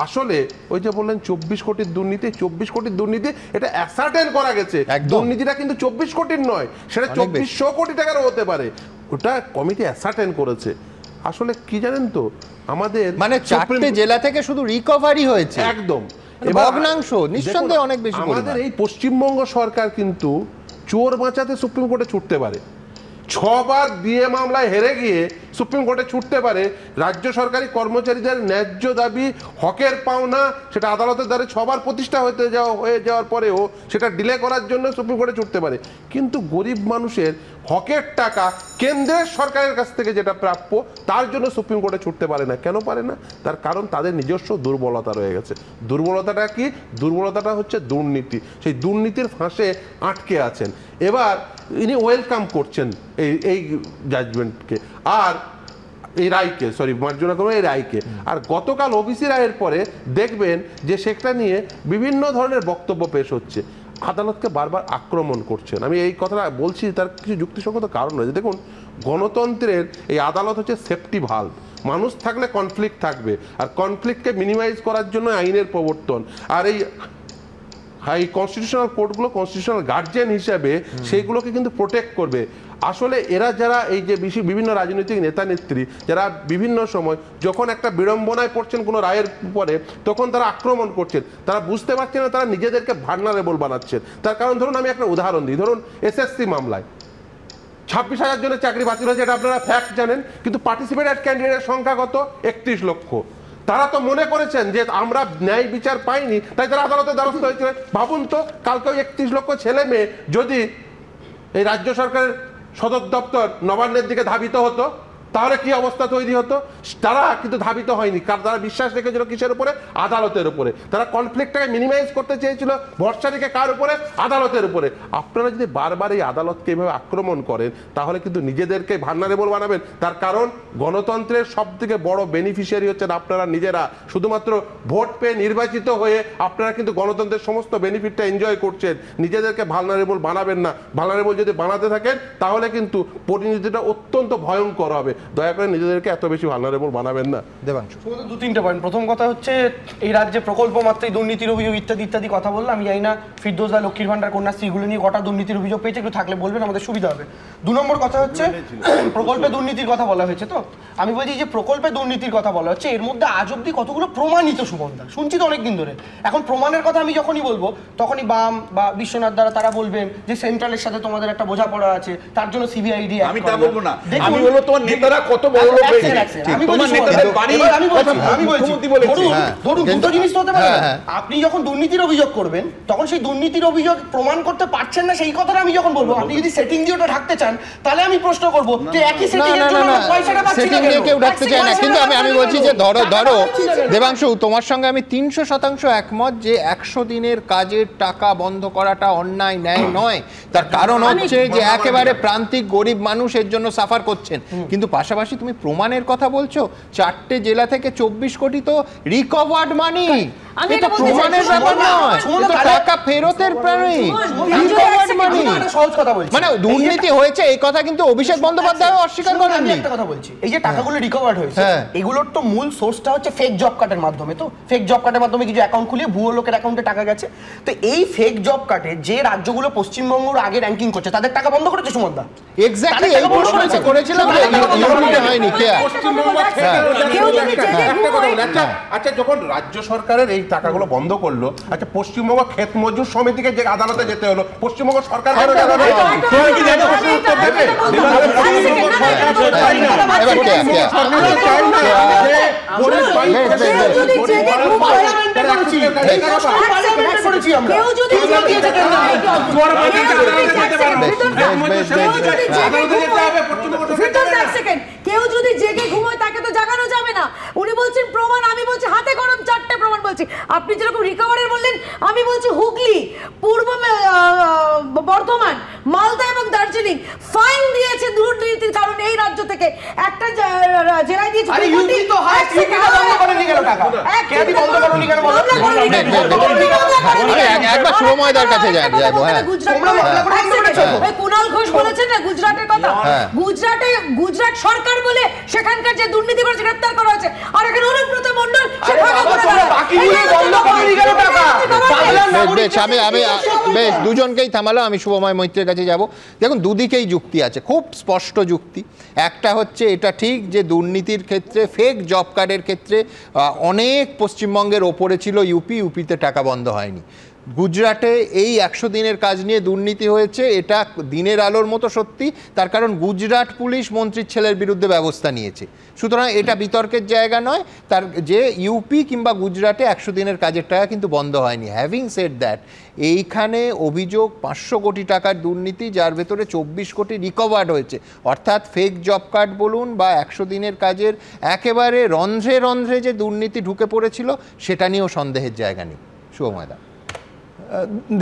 আসলে ওই যে বললেন 24 কোটির দুর্নীতি, 24 কোটির দুর্নীতি এটা অ্যাসার্টেন করা গেছে। দুর্নীতিটা কিন্তু 24 কোটির নয়, সেটা 2400 কোটি টাকারও হতে পারে, ওটা কমিটি অ্যাসার্টেন করেছে। আসলে কি জানেন তো, আমাদের মানে 4টে জেলা থেকে শুধু রিকভারি হয়েছে, একদম ভগ্নাংশ, নিঃসন্দেহে অনেক বেশি। আমাদের এই পশ্চিমবঙ্গ সরকার কিন্তু চোর বাঁচাতে সুপ্রিম কোর্টে ছুটতে পারে, 6 বার ডিএ মামলায় হেরে গিয়ে সুপ্রিম কোর্টে ছুটতে পারে। রাজ্য সরকারি কর্মচারীদের ন্যায্য দাবি, হকের পাওনা, সেটা আদালতের দ্বারা 6 বার প্রতিষ্ঠা হয়ে যাওয়ার পরেও সেটা ডিলে করার জন্য সুপ্রিম কোর্টে ছুটতে পারে। কিন্তু গরিব মানুষের হকের টাকা কেন্দ্রের সরকারের কাছ থেকে যেটা প্রাপ্য তার জন্য সুপ্রিম কোর্টে ছুটতে পারে না। কেন পারে না? তার কারণ তাদের নিজস্ব দুর্বলতা রয়ে গেছে। দুর্বলতাটা কি? দুর্বলতাটা হচ্ছে দুর্নীতি। সেই দুর্নীতির ফাঁসে আটকে আছেন। এবার ইনি ওয়েলকাম করছেন এই জাজমেন্টকে আর এই রায়কে, মার্জনা করবো এই রায়কে। আর গতকাল ওবিসি রায়ের পরে দেখবেন যে সেটা নিয়ে বিভিন্ন ধরনের বক্তব্য পেশ হচ্ছে, আদালতকে বারবার আক্রমণ করছেন। আমি এই কথাটা বলছি, তার কিছু যুক্তিসঙ্গত কারণ রয়েছে। দেখুন, গণতন্ত্রের এই আদালত হচ্ছে সেফটি ভালভ। মানুষ থাকলে কনফ্লিক্ট থাকবে, আর কনফ্লিক্টকে মিনিমাইজ করার জন্য আইনের প্রবর্তন। আর এই কনস্টিটিউশনাল কোর্টগুলো কনস্টিটিউশনাল গার্জিয়ান হিসেবে সেইগুলোকে কিন্তু প্রোটেক্ট করবে। আসলে এরা যারা এই যে বিভিন্ন রাজনৈতিক নেতা নেত্রী যারা বিভিন্ন সময় যখন একটা বিড়ম্বনায় পড়ছেন কোনো রায়ের পরে, তখন তারা আক্রমণ করছেন, তারা বুঝতে পারছেন না তারা নিজেদেরকে ভালনারেবল বানাচ্ছেন। তার কারণ ধরুন, আমি একটা উদাহরণ দিই। ধরুন এসএসসি মামলায় 26,000 জনের চাকরি বাতিল হয়েছে, এটা আপনারা ফ্যাক্ট জানেন, কিন্তু পার্টিসিপেটেড ক্যান্ডিডেটের সংখ্যা কত? 31 লক্ষ। তারা তো মনে করেছেন যে আমরা ন্যায় বিচার পাইনি, তাই তারা আদালতের দ্বারস্থ হয়েছিলেন। ভাবুন তো, কালকে 31 লক্ষ ছেলে মেয়ে যদি এই রাজ্য সরকারের সদর দপ্তর নবান্নের দিকে ধাবিত হতো, তাহলে কি অবস্থা তৈরি হতো? তারা কিন্তু ধাবিত হয়নি, কারণ তারা বিশ্বাস রেখেছিল কিসের উপরে? আদালতের উপরে। তারা কনফ্লিক্টটাকে মিনিমাইজ করতে চেয়েছিল, ভরসা রেখে কার উপরে? আদালতের উপরে। আপনারা যদি বারবার এই আদালতকে এইভাবে আক্রমণ করেন, তাহলে কিন্তু নিজেদেরকে ভালনারেবল বানাবেন। তার কারণ গণতন্ত্রের সব থেকে বড় বেনিফিশিয়ারি হচ্ছেন আপনারা নিজেরা। শুধুমাত্র ভোট পেয়ে নির্বাচিত হয়ে আপনারা কিন্তু গণতন্ত্রের সমস্ত বেনিফিটটা এনজয় করছেন। নিজেদেরকে ভালনারেবল বানাবেন না। ভালনারেবল যদি বানাতে থাকেন, তাহলে কিন্তু পরিণতিটা অত্যন্ত ভয়ঙ্কর হবে। দয়া করে নিজেদেরকে এত বেশি ভালনারেবল বানাবেন না। দেবাংশু, 2-3টে পয়েন্ট। প্রথম কথা হচ্ছে এই রাজ্যে প্রকল্প মাত্রই দুর্নীতির অভিযোগ ইত্যাদি ইত্যাদি কথা বললাম। আমি জানি না ফিরদৌস দা, লক্ষ্মীর ভান্ডার, কন্যাশ্রী এগুলো নিয়ে কটা দুর্নীতির অভিযোগ পেয়েছে, একটু থাকলে বলবেন, আমাদের সুবিধা হবে। 2 নম্বর কথা হচ্ছে প্রকল্পে দুর্নীতির কথা বলা হয়েছে, তো আমি বলছি যে প্রকল্পে দুর্নীতির কথা বলা হচ্ছে, এর মধ্যে আজ অব্দি কতগুলো প্রমাণিত সুমনদা শুনছি তো অনেকদিন ধরে। এখন প্রমাণের কথা আমি যখনই বলবো তখনই বাম বা বিশ্বনাথ দ্বারা তারা বলবেন যে সেন্ট্রালের সাথে তোমাদের একটা বোঝাপড়া আছে, তার জন্য সিবিআইডি। আমি তা বলবো না, আমি বলবো তোমার নেতারা কত বড় লোক হয়েছে, তোমার নেতাদের বাড়ি আমি বলছি ধরুন দুটো জিনিস হতে পারে। আপনি যখন দুর্নীতির অভিযোগ করবেন তখন সেই দুর্নীতির অভিযোগ প্রমাণ করতে পারছেন না, সেই কথাটা আমি যখন বলবো, আপনি যদি সেটিং দিয়ে ওটা ঢাকতে চান তাহলে আমি প্রশ্ন করবো যে একই সেটিং এর জন্য পয়সাটা পাচ্ছি না কেন? কেউ ঢাকতে চায় না, কিন্তু আমি বলছি যে ধরো দেবাংশু, তোমার সঙ্গে আমি 300% একমত যে 100 দিনের কাজের টাকা বন্ধ করাটা অন্যায়, ন্যায় নয়। তার কারণ হচ্ছে যে একেবারে প্রান্তিক গরিব মানুষ এর জন্য সাফার করছেন, কিন্তু পাশাপাশি তুমি প্রমাণের কথা বলছো। 4টে জেলা থেকে 24 কোটি তো রিকভার্ড মানি, এটা প্রমাণের ব্যাপার নয়, এটা টাকা ফেরতের প্রাণী, রিকভার্ড মানি। সহজ কথা বলছি, মানে দুর্নীতি হয়েছে এই কথা কিন্তু অভিষেক বন্দ্যোপাধ্যায় অস্বীকার করেননি। একটা কথা বলছি, এই যে টাকাগুলো রিকভার্ড হয়েছে এগুলোর তো মূল সোর্সটা হচ্ছে ফেক জব কার্ডের মাধ্যমে। তো ফেক জব কার্ডের মাধ্যমে কিছু অ্যাকাউন্ট খুলিয়ে ভুয়ো লোকের অ্যাকাউন্টে টাকা গেছে। তো এই ফেক জব কার্ডে যে রাজ্যগুলো পশ্চিমবঙ্গের আগে র্যাঙ্কিং করছে তাদের টাকা বন্ধ করেছে সুমনদা। এক্স্যাক্টলি এই প্রশ্নটা করেছিলাম, ইউনিটে হয়নি কে? আচ্ছা, যখন রাজ্য সরকারের এই টাকাগুলো বন্ধ করলো, আচ্ছা পশ্চিমবঙ্গ ক্ষেত মজুর সমিতিকে যে আদালতে যেতে হলো, পশ্চিমবঙ্গ সরকার কেউ যদি জেগে ঘুমোয় তাকে তো জাগানো যাবে না। উনি বলছেন প্রমাণ, আমি বলছি হাতে কলম 4টে প্রমাণ বলছি। আপনি যেরকম রিকভারের বললেন, আমি বলছি হুগলি, পূর্ব বর্ধমান, মালদা এবং দার্জিলিং ফাইন দিয়েছে দুর্নীতির কারণে। এই রাজ্য থেকে একটা জেলায় দিয়েছে। একবার শুভময়দার কাছে যাবো। কুণাল ঘোষ বলেছেন না গুজরাটের কথা, গুজরাট সরকার বলে সেখানকার যে দুর্নীতি করেছে গ্রেপ্তার করা হয়েছে, আর এখানে অনুব্রত মণ্ডল বেশ দুজনকেই থামালো। আমি শুভময় মৈত্রের কাছে যাব। দেখুন, দুদিকেই যুক্তি আছে, খুব স্পষ্ট যুক্তি। একটা হচ্ছে এটা ঠিক যে দুর্নীতির ক্ষেত্রে, ফেক জব কার্ডের ক্ষেত্রে অনেক পশ্চিমবঙ্গের ওপরে ছিল ইউপিতে টাকা বন্ধ হয়নি। গুজরাটে এই 100 দিনের কাজ নিয়ে দুর্নীতি হয়েছে, এটা দিনের আলোর মতো সত্যি। তার কারণ গুজরাট পুলিশ মন্ত্রীর ছেলের বিরুদ্ধে ব্যবস্থা নিয়েছে, সুতরাং এটা বিতর্কের জায়গা নয়। তার যে ইউপি কিংবা গুজরাটে 100 দিনের কাজের টাকা কিন্তু বন্ধ হয়নি। হ্যাভিং সেড দ্যাট, এইখানে অভিযোগ 500 কোটি টাকার দুর্নীতি, যার ভেতরে 24 কোটি রিকভার্ড হয়েছে। অর্থাৎ ফেক জব কার্ড বলুন বা 100 দিনের কাজের একেবারে রন্ধ্রে রন্ধ্রে যে দুর্নীতি ঢুকে পড়েছিল, সেটা নিয়েও সন্দেহের জায়গা নেই। শুভময়দা,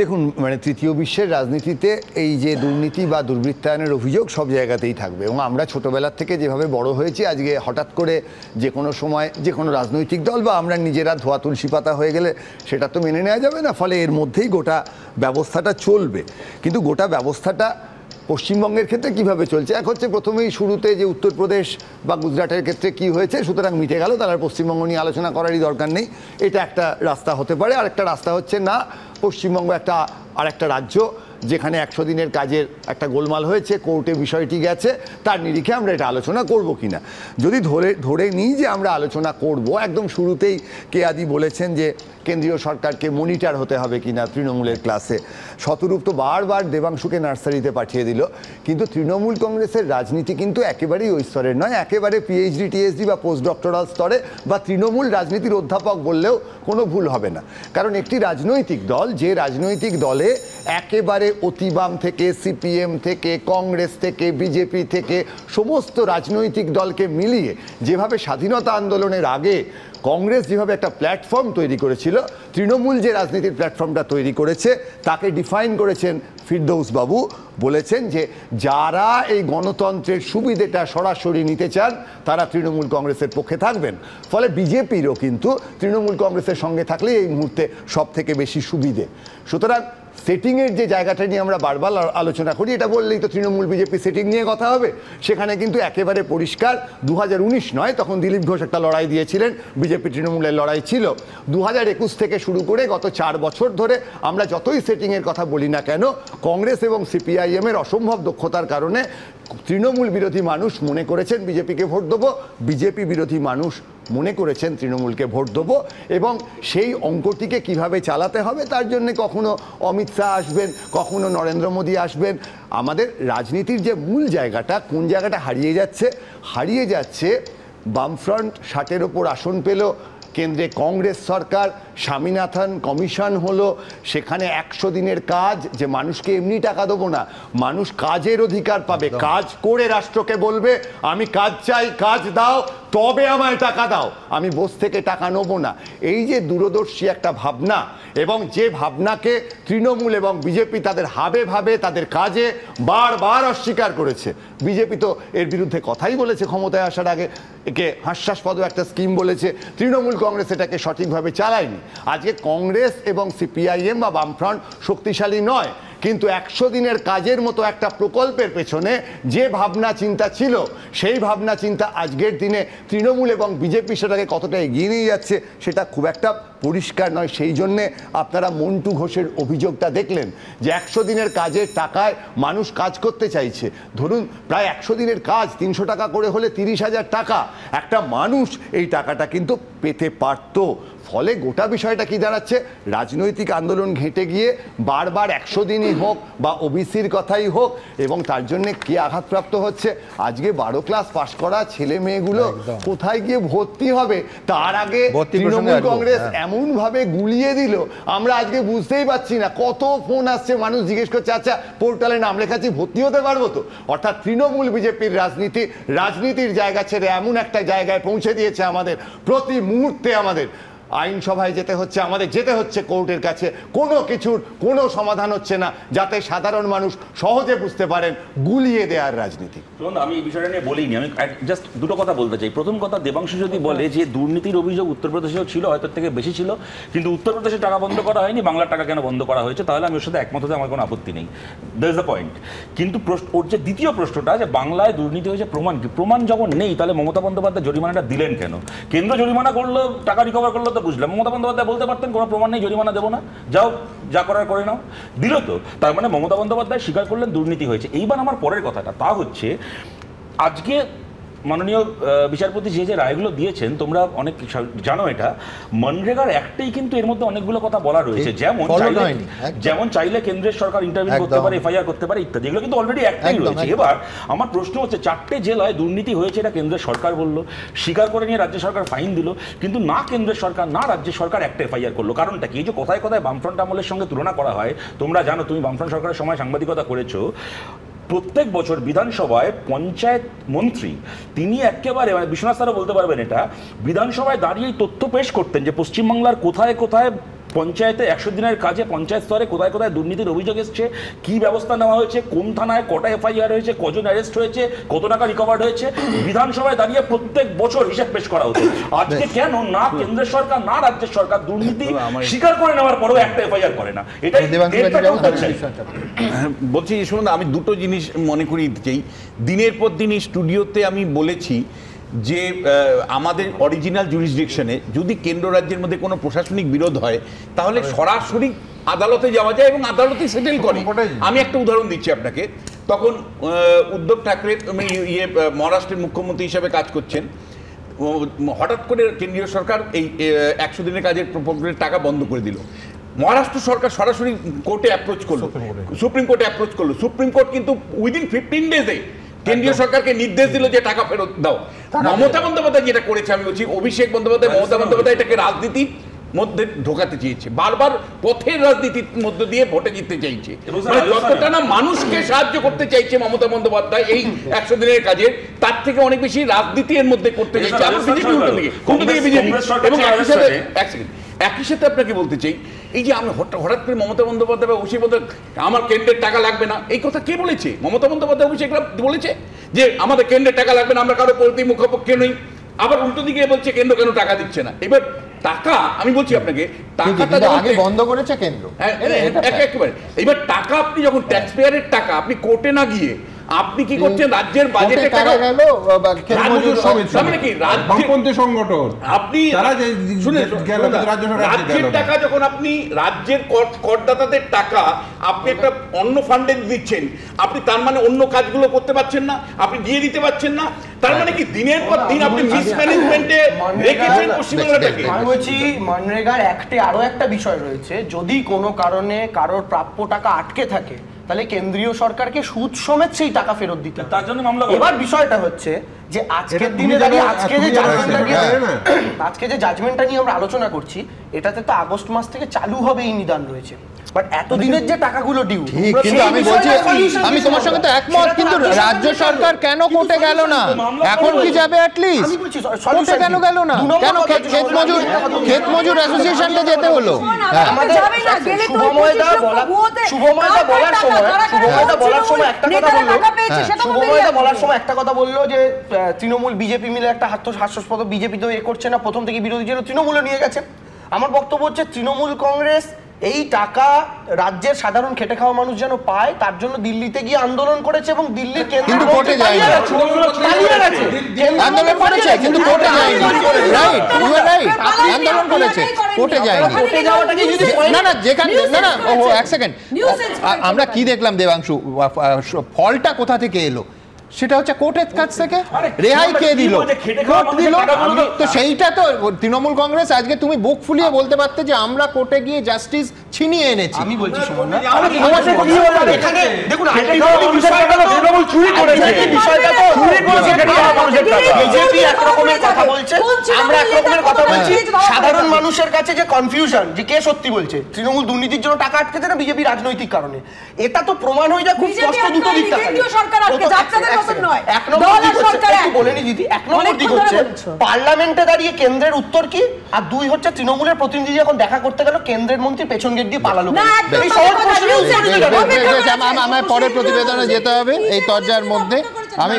দেখুন, মানে তৃতীয় বিশ্বের রাজনীতিতে এই যে দুর্নীতি বা দুর্বৃত্তায়নের অভিযোগ সব জায়গাতেই থাকবে, এবং আমরা ছোটোবেলার থেকে যেভাবে বড় হয়েছি, আজকে হঠাৎ করে যে কোনো সময় যে কোনো রাজনৈতিক দল বা আমরা নিজেরা ধোয়া তুলসী পাতা হয়ে গেলে সেটা তো মেনে নেওয়া যাবে না। ফলে এর মধ্যেই গোটা ব্যবস্থাটা চলবে। কিন্তু গোটা ব্যবস্থাটা পশ্চিমবঙ্গের ক্ষেত্রে কিভাবে চলছে, এক হচ্ছে প্রথমেই শুরুতে যে উত্তরপ্রদেশ বা গুজরাটের ক্ষেত্রে কি হয়েছে, সুতরাং মিটে গেল, তার আর পশ্চিমবঙ্গ নিয়ে আলোচনা করারই দরকার নেই। এটা একটা রাস্তা হতে পারে। আরেকটা রাস্তা হচ্ছে না, পশ্চিমবঙ্গ আরেকটা রাজ্য যেখানে 100 দিনের কাজের একটা গোলমাল হয়েছে, কোর্টে বিষয়টি গেছে, তার নিরিখে আমরা এটা আলোচনা করব কিনা। যদি ধরে নিই যে আমরা আলোচনা করব, একদম শুরুতেই কেয়াদি বলেছেন যে কেন্দ্রীয় সরকারকে মনিটর হতে হবে কিনা তৃণমূলের ক্লাসে। শতরূপ তো বারবার দেবাংশুকে নার্সারিতে পাঠিয়ে দিল, কিন্তু তৃণমূল কংগ্রেসের রাজনীতি কিন্তু একেবারেই ওই স্তরের নয়, একেবারে পিএইচডি টিএইচডি বা পোস্ট ডক্টরাল স্তরে বা তৃণমূল রাজনীতির অধ্যাপক বললেও কোনো ভুল হবে না। কারণ একটি রাজনৈতিক দল, যে রাজনৈতিক দলে একেবারে অতিবাম থেকে, সিপিএম থেকে, কংগ্রেস থেকে, বিজেপি থেকে সমস্ত রাজনৈতিক দলকে মিলিয়ে যেভাবে স্বাধীনতা আন্দোলনের আগে কংগ্রেস যেভাবে একটা প্ল্যাটফর্ম তৈরি করেছিল, তৃণমূল যে রাজনীতির প্ল্যাটফর্মটা তৈরি করেছে তাকে ডিফাইন করেছেন ফিরদৌস বাবু, বলেছেন যে যারা এই গণতন্ত্রের সুবিধেটা সরাসরি নিতে চান তারা তৃণমূল কংগ্রেসের পক্ষে থাকবেন। ফলে বিজেপিরও কিন্তু তৃণমূল কংগ্রেসের সঙ্গে থাকলে এই মুহূর্তে সব থেকে বেশি সুবিধে। সুতরাং সেটিংয়ের যে জায়গাটা নিয়ে আমরা বারবার আলোচনা করি, এটা বললেই তো তৃণমূল বিজেপি সেটিং নিয়ে কথা হবে, সেখানে কিন্তু একেবারে পরিষ্কার 2019 নয়, তখন দিলীপ ঘোষ একটা লড়াই দিয়েছিলেন, বিজেপি তৃণমূলের লড়াই ছিল। 2021 থেকে শুরু করে গত 4 বছর ধরে আমরা যতই সেটিংয়ের কথা বলি না কেন, কংগ্রেস এবং সিপিআইএমের অসম্ভব দক্ষতার কারণে তৃণমূল বিরোধী মানুষ মনে করেছেন বিজেপিকে ভোট দেবো, বিজেপি বিরোধী মানুষ মনে করেছেন তৃণমূলকে ভোট দেবো। এবং সেই অঙ্কটিকে কিভাবে চালাতে হবে তার জন্য কখনো অমিত শাহ আসবেন, কখনো নরেন্দ্র মোদী আসবেন। আমাদের রাজনীতির যে মূল জায়গাটা, কোন জায়গাটা হারিয়ে যাচ্ছে বামফ্রন্ট 60-এর ওপর আসন পেল, কেন্দ্রে কংগ্রেস সরকার, স্বামীনাথন কমিশন হলো, সেখানে 100 দিনের কাজ, যে মানুষকে এমনি টাকা দেবো না, মানুষ কাজের অধিকার পাবে, কাজ করে রাষ্ট্রকে বলবে আমি কাজ চাই, কাজ দাও, তবে আমায় টাকা দাও, আমি বস থেকে টাকা নেবো না। এই যে দূরদর্শী একটা ভাবনা, এবং যে ভাবনাকে তৃণমূল এবং বিজেপি তাদের ভাবে তাদের কাজে বারবার অস্বীকার করেছে। বিজেপি তো এর বিরুদ্ধে কথাই বলেছে ক্ষমতায় আসার আগে, একে হাস্যাস্পদ একটা স্কিম বলেছে, তৃণমূল কংগ্রেস এটাকে সঠিকভাবে চালায়নি। আজকে কংগ্রেস এবং সিপিআইএম বা বামফ্রন্ট শক্তিশালী নয়, কিন্তু 100 দিনের কাজের মতো একটা প্রকল্পের পেছনে যে ভাবনা চিন্তা ছিল, সেই ভাবনা চিন্তা আজকের দিনে তৃণমূল এবং বিজেপি সেটাকে কতটা এগিয়ে নিয়ে যাচ্ছে সেটা খুব একটা পরিষ্কার নয়। সেই জন্যে আপনারা মন্টু ঘোষের অভিযোগটা দেখলেন যে 100 দিনের কাজের টাকায় মানুষ কাজ করতে চাইছে। ধরুন প্রায় 100 দিনের কাজ 300 টাকা করে হলে 30,000 টাকা, একটা মানুষ এই টাকাটা কিন্তু পেতে পারত। ফলে গোটা বিষয়টা কি দাঁড়াচ্ছে, রাজনৈতিক আন্দোলন ঘেঁটে গিয়ে বারবার 100 দিনই হোক বা ওবিসির কথাই হোক, এবং তার জন্য কে আঘাতপ্রাপ্ত হচ্ছে, আজকে 12 ক্লাস পাশ করা ছেলে মেয়েগুলো কোথায় গিয়ে ভর্তি হবে তার আগে তৃণমূল কংগ্রেস এমনভাবে গুলিয়ে দিল, আমরা আজকে বুঝতেই পারছি না। কত ফোন আসছে, মানুষ জিজ্ঞেস করছে আচ্ছা পোর্টালে নাম লেখাচ্ছি ভর্তি হতে পারবো তো। অর্থাৎ তৃণমূল বিজেপির রাজনীতির জায়গা ছেড়ে এমন একটা জায়গায় পৌঁছে দিয়েছে আমাদের, প্রতি মুহূর্তে আমাদের আইনসভায় যেতে হচ্ছে কোর্টের কাছে, কোনো কিছুর কোনো সমাধান হচ্ছে না, যাতে সাধারণ মানুষ সহজে বুঝতে পারেন গুলিয়ে দেওয়ার রাজনীতি। আমি এই বিষয়টা নিয়ে বলিনি, আমি জাস্ট দুটো কথা বলতে চাই। প্রথম কথা, দেবাংশু যদি বলে যে দুর্নীতির অভিযোগ উত্তরপ্রদেশেও ছিল, হয়তো থেকে বেশি ছিল, কিন্তু উত্তরপ্রদেশে টাকা বন্ধ করা হয়নি, বাংলার টাকা কেন বন্ধ করা হয়েছে, তাহলে আমি ওর সাথে একমত হতে আমার কোনো আপত্তি নেই, দ্যাটস দ্য পয়েন্ট। কিন্তু ওর যে দ্বিতীয় প্রশ্নটা, যে বাংলায় দুর্নীতি হয়েছে প্রমাণ কি, প্রমাণ যখন নেই তাহলে মমতা বন্দ্যোপাধ্যায় জরিমানাটা দিলেন কেন? কেন্দ্র জরিমানা করলো, টাকা রিকভার করলো, বুঝলাম। মমতা বন্দ্যোপাধ্যায় বলতে পারতেন কোনো প্রমাণ নেই, জরিমানা দেবো না, যাও যা করার করে নাও, দিল তো। তার মানে মমতা বন্দ্যোপাধ্যায় স্বীকার করলেন দুর্নীতি হয়েছে। এইবার আমার পরের কথাটা, তা হচ্ছে আজকে মাননীয় বিচারপতি যে রায়গুলো দিয়েছেন, তোমরা অনেক জানো এটা, মনরেগার একটাই কিন্তু এর মধ্যে অনেকগুলো কথা বলা রয়েছে, যেমন চাইলে কেন্দ্রের সরকার ইন্টারভিউ করতে পারে, এফআইআর করতে পারে ইত্যাদি, এগুলো কিন্তু অলরেডি একটাই রয়েছে। এবার আমার প্রশ্ন হচ্ছে, 4টে জেলায় দুর্নীতি হয়েছে এটা কেন্দ্রের সরকার বললো, স্বীকার করে নিয়ে রাজ্য সরকার ফাইন দিল, কিন্তু না কেন্দ্রের সরকার না রাজ্য সরকার একটা এফআইআর করলো। কারণটা কি? এই যে কথায় কথায় বামফ্রন্ট আমলের সঙ্গে তুলনা করা হয়, তোমরা জানো, তুমি বামফ্রন্ট সরকারের সময় সাংবাদিকতা করেছো, প্রত্যেক বছর বিধানসভায় পঞ্চায়েত মন্ত্রী তিনি একেবারে, মানে বিশ্বনাথ স্যারও বলতে পারবেন এটা, বিধানসভায় দাঁড়িয়ে তথ্য পেশ করতেন যে পশ্চিমবাংলার কোথায় কোথায় পঞ্চায়েতে 100 দিনের কাজে পঞ্চায়েত স্তরে কোথায় কোথায় দুর্নীতির অভিযোগ এসছে, কি ব্যবস্থা নেওয়া হয়েছে, কোন থানায় কটা এফআইআর হয়েছে, কজন অ্যারেস্ট হয়েছে, কত টাকা রিকভার্ড হয়েছে, বিধানসভায় দাঁড়িয়ে প্রত্যেক বছর হিসাব পেশ করা হতো। আজকে কেন না কেন্দ্রের সরকার না রাজ্যের সরকার দুর্নীতি স্বীকার করে নেওয়ার পরেও একটা এফআইআর করে না? এটাই বলছি। শুনুন, আমি দুটো জিনিস মনে করি চাই। দিনের পর দিন এই স্টুডিওতে আমি বলেছি যে আমাদের অরিজিনাল জুরিসডিকশনে যদি কেন্দ্র রাজ্যের মধ্যে কোনো প্রশাসনিক বিরোধ হয় তাহলে সরাসরি আদালতে যাওয়া যায় এবং আদালতে সেটেল করে। আমি একটা উদাহরণ দিচ্ছি আপনাকে। তখন উদ্ধব ঠাকরে মহারাষ্ট্রের মুখ্যমন্ত্রী হিসেবে কাজ করছেন, হঠাৎ করে কেন্দ্রীয় সরকার এই 100 দিনের কাজের প্রকল্পের টাকা বন্ধ করে দিল। মহারাষ্ট্র সরকার সরাসরি কোর্টে অ্যাপ্রোচ করলো, সুপ্রিম কোর্টে অ্যাপ্রোচ করলো। সুপ্রিম কোর্ট কিন্তু উইদিন 15 ডেজে কেন্দ্রীয় সরকারকে নির্দেশ দিল যে টাকা ফেরত দাও। মমতা বন্দ্যোপাধ্যায় যেটা করেছে, আমি বলছি অভিষেক বন্দ্যোপাধ্যায়, মমতা বন্দ্যোপাধ্যায় এটাকে রাজনীতি মধ্যে ঢোকাতে চেয়েছে, বারবার পথের রাজনীতির মধ্য দিয়ে ভোটে জিততে চাইছে, মানে যতটা না মানুষকে সাহায্য করতে চাইছে মমতা বন্দ্যোপাধ্যায় এই 100 দিনের কাজে, তার থেকে অনেক বেশি রাজনীতি এর মধ্যে করতে চাইছে। এবং একই সাথে আপনাকে বলতে চাই, এই যে আমি হঠাৎ করে মমতা বন্দ্যোপাধ্যায় অভিষেক বলতে আমার কেন্দ্রের টাকা লাগবে না, এই কথা কে বলেছে? মমতা বন্দ্যোপাধ্যায় অভিষেক বলেছে যে আমাদের কেন্দ্রের টাকা লাগবে না, আমরা কারো মুখপক্ষে নই। আবার উল্টো দিকে বলছে কেন্দ্র কেন টাকা দিচ্ছে না। এবার টাকা, আমি বলছি আপনাকে, টাকাটা আগে বন্ধ করেছে কেন্দ্র একেবারে। এবার টাকা আপনি যখন ট্যাক্স পেয়ারের টাকা আপনি কোর্টে না গিয়ে আপনি কি করছেন, রাজ্যের বাজেটে টাকা গেল মানে কি রাজ্যপন্থী সংগঠন, আপনি রাজ্যের টাকা যখন আপনি রাজ্যের করদাতাদের টাকা আপনি একটা অন্য ফান্ডে দিচ্ছেন, আপনি তার মানে অন্য কাজগুলো করতে পারছেন না, আপনি দিয়ে দিতে পারছেন না, তার মানে কি দিনের পর দিন আপনি মিসম্যানেজমেন্টে রেখেছেন পশ্চিমবাংলাটাকে। আমি বলছি মনরেগার অ্যাক্টে আরো একটা বিষয় রয়েছে, যদি কোনো কারণে কারোর প্রাপ্য টাকা আটকে থাকে তাহলে কেন্দ্রীয় সরকারকে সুদ সমেত সেই টাকা ফেরত দিতে, তার জন্য মামলা। এবার বিষয়টা হচ্ছে যে আজকের দিনে দাঁড়িয়ে আজকে যে জাজমেন্টটা নিয়ে আমরা আলোচনা করছি, এটাতে তো আগস্ট মাস থেকে চালু হবে এই নিদান রয়েছে, বাট এতদিনের যে টাকাগুলো ডিউ। কিন্তু আমি বলছি, আমি তোমার সঙ্গে তো একমত, কিন্তু রাজ্য সরকার কেন কোর্টে গেল না? এখন কি যাবে? অ্যাটলিস্ট কোর্টে কেন গেল না? কেন ক্ষেত মজুর অ্যাসোসিয়েশনটা যেতে হলো? শুভময়দা বলার সময় একটা কথা বললো যে তৃণমূল বিজেপি মিলে একটা হাস্যাস্পদ, বিজেপি তো এ করছে না, প্রথম থেকে বিরোধী ছিল, তৃণমূলও নিয়ে গেছে। আমার বক্তব্য হচ্ছে তৃণমূল কংগ্রেস এই টাকা রাজ্যের সাধারণ খেটে খাওয়া মানুষ যেন পায় তার জন্য দিল্লিতে গিয়ে আন্দোলন করেছে এবং দিল্লির কেন্দ্র কোর্টে যায়নি, আন্দোলন করেছে কিন্তু কোর্টে যায়নি। রাইট, ইউ আর রাইট, আন্দোলন করেছে, কোর্টে যায়নি। না না, যেখানে না না, ও এক সেকেন্ড, আমরা কি দেখলাম দেবাংশু, ফলটা কোথা থেকে এলো? সেটা হচ্ছে কোর্টের কাছ থেকে রেহাই কে দিল? কোর্ট দিল। তো সেইটা তো তৃণমূল কংগ্রেস আজকে তুমি বুক ফুলিয়ে বলতে পারতে যে আমরা কোর্টে গিয়ে জাস্টিস ছিনিয়ে এনেছি। আমি বলছি সাধারণ মানুষের কাছে যে কনফিউশন যে কে সত্যি বলছে, তৃণমূল দুর্নীতির জন্য টাকা আটকেছে না বিজেপি রাজনৈতিক কারণে, এটা তো প্রমাণ হয়ে যায় খুব স্পষ্ট দুটো দিক থাকে। পার্লামেন্টে দাঁড়িয়ে কেন্দ্রের উত্তর কি, আর দুই হচ্ছে তৃণমূলের প্রতিনিধি যখন দেখা করতে গেল কেন্দ্রের মন্ত্রী পেছন গেট দিয়ে পালালো। আমার পরের প্রতিবেদনে যেতে হবে এই তরজার মধ্যে। আমি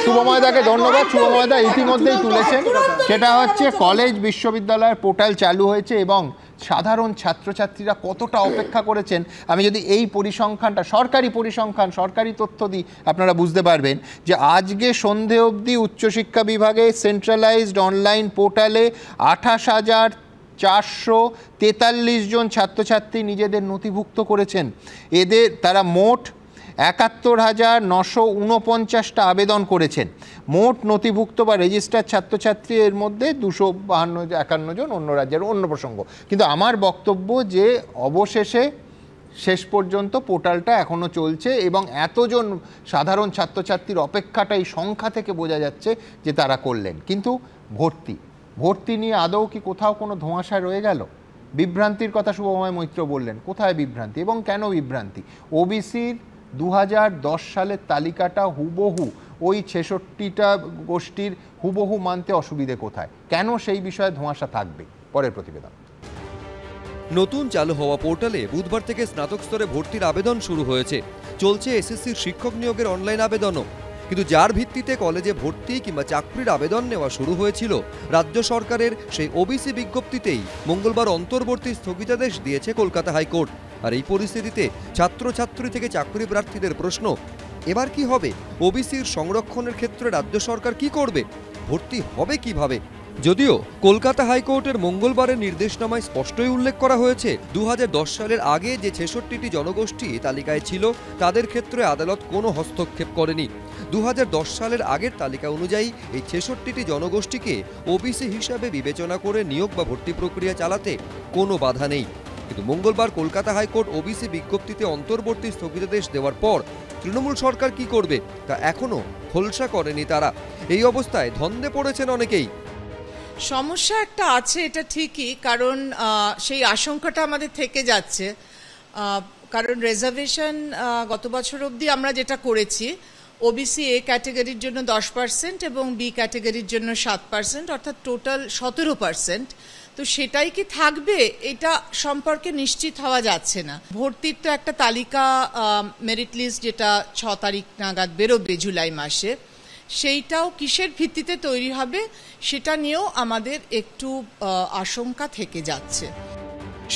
শুভময়দাকে ধন্যবাদ, শুভময়দা ইতিমধ্যেই তুলেছেন, সেটা হচ্ছে কলেজ বিশ্ববিদ্যালয়ের পোর্টাল চালু হয়েছে এবং সাধারণ ছাত্রছাত্রীরা কতটা অপেক্ষা করেছেন। আমি যদি এই পরিসংখ্যানটা, সরকারি পরিসংখ্যান, সরকারি তথ্য দিই, আপনারা বুঝতে পারবেন যে আজকে সন্ধে অবধি উচ্চশিক্ষা বিভাগে সেন্ট্রালাইজড অনলাইন পোর্টালে 28,443 জন ছাত্রছাত্রী নিজেদের নথিভুক্ত করেছেন। তারা মোট 71,949টা আবেদন করেছেন। মোট নথিভুক্ত বা রেজিস্টার ছাত্রছাত্রী এর মধ্যে 251 জন অন্য রাজ্যের, অন্য প্রসঙ্গ। কিন্তু আমার বক্তব্য যে অবশেষে শেষ পর্যন্ত পোর্টালটা এখনও চলছে এবং এতজন সাধারণ ছাত্রছাত্রীর অপেক্ষাটা এই সংখ্যা থেকে বোঝা যাচ্ছে যে তারা করলেন। কিন্তু ভর্তি নিয়ে আদৌ কি কোথাও কোনো ধোঁয়াশা রয়ে গেল? বিভ্রান্তির কথা শুভময় মৈত্র বললেন, কোথায় বিভ্রান্তি এবং কেন বিভ্রান্তি? ওবিসির 2010 সালের তালিকাটা হুবহু ওই 66টা গোষ্ঠীর হুবহু মানতে অসুবিধে কোথায়? কেন সেই বিষয়ে ধোঁয়াশা থাকবে? পরের প্রতিবেদন। নতুন চালু হওয়া পোর্টালে বুধবার থেকে স্নাতক স্তরে ভর্তির আবেদন শুরু হয়েছে। চলছে এসএসসির শিক্ষক নিয়োগের অনলাইন আবেদনও। কিন্তু যার ভিত্তিতে কলেজে ভর্তি কিংবা চাকরির আবেদন নেওয়া শুরু হয়েছিল, রাজ্য সরকারের সেই ওবিসি বিজ্ঞপ্তিতেই মঙ্গলবার অন্তর্বর্তী স্থগিতাদেশ দিয়েছে কলকাতা হাইকোর্ট। আর এই পরিস্থিতিতে ছাত্রছাত্রী থেকে চাকরি প্রার্থীদের প্রশ্ন, এবার কি হবে? ওবিসির সংরক্ষণের ক্ষেত্রে রাজ্য সরকার কি করবে? ভর্তি হবে কিভাবে? যদিও কলকাতা হাইকোর্টের মঙ্গলবারের নির্দেশনামায় স্পষ্টই উল্লেখ করা হয়েছে 2010 সালের আগে যে 66টি জনগোষ্ঠী তালিকায় ছিল তাদের ক্ষেত্রে আদালত কোনো হস্তক্ষেপ করেনি। 2010 সালের আগের তালিকা অনুযায়ী এই 66টি জনগোষ্ঠীকে ওবিসি হিসাবে বিবেচনা করে নিয়োগ বা ভর্তি প্রক্রিয়া চালাতে কোনো বাধা নেই। কিন্তু মঙ্গলবার কলকাতা হাইকোর্ট ওবিসি বিজ্ঞপ্তিতে অন্তর্বর্তী স্থগিতাদেশ দেওয়ার পর তৃণমূল সরকার কি করবে তা এখনও খোলসা করেনি তারা। এই অবস্থায় ধন্দে পড়েছেন অনেকেই। সমস্যা একটা আছে, এটা ঠিকই, কারণ সেই আশঙ্কাটা আমাদের থেকে যাচ্ছে। কারণ রিজার্ভেশন গত বছর অবধি আমরা যেটা করেছি, ওবিসি এ ক্যাটাগরির জন্য 10% এবং বি ক্যাটাগরির জন্য 7%, অর্থাৎ টোটাল 17%। তো সেটাই কি থাকবে এটা সম্পর্কে নিশ্চিত হওয়া যাচ্ছে না। ভর্তির তো একটা তালিকা, মেরিট লিস্ট, যেটা 6 তারিখ নাগাদ বেরোবে জুলাই মাসে, সেইটাও কিসের ভিত্তিতে তৈরি হবে সেটা নিয়েও আমাদের একটু আশঙ্কা থেকে যাচ্ছে।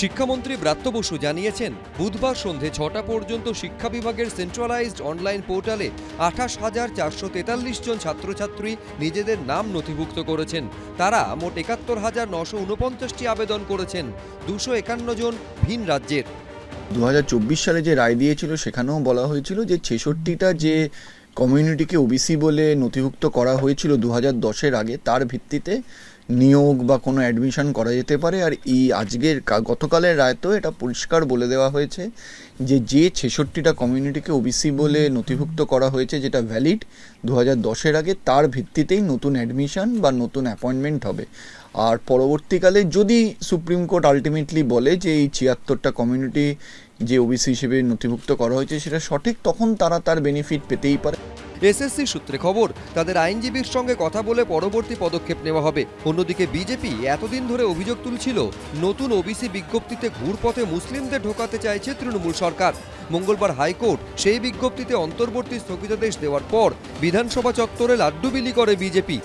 শিক্ষামন্ত্রী ব্রাত্য বসু জানিয়েছেন, বুধবার সন্ধে 6টা পর্যন্ত শিক্ষা বিভাগের সেন্ট্রালাইজড অনলাইন পোর্টালে 28,443 জন ছাত্রছাত্রী নিজেদের নাম নথিভুক্ত করেছেন। তারা মোট 71,949টি আবেদন করেছেন। 251 জন ভিন রাজ্যের। 2024 সালে যে রায় দিয়েছিল সেখানেও বলা হয়েছিল যে 66টা যে কমিউনিটিকে ওবিসি বলে নথিভুক্ত করা হয়েছিল 2010-এর আগে, তার ভিত্তিতে নিয়োগ বা কোনো অ্যাডমিশন করা যেতে পারে। আর এই আজকের গতকালের রায়তেও এটা পরিষ্কার বলে দেওয়া হয়েছে যে 66টা কমিউনিটিকে ওবিসি বলে নথিভুক্ত করা হয়েছে, যেটা ভ্যালিড 2010-এর আগে, তার ভিত্তিতেই নতুন অ্যাডমিশন বা নতুন অ্যাপয়েন্টমেন্ট হবে। আর পরবর্তীকালে যদি সুপ্রিম কোর্ট আলটিমেটলি বলে যে এই 76টা কমিউনিটি যে ওবিসি হিসেবে নথিভুক্ত করা হয়েছে সেটা সঠিক, তখন তারা তার বেনিফিট পেতেই পারে। এসএসসি সূত্রে খবর, তাদের আইনজীবীর সঙ্গে কথা বলে পরবর্তী পদক্ষেপ নেওয়া হবে। অন্যদিকে বিজেপি এতদিন ধরে অভিযোগ তুলছিল, নতুন ওবিসি বিজ্ঞপ্তিতে ঘুরপথে মুসলিমদের ঢোকাতে চাইছে তৃণমূল সরকার। মঙ্গলবার হাইকোর্ট সেই বিজ্ঞপ্তিতে অন্তর্বর্তী স্থগিতাদেশ দেওয়ার পর বিধানসভা চত্বরে লাড্ডু বিলি করে বিজেপি।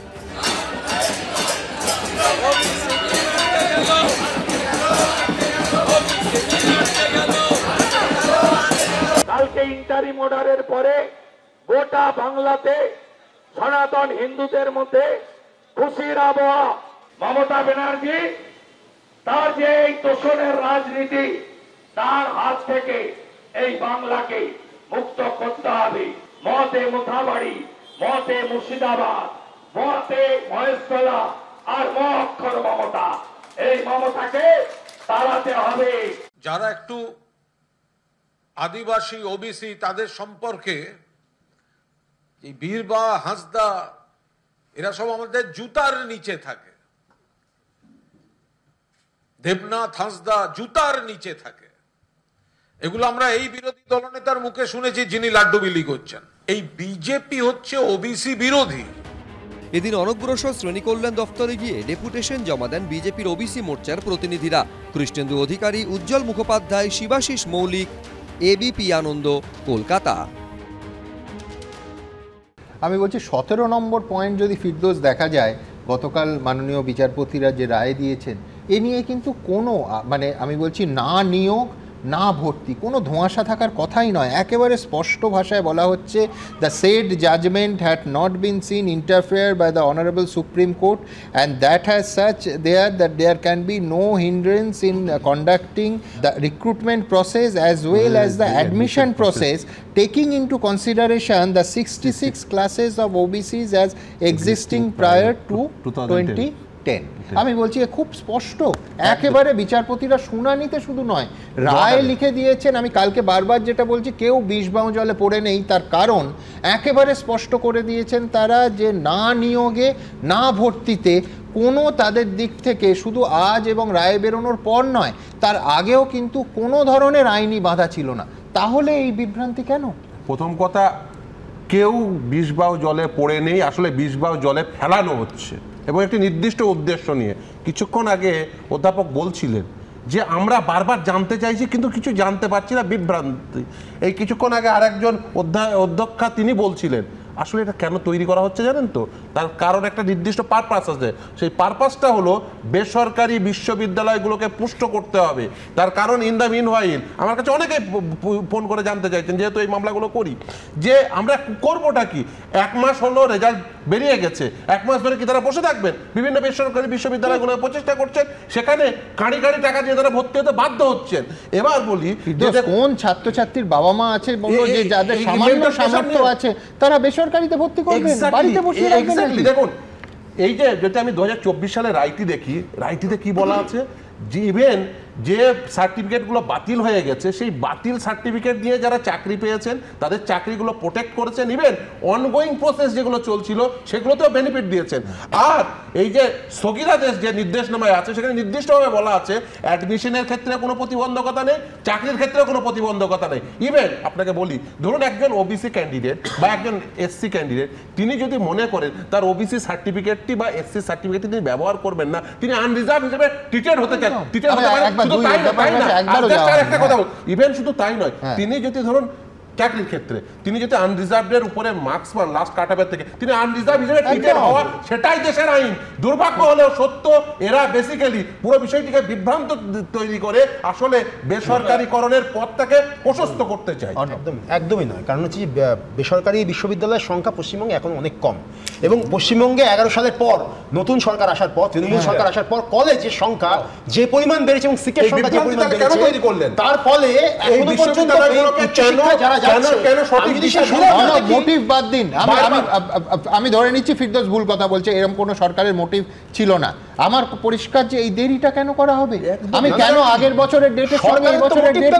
কালকে ইন্টারিম অর্ডারের পরে গোটা বাংলাতে সনাতন হিন্দুদের মধ্যে খুশির আবহাওয়া। মমতা ব্যানার্জি তার যে এই তোষণের রাজনীতি, তার হাত থেকে এই বাংলাকে মুক্ত করতে হবে। মতে মোথাবাড়ি, মতে মুর্শিদাবাদ, মতে মহেশতলা আর অক্ষর মমতা, এই মমতাকে তাড়াতে হবে। যারা একটু আদিবাসী ওবিসি তাদের সম্পর্কে এই বীরবা হাঁসদা এরা সব আমাদের জুতার নিচে থাকে, দেবনাথ হাঁসদা জুতার নিচে থাকে। এগুলো আমরা এই বিরোধী দলনেতার মুখে শুনেছি যিনি লাড্ডু বিলি করছেন। এই বিজেপি হচ্ছে ওবিসি বিরোধী। এদিন অনগ্রসর শ্রেণী কল্যাণ দফতরে গিয়ে ডেপুটেশন জমা দেন বিজেপির ওবিসি মোর্চার প্রতিনিধিরা। কৃষ্ণেন্দু অধিকারী, উজ্জ্বল মুখোপাধ্যায়, শিবাশিস মৌলিক, এবিপি আনন্দ, কলকাতা। আমি বলছি 17 নম্বর পয়েন্ট যদি ফিরদৌস দেখা যায়, গতকাল মাননীয় বিচারপতিরা যে রায় দিয়েছেন, এ নিয়ে কিন্তু কোনো মানে আমি বলছি না নিয়োগ না ভর্তি, কোনো ধোঁয়াশা থাকার কথাই নয়। একেবারে স্পষ্ট ভাষায় বলা হচ্ছে, the said judgment had not been seen interfere by the honourable supreme court and that has such that there can be no hindrance in conducting the recruitment process as well as the admission process, taking into consideration the 66 classes of OBCs as existing prior to 2010. আমি বলছি খুব স্পষ্ট, একেবারে বিচারপতিরা শুনানিতে শুধু নয় রায় লিখে দিয়েছেন। আমি কালকে বারবার যেটা বলছি, কেউ বিষ বাও জলে পড়ে নেই, তার কারণ একেবারে স্পষ্ট করে দিয়েছেন তারা যে না নিয়োগে না ভর্তিতে কোনো তাদের দিক থেকে শুধু আজ এবং রায় বেরোনোর পর নয়, তার আগেও কিন্তু কোনো ধরনের আইনি বাধা ছিল না। তাহলে এই বিভ্রান্তি কেন? প্রথম কথা, কেউ বিষবাও জলে পড়ে নেই, আসলে বিষবাও জলে ফেলানো হচ্ছে এবং একটি নির্দিষ্ট উদ্দেশ্য নিয়ে। কিছুক্ষণ আগে অধ্যাপক বলছিলেন যে আমরা বারবার জানতে চাইছি কিন্তু কিছু জানতে পারছি না, বিভ্রান্তি। এই কিছুক্ষণ আগে আরেকজন অধ্যক্ষা তিনি বলছিলেন আসলে এটা কেন তৈরি করা হচ্ছে জানেন তো, তার কারণ একটা নির্দিষ্ট পারপাস আছে। সেই পারপাসটা হলো বেসরকারি বিশ্ববিদ্যালয়গুলোকে পুষ্ট করতে হবে। তার কারণ ইন দ্য মিন হোয়াইল আমার কাছে অনেকে ফোন করে জানতে চাইছেন, যেহেতু এই মামলাগুলো করি, যে আমরা করবোটা কি। 1 মাস হলো রেজাল্ট বেরিয়ে গেছে, 1 মাস ধরে কি তারা বসে থাকবেন? বিভিন্ন বেসরকারি বিশ্ববিদ্যালয়গুলো প্রচেষ্টা করছেন, সেখানে কাঁড়ি কাঁড়ি দিয়ে তারা ভর্তি হতে বাধ্য হচ্ছেন। এবার বলি, কোন ছাত্রছাত্রীর বাবা মা আছে বলবো যে যাদের সামান্য সামর্থ্য আছে তারা বেসরকারিতে ভর্তি করবেন, বাড়িতে বসে রাখবেন। দেখুন, এই যে যেটা আমি 2024 সালে রায়টি দেখি, রায়টিতে কি বলা আছে যে ইভেন যে সার্টিফিকেটগুলো বাতিল হয়ে গেছে সেই বাতিল সার্টিফিকেট দিয়ে যারা চাকরি পেয়েছেন তাদের চাকরিগুলো প্রোটেক্ট করেছেন, ইভেন অনগোয়িং প্রসেস যেগুলো চলছিল সেগুলোতেও বেনিফিট দিয়েছেন। আর এই যে স্থগিতাদেশ যে নির্দেশনামায় আছে সেখানে নির্দিষ্টভাবে বলা আছে অ্যাডমিশনের ক্ষেত্রে কোনো প্রতিবন্ধকতা নেই, চাকরির ক্ষেত্রেও কোনো প্রতিবন্ধকতা নেই। ইভেন আপনাকে বলি, ধরুন একজন ওবিসি ক্যান্ডিডেট বা একজন এসসি ক্যান্ডিডেট, তিনি যদি মনে করেন তার ওবিসি সার্টিফিকেটটি বা এসসি সার্টিফিকেট তিনি ব্যবহার করবেন না, তিনি আনরিজার্ভ হিসেবে টিচার হতে চান, টিচার হতে পারেন। ইভেন শুধু তাই নয়, তিনি যদি ধরুন চাকরির ক্ষেত্রে তিনি যদি আনরিজার্ভের উপরে মার্কস পান লাস্ট কাটাবের থেকে, তিনি আনরিজার্ভ হিসেবে টিচার হওয়া, সেটাই দেশের আইন। দুর্ভাগ্য হলেও সত্য, এরা বেসিক্যালি পুরো বিষয়টিকে বিভ্রান্ত তৈরি করে আসলে বেসরকারীকরণের পথটাকে প্রশস্ত করতে চায়। একদমই নয়, কারণ হচ্ছে বেসরকারি বিশ্ববিদ্যালয়ের সংখ্যা পশ্চিমবঙ্গে এখন অনেক কম, এবং পশ্চিমবঙ্গে 11 সালের পর নতুন সরকার আসার পর, তৃণমূল সরকার আসার পর কলেজের সংখ্যা যে পরিমাণ বেড়েছে এবং সিটের সংখ্যা যে পরিমাণ বেড়েছে, তার ফলে এখনো পর্যন্ত মোটিভ বাদ দিন, আমি ধরে নিচ্ছি ফিরদৌস ভুল কথা বলছে, এরকম কোনো সরকারের মোটিভ ছিল না। আমার পরিষ্কার যে এই দেরিটা কেন করা হবে, আমি কেন আগের বছরের ডেটের সঙ্গে এই বছরের ডেট,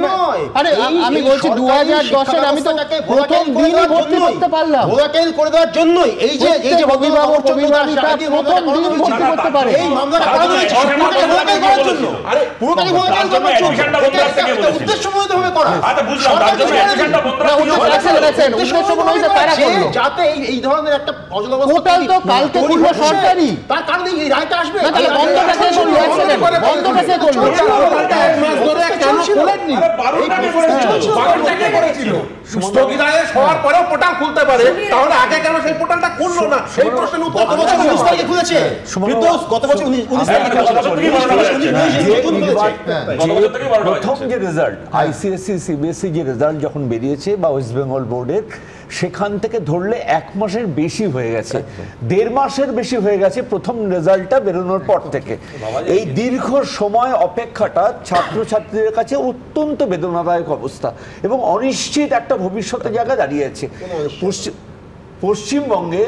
আরে আমি বলছি 2010-এর আমি তো প্রথম দিনই ভর্তি করতে পারলাম, ভোলাটাইল করে দেওয়ার জন্যই এই যে অভিভাবক অভিভাবিকা প্রথম দিন ভর্তি করতে পারে, এই মামলাটা কারণ হচ্ছে ভোলাটাইল করার জন্য। আরে পুরোটাই ভোলাটাইল করার জন্য, এটা একটা উদ্দেশ্যমূলকভাবে করা। আচ্ছা বুঝলাম, তার জন্য এডুকেশনটা বন্ধ রাখা যাতে এই ধরনের একটা অজলাবস্থা পোর্টাল তো কালকে খুলল সরকারি, তার কারণে এই রায়টা আসবে। তাহলে বন্ধটা কে করলো? বন্ধটা কে করলো? স্থগিতাদেশ হওয়ার পরেও পোর্টাল খুলতে পারে, তাহলে আগে কেন সেই পোর্টালটা খুললো না? সেই প্রশ্নের উত্তর গত বছর 19 তারিখে খুলেছে। ফিরদৌস গত বছর 19 তারিখে প্রথম যে রেজাল্ট আইসিএসসি সিবিএসসি যে রেজাল্ট যখন বেরিয়েছে বা ওয়েস্ট বেঙ্গল বোর্ডের, সেখান থেকে ধরলে 1 মাসের বেশি হয়ে গেছে, 1.5 মাসের বেশি হয়ে গেছে প্রথম রেজাল্টটা বেরোনোর পর থেকে। এই দীর্ঘ সময় অপেক্ষাটা ছাত্রছাত্রীদের কাছে অত্যন্ত বেদনাদায়ক অবস্থা এবং অনিশ্চিত একটা ভবিষ্যতের জায়গায় দাঁড়িয়েছে। পশ্চিমবঙ্গে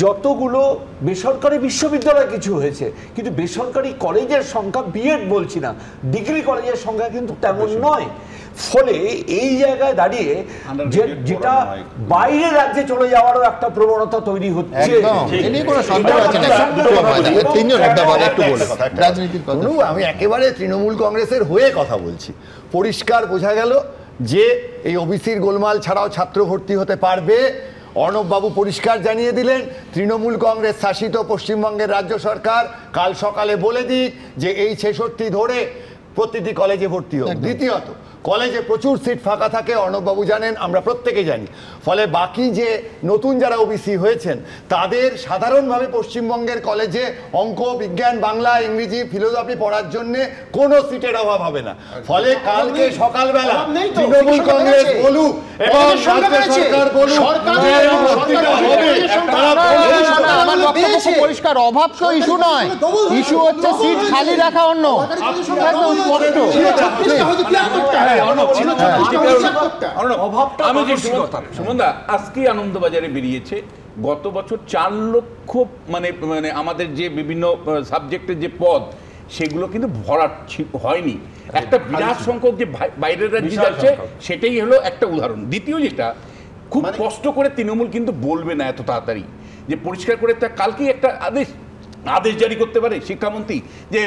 যতগুলো বেসরকারি বিশ্ববিদ্যালয় কিছু হয়েছে, কিন্তু বেসরকারি কলেজের সংখ্যা, বিএড বলছি না, ডিগ্রি কলেজের সংখ্যা কিন্তু তেমন নয়। ফলে এই জায়গায় দাঁড়িয়ে যেটা বাইরের রাজ্যে চলে যাওয়ারও একটা প্রবণতা তৈরি হচ্ছে। আমি একেবারে তৃণমূল কংগ্রেসের হয়ে কথা বলছি, পরিষ্কার বোঝা গেল যে এই ওবিসির গোলমাল ছাড়াও ছাত্র ভর্তি হতে পারবে। অর্ণববাবু পরিষ্কার জানিয়ে দিলেন তৃণমূল কংগ্রেস শাসিত পশ্চিমবঙ্গের রাজ্য সরকার কাল সকালে বলে দিক যে এই 66 ধরে প্রতিটি কলেজে ভর্তি হোক। দ্বিতীয়ত, কলেজে প্রচুর সিট ফাঁকা থাকে, অর্ণববাবু জানেন, আমরা প্রত্যেকে জানি। ফলে বাকি যে নতুন যারা ওবিসি হয়েছেন তাদের সাধারণভাবে পশ্চিমবঙ্গের কলেজে অঙ্ক, বিজ্ঞান, বাংলা, ইংরেজি, ফিলোসফি পড়ার জন্য কোনো সিটের অভাব হবে না। ফলে কালকে সকালবেলা তৃণমূল কংগ্রেস বলুক এবং সরকার বলুক, আমার বক্তব্য পরিষ্কার, অভাব তো ইস্যু নয়, ইস্যু হচ্ছে সিট খালি রাখা। অন্য সুমনদা আজকে আনন্দবাজারে বেরিয়েছে, গত বছর 4 লক্ষ মানে আমাদের যে বিভিন্ন সাবজেক্টের যে পদ সেগুলো কিন্তু ভরা হয়নি। একটা বিরাট সংখ্যক যে বাইরের রাজ্যে যাচ্ছে, সেটাই হলো একটা উদাহরণ। দ্বিতীয় যেটা খুব কষ্ট করে তৃণমূল কিন্তু বলবে না এত তাড়াতাড়ি, যে পরিষ্কার করে কালকেই একটা আদেশ জারি করতে পারে শিক্ষামন্ত্রী যে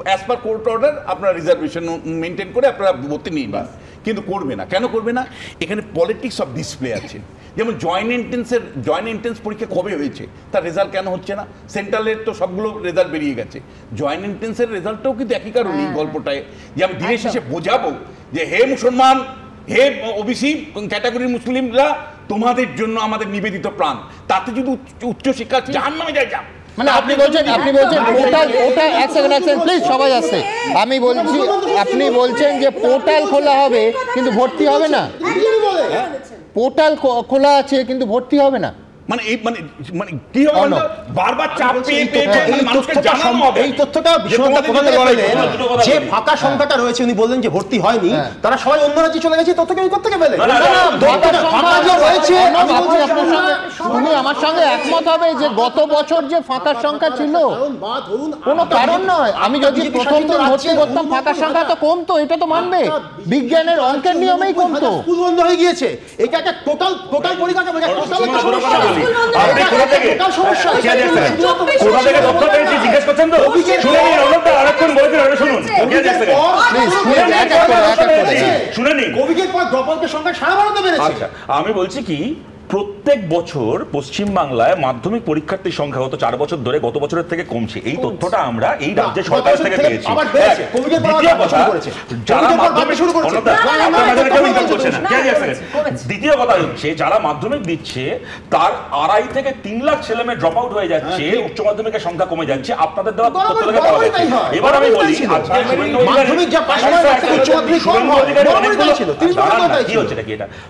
অ্যাজ পার কোর্ট অর্ডার আপনারা রিজার্ভেশন মেনটেন করে আপনারা ভর্তি নিয়ে নিন, কিন্তু করবে না। কেন করবে না? এখানে পলিটিক্স অফ ডিসপ্লে আছে। যেমন জয়েন্ট এন্ট্রেন্স পরীক্ষা কবে হয়েছে, তার রেজাল্ট কেন হচ্ছে না? সেন্ট্রালের তো সবগুলো রেজাল্ট বেরিয়ে গেছে, জয়েন্ট এন্ট্রেন্সের রেজাল্টটাও কিন্তু একই কারণে এই গল্পটায়, যে আমি দিনের শেষে বোঝাবো যে হে মুসলমান, হে ওবিসি ক্যাটাগরির মুসলিমরা, তোমাদের জন্য আমাদের নিবেদিত প্রাণ, তাতে যদি উচ্চশিক্ষা জাহান্নামে যায় যা। মানে আপনি বলছেন ওটা এক সেকেন্ড প্লিজ সবাই আসছে, আমি বলছি আপনি বলছেন যে পোর্টাল খোলা হবে কিন্তু ভর্তি হবে না, পোর্টাল খোলা আছে কিন্তু ভর্তি হবে না। মানে এই মানে মানে কি হবে বলতো? বারবার চাপ পেয়ে মানুষকে জানানো হবে। এই তথ্যটা বিশ্বনাথ কোথা থেকে পেলেন? যে ফাঁকা সংখ্যাটা রয়েছে উনি বললেন যে ভর্তি হয়নি, তারা সবাই অন্য রাজ্যে চলে গেছে, তথ্যটা কোথা থেকে পেলেন? ফাঁকা যে রয়েছে, তুমি আমার সঙ্গে একমত হবে যে গত বছর যে ফাঁকার সংখ্যা ছিল কোনো কারণ নয়। আমি যদি প্রথম দিন ভর্তি করতাম ফাঁকার সংখ্যা তো কমতো, এটা তো মানবে, বিজ্ঞানের অঙ্কের নিয়মেই কমতো। স্কুল বন্ধ হয়ে গিয়েছে, এটা একটা টোটাল পরিকাঠামো, টোটাল একটা সমস্যা। আপনি কোথা থেকে সমস্যা কোথা থেকে তথ্য পেয়েছি জিজ্ঞেস করছেন তো? শুনে নিন, অনেকটা আরেকক্ষণ বলেছেন, আরে শুনুন, শুনে নিন। কোভিডের পর ড্রপআউটের সংখ্যা সারা ভারতে বেড়েছে। আচ্ছা, আমি বলছি কি, প্রত্যেক বছর পশ্চিমবাংলায় মাধ্যমিক পরীক্ষার্থীর সংখ্যা গত 4 বছর ধরে গত বছরের থেকে কমছে। এই তথ্যটা আমরা এই রাজ্যের সরকার থেকে পেয়েছি। দ্বিতীয় কথা, যারা মাধ্যমিক দ্বিতীয় কথা হচ্ছে যারা মাধ্যমিক দিচ্ছে তার 2.5 থেকে 3 লাখ ছেলে মেয়ে ড্রপ আউট হয়ে যাচ্ছে, উচ্চ মাধ্যমিকের সংখ্যা কমে যাচ্ছে। আপনাদের দেওয়া তথ্য থেকে পাওয়া যাচ্ছে। এবার আমি বলি, আজকে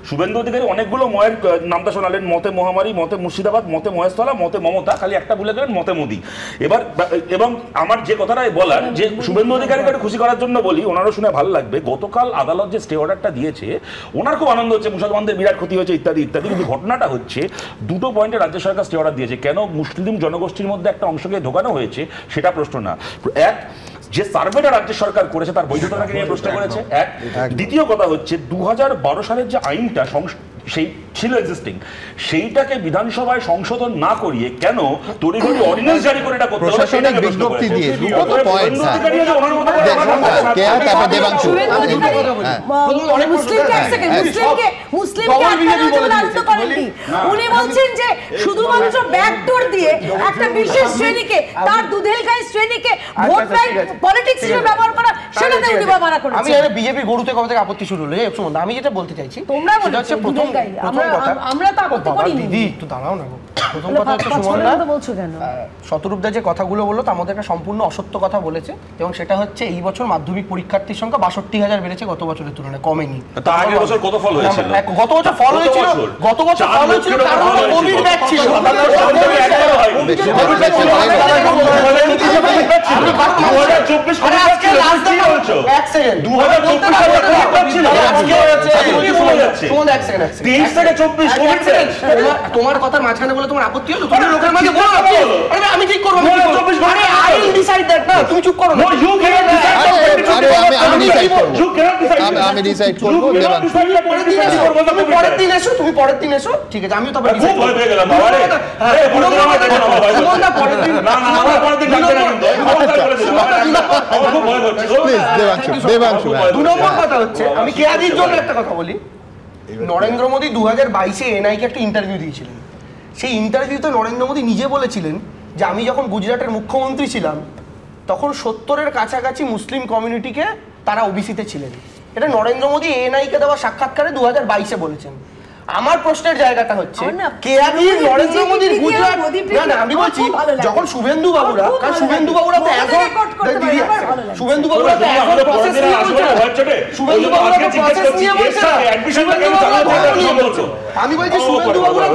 শুভেন্দু অধিকারী অনেকগুলো ময়ের নাম শোনালেন, মতে মহামারী, মতে মুর্শিদাবাদ, মতে মহেশতলা, মতে মমতা, খালি একটা ভুলে গেলেন মতে মোদি। এবার এবং আমার যে কথাটাই বলার, যে শুভেন্দু অধিকারীকে খুশি করার জন্য বলি, ওনারও শুনে ভালো লাগবে, গতকাল আদালত যে স্টে অর্ডারটা দিয়েছে ওনার খুব আনন্দ হচ্ছে, মুসলমানদের বিরাট ক্ষতি হয়েছে ইত্যাদি ইত্যাদি। কিন্তু ঘটনাটা হচ্ছে 2টো পয়েন্টে রাজ্য সরকার স্টে অর্ডার দিয়েছে। কেন মুসলিম জনগোষ্ঠীর মধ্যে একটা অংশকে ঢোকানো হয়েছে সেটা প্রশ্ন না। এক, যে সার্ভেটা রাজ্য সরকার করেছে তার বৈধতাকে নিয়ে প্রশ্ন করেছে। এক, দ্বিতীয় কথা হচ্ছে 2012 সালের যে আইনটা সেই ছিল এক্সিস্টিং, সেইটাকে বিধানসভায় সংশোধন না করিয়ে কেন তড়িঘড়ি অর্ডিন্যান্স জারি করে এটা করতে হলো? প্রশাসনিক বিজ্ঞপ্তি দিয়ে দুটো তো পয়েন্ট। উনি বলছেন যে শুধুমাত্র ব্যাকডোর দিয়ে একটা বিশেষ শ্রেণীকে, তার দুধেল গায়ে শ্রেণীকে ভোট ব্যাংক পলিটিক্স হিসেবে ব্যবহার করা, সেটাতে উনি মানা করেছেন। আমি বিজেপি গরুতে কবে থেকে আপত্তি শুরু হলো এই প্রসঙ্গে আমি যেটা বলতে চাইছি, তোমরা বলছো প্রথম আমরা তো আপত্তি করিনি। দিদি একটু দাঁড়াও না, প্রথম কথা হচ্ছে সুমনদা বলছো কেন, শতরূপদা যে কথাগুলো বললো তার মধ্যে একটা সম্পূর্ণ অসত্য কথা বলেছে, এবং সেটা হচ্ছে এই বছর মাধ্যমিক পরীক্ষার্থীর সংখ্যা 62,000 বেড়েছে, গত বছরের তুলনায় কমেনি। তার আগের বছর কত ফল হয়েছিল? গত বছর ফল হয়েছিল, গত বছর ফল হয়েছিল কারণ কোভিড ব্যাচ ছিল। তোমার কথার মাঝখানে বলে তোমার আপত্তি হলো, তুমি লোকের মাঝে বলো আমি ঠিক করবো, তুমি চুপ করো। আমি ডিসাইড করব, পরের দিন এসো, তুমি পরের দিন এসো, ঠিক আছে? আমিও তো দু নম্বর কথা হচ্ছে, আমি কেয়াদির জন্য একটা কথা বলি। নরেন্দ্র মোদী 2022-এ এনআইকে একটা ইন্টারভিউ দিয়েছিলেন। সেই ইন্টারভিউতে নরেন্দ্র মোদী নিজে বলেছিলেন যে আমি যখন গুজরাটের মুখ্যমন্ত্রী ছিলাম তখন 70-এর কাছাকাছি মুসলিম কমিউনিটিকে তারা ওবিসিতে ছিলেন। এটা নরেন্দ্র মোদী এনআইকে দেওয়া সাক্ষাৎকারে 2022-এ বলেছেন। আমার প্রশ্নের জায়গাটা হচ্ছে কেয়াদির নরেন্দ্র মোদীর গুজরাট, না না আমি বলছি যখন শুভেন্দু বাবুরা, কারণ শুভেন্দু বাবুরা তো এখন শুভেন্দু বাবুরা তো এখন প্রসেস নিয়ে বলছে, শুভেন্দু বাবুরা তো প্রসেস নিয়ে বলছে, আমি বলছি শুভেন্দু বাবুরা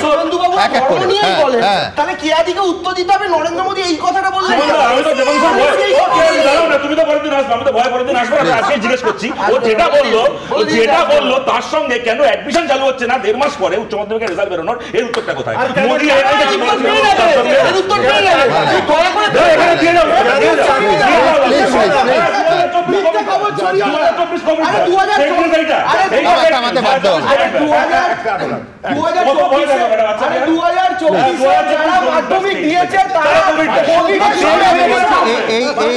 শুভেন্দু বাবুরা ধর্ম নিয়েই বলেন, তাহলে কেয়াদিকে উত্তর দিতে হবে। নরেন্দ্র মোদী এই কথাটা বললেন, তুমি তো পরের দিন আসবে, আমি তো ভয় পরের দিন আসবো, আজকে জিজ্ঞেস করছি ও যেটা বললো তার সঙ্গে কেন অ্যাডমিশন চালু হচ্ছে না 1.5 মাস পরে উচ্চ মাধ্যমিকের রেজাল্ট বেরোনোর, এর উত্তরটা কোথায়? মোদি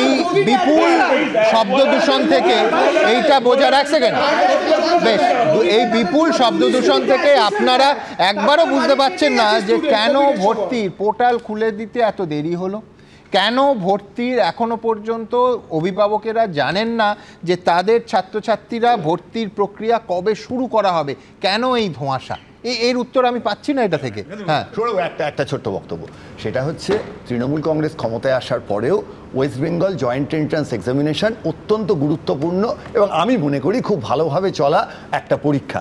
এই বিপুল শব্দ দূষণ থেকে এইটা বোঝার 1 সেকেন্ড, বেশ, এই বিপুল শব্দ দূষণ থেকে আপনারা একবারও বুঝতে পারছেন না যে কেন ভর্তির পোর্টাল খুলে দিতে এত দেরি হলো, কেন ভর্তির এখনো পর্যন্ত অভিভাবকেরা জানেন না যে তাদের ছাত্রছাত্রীরা ভর্তির প্রক্রিয়া কবে শুরু করা হবে, কেন এই ধোঁয়াশা, এর উত্তর আমি পাচ্ছি না এটা থেকে। হ্যাঁ, একটা ছোট্ট বক্তব্য, সেটা হচ্ছে তৃণমূল কংগ্রেস ক্ষমতায় আসার পরেও West Bengal joint entrance examination অত্যন্ত গুরুত্বপূর্ণ এবং আমি মনে করি খুব ভালোভাবে চলা একটা পরীক্ষা।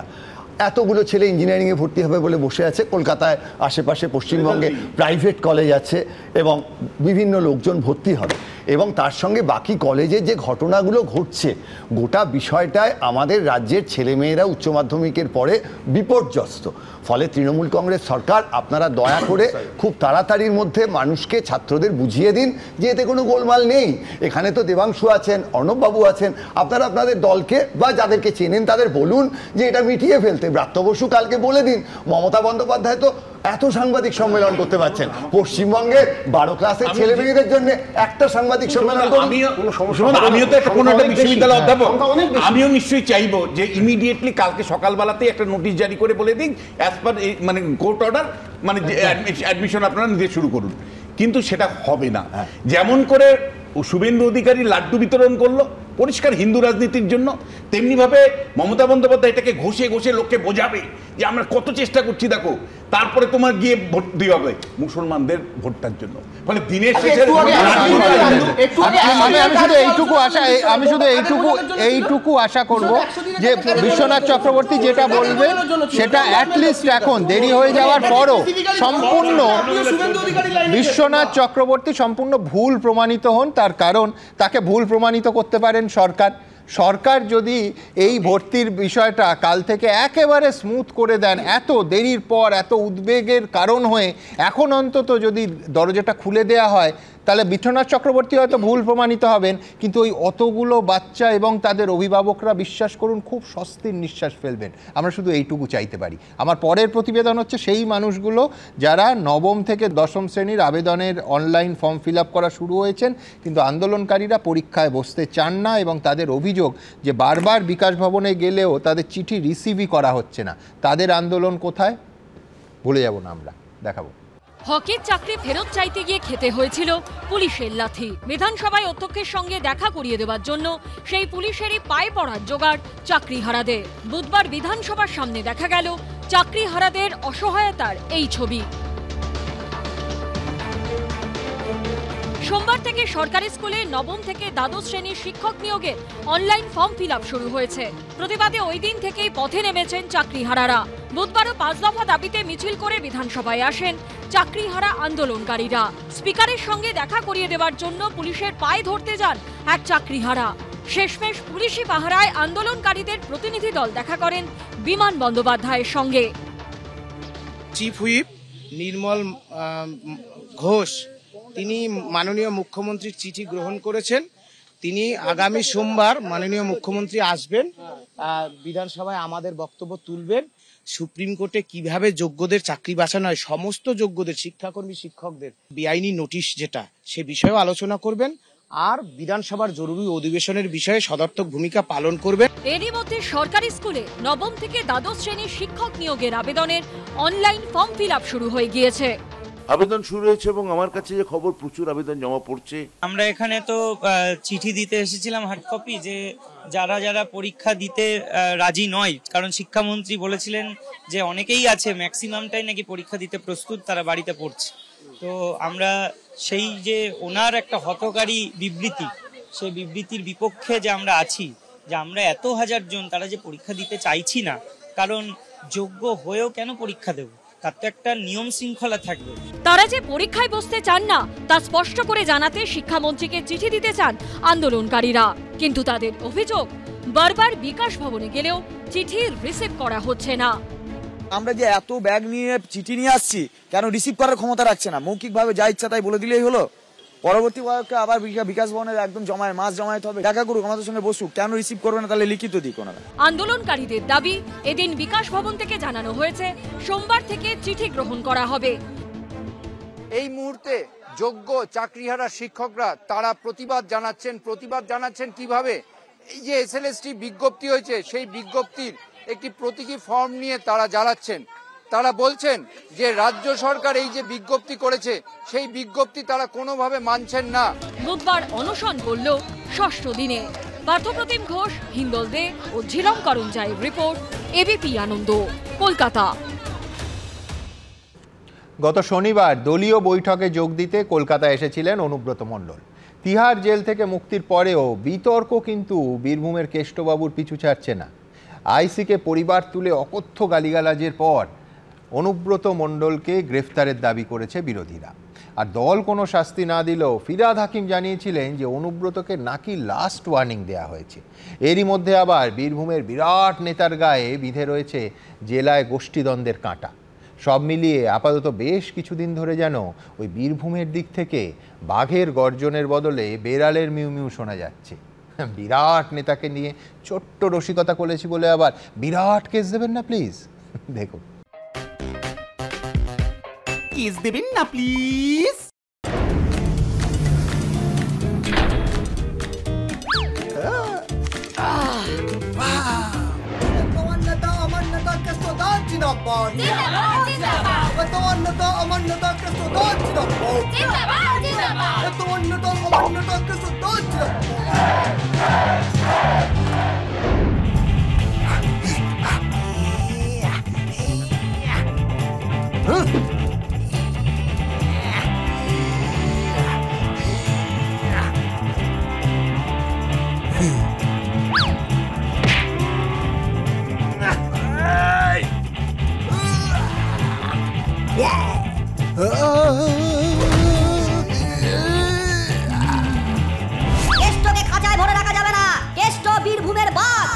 এতগুলো ছেলে ইঞ্জিনিয়ারিংয়ে ভর্তি হবে বলে বসে আছে, কলকাতায় আশেপাশে পশ্চিমবঙ্গে প্রাইভেট কলেজ আছে এবং বিভিন্ন লোকজন ভর্তি হবে, এবং তার সঙ্গে বাকি কলেজে যে ঘটনাগুলো ঘটছে গোটা বিষয়টায় আমাদের রাজ্যের ছেলেমেয়েরা উচ্চ মাধ্যমিকের পরে বিপর্যস্ত। ফলে তৃণমূল কংগ্রেস সরকার, আপনারা দয়া করে খুব তাড়াতাড়ির মধ্যে মানুষকে, ছাত্রদের বুঝিয়ে দিন যে এতে কোনো গোলমাল নেই। এখানে তো দেবাংশু আছেন, অর্ণববাবু আছেন, আপনারা আপনাদের দলকে বা যাদেরকে চেনেন তাদের বলুন যে এটা মিটিয়ে ফেলতে। ব্রাত্য বসু কালকে বলে দিন, মমতা বন্দ্যোপাধ্যায় তো এত সাংবাদিক সম্মেলন করতে পারছেন, পশ্চিমবঙ্গের 12 ক্লাসের ছেলে মেয়েদের জন্য একটা সাংবাদিক সম্মেলন করুন। আমিও তো কোনো একটা বিশ্ববিদ্যালয় অধ্যাপক, আমিও নিশ্চয়ই চাইবো যে ইমিডিয়েটলি কালকে সকালবেলাতেই একটা নোটিশ জারি করে বলে দিন অ্যাজ পার মানে কোর্ট অর্ডার, মানে অ্যাডমিশন আপনারা নিজে শুরু করুন। কিন্তু সেটা হবে না। যেমন করে শুভেন্দু অধিকারী লাড্ডু বিতরণ করলো পরিষ্কার হিন্দু রাজনীতির জন্য, তেমনিভাবে মমতা বন্দ্যোপাধ্যায় এটাকে ঘষে ঘষে লোককে বোঝাবে যে আমরা কত চেষ্টা করছি, দেখো, তারপরে তোমার গিয়ে ভোট দিয়ে হবে মুসলমানদের ভোটটার জন্য। ফলে দিনের শেষে আমি শুধু এইটুকু আশা করব যে বিশ্বনাথ চক্রবর্তী যেটা বলবেন সেটা অ্যাটলিস্ট এখন দেরি হয়ে যাওয়ার পরও সম্পূর্ণ বিশ্বনাথ চক্রবর্তী সম্পূর্ণ ভুল প্রমাণিত হন। তার কারণ তাকে ভুল প্রমাণিত করতে পারেন সরকার যদি এই ভর্তির বিষয়টা কাল থেকে একেবারে স্মুথ করে দেন, এত দেরির পর এত উদ্বেগের কারণ হয়ে এখন অন্তত যদি দরজাটা খুলে দেয়া হয়, তাহলে বিশ্বনাথ চক্রবর্তী হয়তো ভুল প্রমাণিত হবেন, কিন্তু ওই অতগুলো বাচ্চা এবং তাদের অভিভাবকরা বিশ্বাস করুন খুব স্বস্তির নিঃশ্বাস ফেলবেন। আমরা শুধু এইটুকু চাইতে পারি। আমার পরের প্রতিবেদন হচ্ছে সেই মানুষগুলো যারা নবম থেকে দশম শ্রেণীর আবেদনের অনলাইন ফর্ম ফিল আপ করা শুরু হয়েছেন, কিন্তু আন্দোলনকারীরা পরীক্ষায় বসতে চান না এবং তাদের অভিযোগ যে বারবার বিকাশ ভবনে গেলেও তাদের চিঠি রিসিভই করা হচ্ছে না। তাদের আন্দোলন কোথায়? ভুলে যাব না আমরা, দেখাবো। হকের চাকরি ফেরত চাইতে গিয়ে খেতে হয়েছিল পুলিশের লাথি। বিধানসভায় অধ্যক্ষের সঙ্গে দেখা করিয়ে দেওয়ার জন্য সেই পুলিশেরই পায়ে পড়ার জোগাড় চাকরিহারাদের। বুধবার বিধানসভার সামনে দেখা গেল চাকরিহারাদের অসহায়তার এই ছবি। সোমবার থেকে সরকারি স্কুলে নবম থেকে দ্বাদশ শ্রেণীর শিক্ষক নিয়োগের অনলাইন ফর্ম ফিল আপ শুরু হয়েছে। প্রতিবাদে ওই দিন থেকেই পথে নেমেছেন চাকরিহারারা। বুধবারও 5 দফা দাবিতে মিছিল করে বিধানসভায় আসেন চাকরিহারা আন্দোলনকারীরা। স্পিকারের সঙ্গে দেখা করিয়ে দেওয়ার জন্য পুলিশের পায়ে ধরতে যান এক চাকরিহারা। শেষমেশ পুলিশি পাহারায় আন্দোলনকারীদের প্রতিনিধি দল দেখা করেন বিমান বন্দ্যোপাধ্যায়ের সঙ্গে। চিফ হুইপ নির্মল ঘোষ তিনি মাননীয় মুখ্যমন্ত্রীর চিঠি গ্রহণ করেছেন। তিনি আগামী সোমবার মাননীয় মুখ্যমন্ত্রী আসবেন, বিধানসভায় আমাদের বক্তব্য তুলবেন। সুপ্রিম কোর্টে কিভাবে যোগ্যদের চাকরি বাঁচানো হয়, সমস্ত যোগ্যদের, শিক্ষাকর্মী শিক্ষকদের বেআইনি নোটিশ যেটা, সে বিষয়েও আলোচনা করবেন। আর বিধানসভার জরুরি অধিবেশনের বিষয়ে সদর্থক ভূমিকা পালন করবেন। এরই মধ্যে সরকারি স্কুলে নবম থেকে দ্বাদশ শ্রেণীর শিক্ষক নিয়োগের আবেদনের অনলাইন ফর্ম ফিল আপ শুরু হয়ে গিয়েছে। আবেদন শুরু হয়েছে এবং আমার কাছে যে খবর প্রচুর আবেদন জমা পড়ছে। আমরা এখানে তো চিঠি দিতে এসেছিলাম হার্ড কপি, যে যারা যারা পরীক্ষা দিতে রাজি নয়, কারণ শিক্ষামন্ত্রী বলেছিলেন যে অনেকেই আছে, ম্যাক্সিমামটাই নাকি পরীক্ষা দিতে প্রস্তুত, তারা বাড়িতে পড়ছে। তো আমরা সেই যে ওনার একটা হতকারী বিবৃতি, সেই বিবৃতির বিপক্ষে যে আমরা আছি, যে আমরা এত হাজার জন তারা যে পরীক্ষা দিতে চাইছি না, কারণ যোগ্য হয়েও কেন পরীক্ষা দেব, তার তো একটা নিয়ম শৃঙ্খলা থাকবে। তারা যে পরীক্ষায় বসতে চান না তা স্পষ্ট করে জানাতে শিক্ষামন্ত্রীকে চিঠি দিতে চান আন্দোলনকারীরা। কিন্তু তাদের অভিযোগ, বারবার বিকাশ ভবনে গেলেও চিঠি রিসিভ করা হচ্ছে না। আমরা যে এত ব্যাগ নিয়ে চিঠি নিয়ে আসছি, কেন রিসিভ করার ক্ষমতা রাখছে না? মৌখিকভাবে যা ইচ্ছা তাই বলে দিলেই হলো। পরবর্তী আবার বিকাশ ভবনে একদম মাস জমায়েত হবে, দেখা করুক, আমাদের সঙ্গে বসুক, কেন রিসিভ করবে না? তাহলে লিখিত দিক ওনারা। আন্দোলনকারীদের দাবি, এদিন বিকাশ ভবন থেকে জানানো হয়েছে সোমবার থেকে চিঠি গ্রহণ করা হবে। এই মুহূর্তে যোগ্য চাকরিহারা শিক্ষকরা তারা প্রতিবাদ জানাচ্ছেন কিভাবে? এই যে এসএলএসটি বিজ্ঞপ্তি হয়েছে, সেই বিজ্ঞপ্তির একটি প্রতীকী ফর্ম নিয়ে তারা জ্বালাচ্ছেন। তারা বলছেন যে রাজ্য সরকার এই যে বিজ্ঞপ্তি করেছে, সেই বিজ্ঞপ্তি তারা কোনোভাবে মানছেন না। বুধবার অনশন করল 6ষ্ঠ দিনে। পার্থপ্রতিম ঘোষ, হিন্দল দে ও ঝিলম করঞ্জাইয়ের রিপোর্ট, এবিপি আনন্দ, কলকাতা। গত শনিবার দলীয় বৈঠকে যোগ দিতে কলকাতায় এসেছিলেন অনুব্রত মণ্ডল। তিহার জেল থেকে মুক্তির পরেও বিতর্ক কিন্তু বীরভূমের কেষ্টবাবুর পিছু ছাড়ছে না। আইসিকে পরিবার তুলে অকথ্য গালিগালাজের পর অনুব্রত মণ্ডলকে গ্রেফতারের দাবি করেছে বিরোধীরা। আর দল কোনো শাস্তি না দিলেও ফিরহাদ হাকিম জানিয়েছিলেন যে অনুব্রতকে নাকি লাস্ট ওয়ার্নিং দেওয়া হয়েছে। এরই মধ্যে আবার বীরভূমের বিরাট নেতার গায়ে বিঁধে রয়েছে জেলায় গোষ্ঠীদ্বন্দ্বের কাঁটা। সব মিলিয়ে আপাতত বেশ কিছুদিন ধরে যেন ওই বীরভূমের দিক থেকে বাঘের গর্জনের বদলে বেড়ালের মিউ মিউ শোনা যাচ্ছে। বিরাট নেতাকে নিয়ে ছোট্ট রসিকতা করেছি বলে আবার বিরাট কেস দেবেন না প্লিজ। দেখুন, কেস দেবেন না প্লিজ। কেষ্টকে খাঁচায় ভরে রাখা যাবে না। কেষ্ট বীরভূমের বাঘ।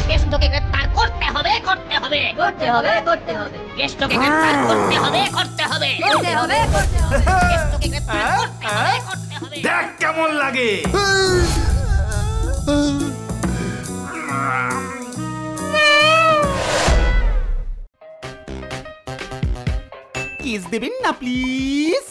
কেষ্টকে গ্রেফতার করতে হবে, করতে হবে, করতে হবে, করতে হবে। কেষ্টকে গ্রেফতার করতে হবে, করতে হবে, করতে হবে, করতে হবে। কেষ্টকে গ্রেফতার করতে হবে, করতে হবে। দেখ কেমন লাগে। কেস দেবেন না প্লিজ।